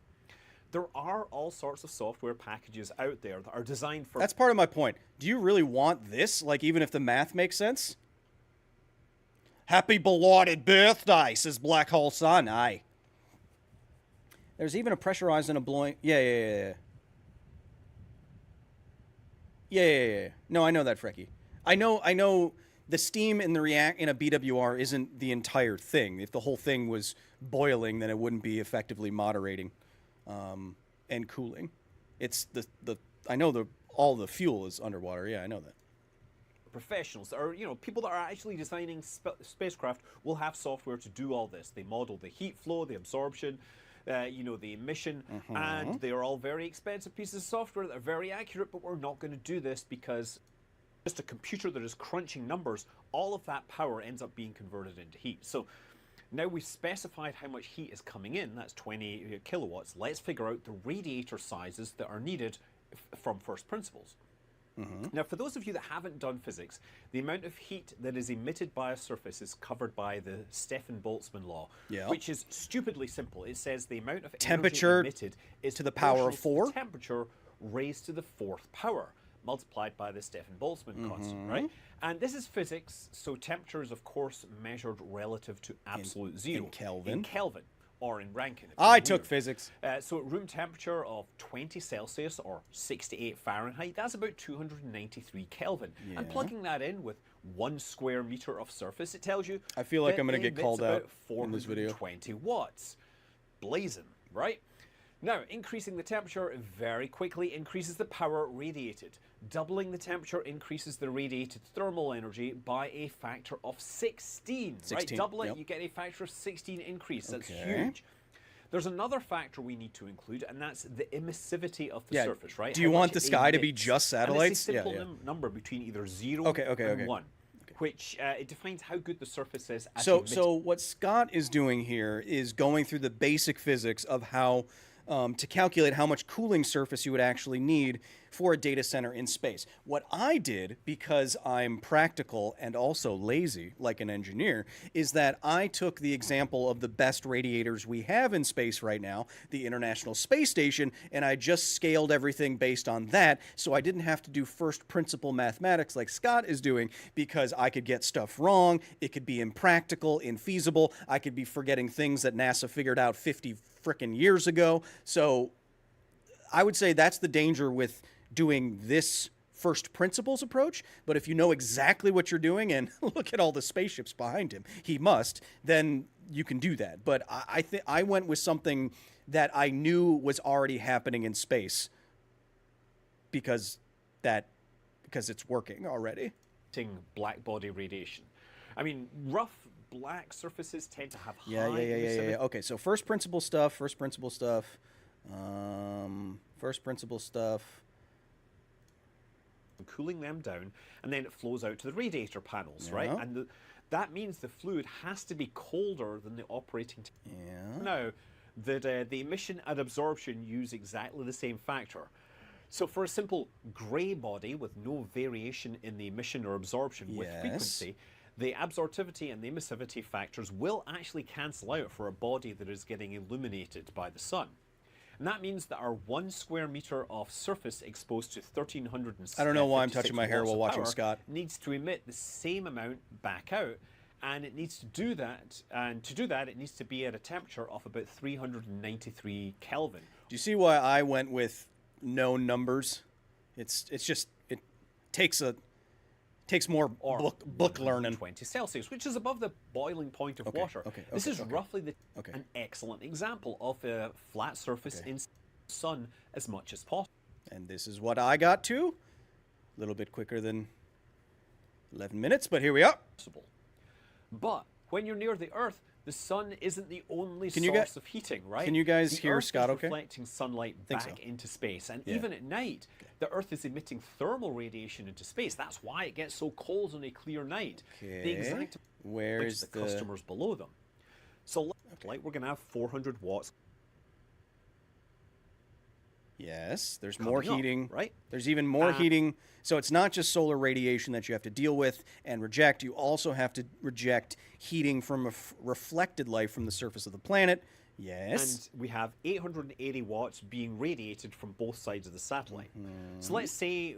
There are all sorts of software packages out there that are designed for... That's part of my point. Do you really want this? Like, even if the math makes sense? Happy belated birthday, says Black Hole Sun. Aye. There's even a pressurized and a blowing... Yeah. No, I know that, Frecky. I know the steam in the in a BWR isn't the entire thing. If the whole thing was boiling, then it wouldn't be effectively moderating and cooling. It's I know all the fuel is underwater. Yeah, I know that. Professionals, or people that are actually designing spacecraft, will have software to do all this. They model the heat flow, the absorption, the emission, and they are all very expensive pieces of software that are very accurate. But we're not going to do this because just a computer that is crunching numbers, all of that power ends up being converted into heat. So now we've specified how much heat is coming in. That's 20 kilowatts. Let's figure out the radiator sizes that are needed from first principles. Now, for those of you that haven't done physics, the amount of heat that is emitted by a surface is covered by the Stefan-Boltzmann law, which is stupidly simple. It says the amount of temperature energy emitted is to the power of proportional 4, to the temperature raised to the 4th power, multiplied by the Stefan-Boltzmann constant, right? And this is physics, so temperature is, of course, measured relative to absolute zero. In Kelvin. In Kelvin. Or in Rankine. I took physics. So at room temperature of 20 Celsius or 68 Fahrenheit, that's about 293 Kelvin. And plugging that in with 1 square meter of surface, it tells you. I feel like I'm going to get called out in this video. 420 watts. Blazing, right? Now, increasing the temperature very quickly increases the power radiated. Doubling the temperature increases the radiated thermal energy by a factor of 16. Right? Double it, you get a factor of 16 increase. That's huge. There's another factor we need to include, and that's the emissivity of the surface, right? Do you want the sky to be just satellites? And it's a simple number between either 0 and 1. Which it defines how good the surface is at emitting. So what Scott is doing here is going through the basic physics of how to calculate how much cooling surface you would actually need for a data center in space. What I did, because I'm practical and also lazy like an engineer, is that I took the example of the best radiators we have in space right now, the International Space Station, and I just scaled everything based on that, so I didn't have to do first principle mathematics like Scott is doing, because I could get stuff wrong, it could be impractical, infeasible, I could be forgetting things that NASA figured out 50 frickin' years ago. So I would say that's the danger with doing this first principles approach. But if you know exactly what you're doing, and look at all the spaceships behind him, he must, then you can do that. But I think I went with something that I knew was already happening in space because it's working already. Black body radiation. I mean, rough black surfaces tend to have high Yeah. Okay, so first principle stuff. Cooling them down, and then it flows out to the radiator panels, right? And that means the fluid has to be colder than the operating temperature. Now, the emission and absorption use exactly the same factor. So for a simple grey body with no variation in the emission or absorption with frequency, the absorptivity and the emissivity factors will actually cancel out for a body that is getting illuminated by the sun. And that means that our 1 square meter of surface exposed to 1,356 I don't know why I'm touching my hair while watching power Scott. Needs to emit the same amount back out, and it needs to do that. And to do that, it needs to be at a temperature of about 393 Kelvin. Do you see why I went with no numbers? It's just it takes more book learning. 20 Celsius, which is above the boiling point of water. This is roughly an excellent example of a flat surface in the sun as much as possible. And this is what I got to. A little bit quicker than 11 minutes, but here we are. But when you're near the Earth, the sun isn't the only source of heating, right? Can you guys the hear Earth Scott is okay? reflecting sunlight back into space. And even at night, the Earth is emitting thermal radiation into space. That's why it gets so cold on a clear night. The exact Where's the customers below them. So like we're going to have 400 watts. Yes, there's more heating. Right? There's even more heating. So it's not just solar radiation that you have to deal with and reject. You also have to reject heating from reflected light from the surface of the planet. Yes. And we have 880 watts being radiated from both sides of the satellite. So let's say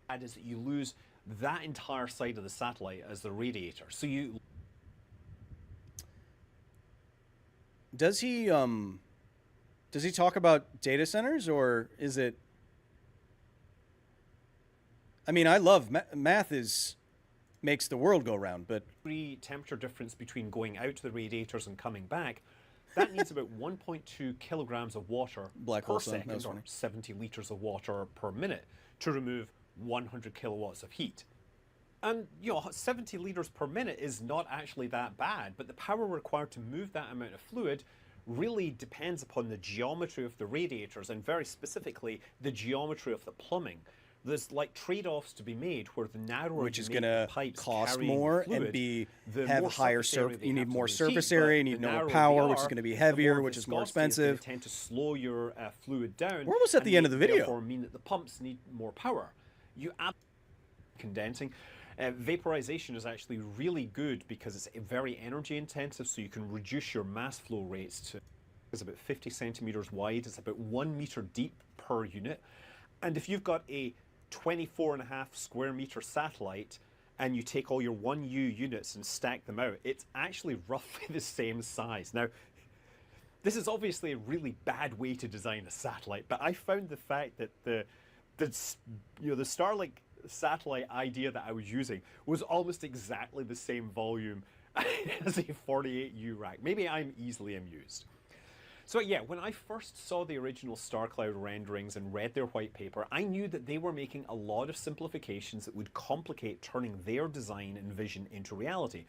that is that you lose that entire side of the satellite as the radiator. So you... Does he talk about data centers, or is it? I mean, I love math makes the world go round, but free temperature difference between going out to the radiators and coming back, that needs about 1.2 kilograms of water per second, or 70 liters of water per minute, to remove 100 kilowatts of heat. And, 70 liters per minute is not actually that bad, but the power required to move that amount of fluid really depends upon the geometry of the radiators, and very specifically, the geometry of the plumbing. there's like trade-offs to be made where the narrower which you is make going to the pipes cost carrying more fluid, and be the have more higher surface area they you need have to more lose surface heat, area, you but need the more narrower power, they which is are, going to be the heavier, more which is more viscosity is gonna expensive. tend to slow your fluid down. We're almost at and the end of the video. Therefore, mean that the pumps need more power. You add condensing. Vaporization is actually really good because it's very energy intensive, so you can reduce your mass flow rates to it's about 50 centimeters wide. It's about 1 meter deep per unit. And if you've got a 24.5 square meter satellite and you take all your 1U units and stack them out, it's actually roughly the same size. Now, this is obviously a really bad way to design a satellite, but I found the fact that the Starlink satellite idea that I was using was almost exactly the same volume as a 48U rack. Maybe I'm easily amused. So yeah, when I first saw the original StarCloud renderings and read their white paper, I knew that they were making a lot of simplifications that would complicate turning their design and vision into reality.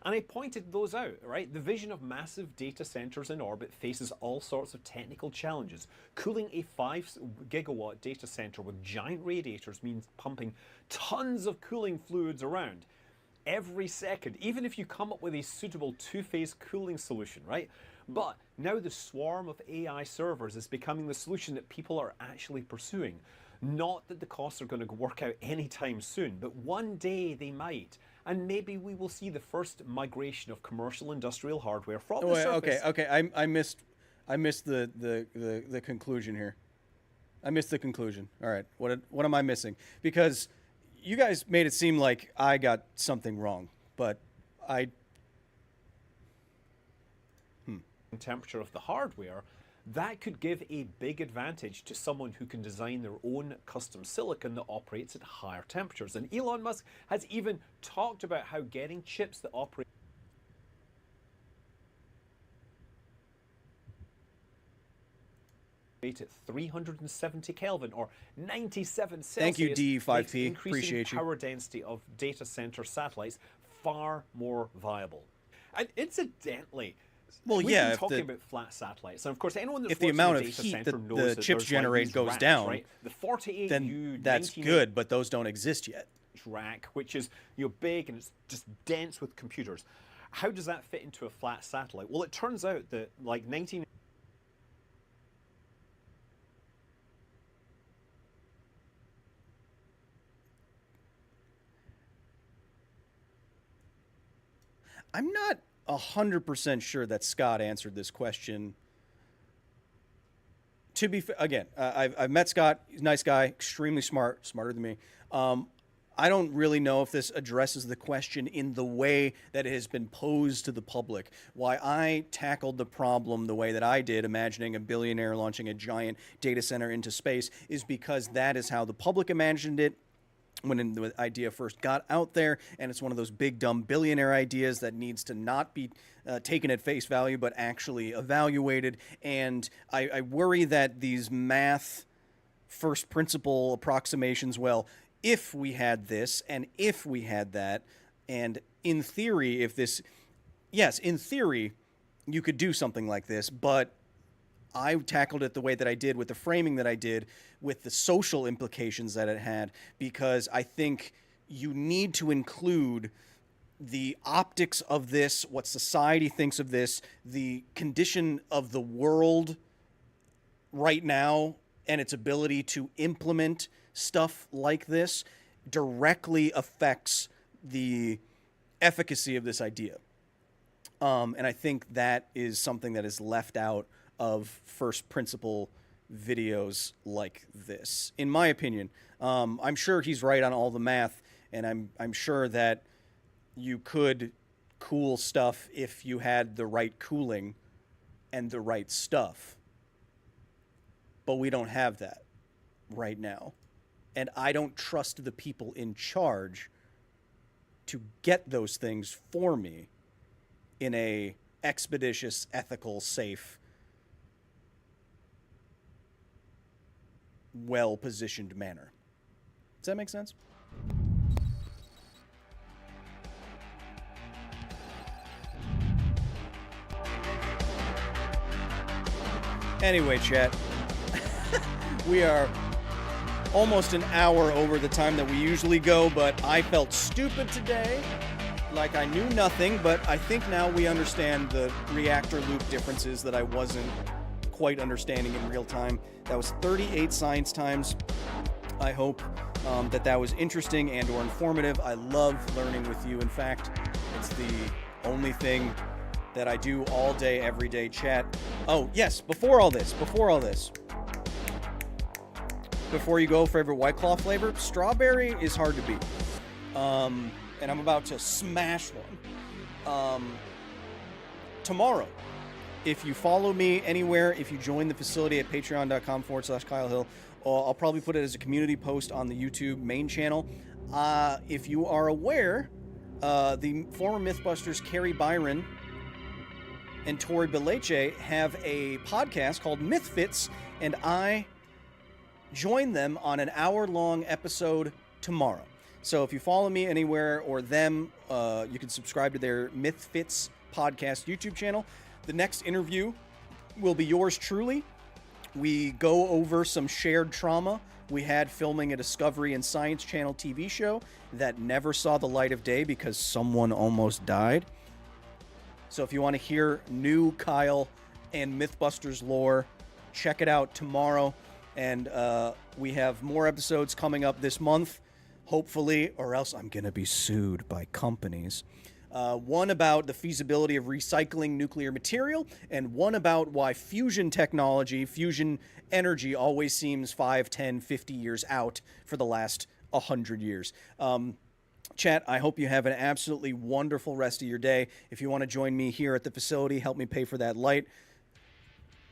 And I pointed those out, right? The vision of massive data centers in orbit faces all sorts of technical challenges. Cooling a 5 gigawatt data center with giant radiators means pumping tons of cooling fluids around every second, even if you come up with a suitable two-phase cooling solution, right? But now the swarm of AI servers is becoming the solution that people are actually pursuing. Not that the costs are going to work out anytime soon, but one day they might. And maybe we will see the first migration of commercial industrial hardware from the surface. Okay. I missed the conclusion here. I missed the conclusion. All right. What am I missing? Because you guys made it seem like I got something wrong, but temperature of the hardware, that could give a big advantage to someone who can design their own custom silicon that operates at higher temperatures. And Elon Musk has even talked about how getting chips that operate at 370 Kelvin or 97 Celsius. Thank you, DE5P. Makes Appreciate you. power density of data center satellites far more viable. And incidentally, we've been talking about flat satellites, and of course, anyone that's if the amount of data heat center that knows the that chips there's generate these goes racks, down, right? The 48U, then that's 19 good, but those don't exist yet. Rack, which is big and it's just dense with computers. How does that fit into a flat satellite? Well, it turns out that like 19. I'm not 100% sure that Scott answered this question. To be again, I've met Scott. He's a nice guy, extremely smart, smarter than me. I don't really know if this addresses the question in the way that it has been posed to the public. Why I tackled the problem the way that I did, imagining a billionaire launching a giant data center into space, is because that is how the public imagined it when the idea first got out there, and it's one of those big, dumb billionaire ideas that needs to not be taken at face value, but actually evaluated. And I worry that these math first principle approximations, well, if we had this, and if we had that, and in theory, if this, yes, in theory, you could do something like this, but I tackled it the way that I did with the framing that I did with the social implications that it had, because I think you need to include the optics of this, what society thinks of this, the condition of the world right now, and its ability to implement stuff like this directly affects the efficacy of this idea. And I think that is something that is left out of first principle videos like this, in my opinion. I'm sure he's right on all the math, and I'm sure that you could cool stuff if you had the right cooling and the right stuff. But we don't have that right now. And I don't trust the people in charge to get those things for me in a expeditious, ethical, safe, well-positioned manner. Does that make sense? Anyway, chat, we are almost an hour over the time that we usually go, but I felt stupid today, like I knew nothing, but I think now we understand the reactor loop differences that I wasn't quite understanding in real time. That was 38 science times. I hope that was interesting and or informative. I love learning with you. In fact, it's the only thing that I do all day, every day, chat. Oh, yes, before all this, before you go, favorite White Claw flavor? Strawberry is hard to beat. And I'm about to smash one. Tomorrow, if you follow me anywhere, if you join the facility at patreon.com/Kyle Hill, I'll probably put it as a community post on the YouTube main channel. If you are aware, the former Mythbusters Carrie Byron and Tori Beleche have a podcast called Mythfits, and I join them on an hour-long episode tomorrow. So if you follow me anywhere or them, you can subscribe to their Mythfits podcast YouTube channel. The next interview will be yours truly. We go over some shared trauma we had filming a Discovery and Science Channel TV show that never saw the light of day because someone almost died. So if you want to hear new Kyle and Mythbusters lore, check it out tomorrow. And we have more episodes coming up this month, hopefully, or else I'm going to be sued by companies. One about the feasibility of recycling nuclear material, and one about why fusion technology, fusion energy always seems 5, 10, 50 years out for the last 100 years. Chat, I hope you have an absolutely wonderful rest of your day. If you want to join me here at the facility, help me pay for that light.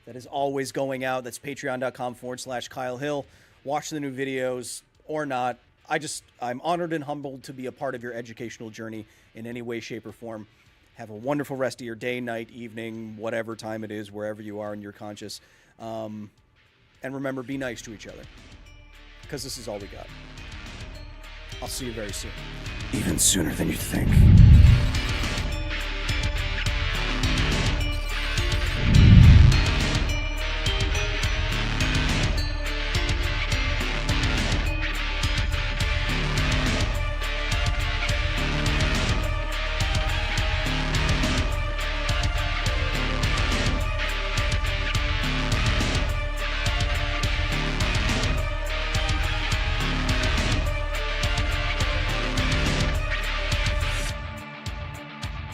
That is always going out. That's patreon.com/Kyle Hill. Watch the new videos or not. I'm honored and humbled to be a part of your educational journey in any way, shape, or form. Have a wonderful rest of your day, night, evening, whatever time it is, wherever you are and you're conscious. And remember, be nice to each other, because this is all we got. I'll see you very soon. Even sooner than you think.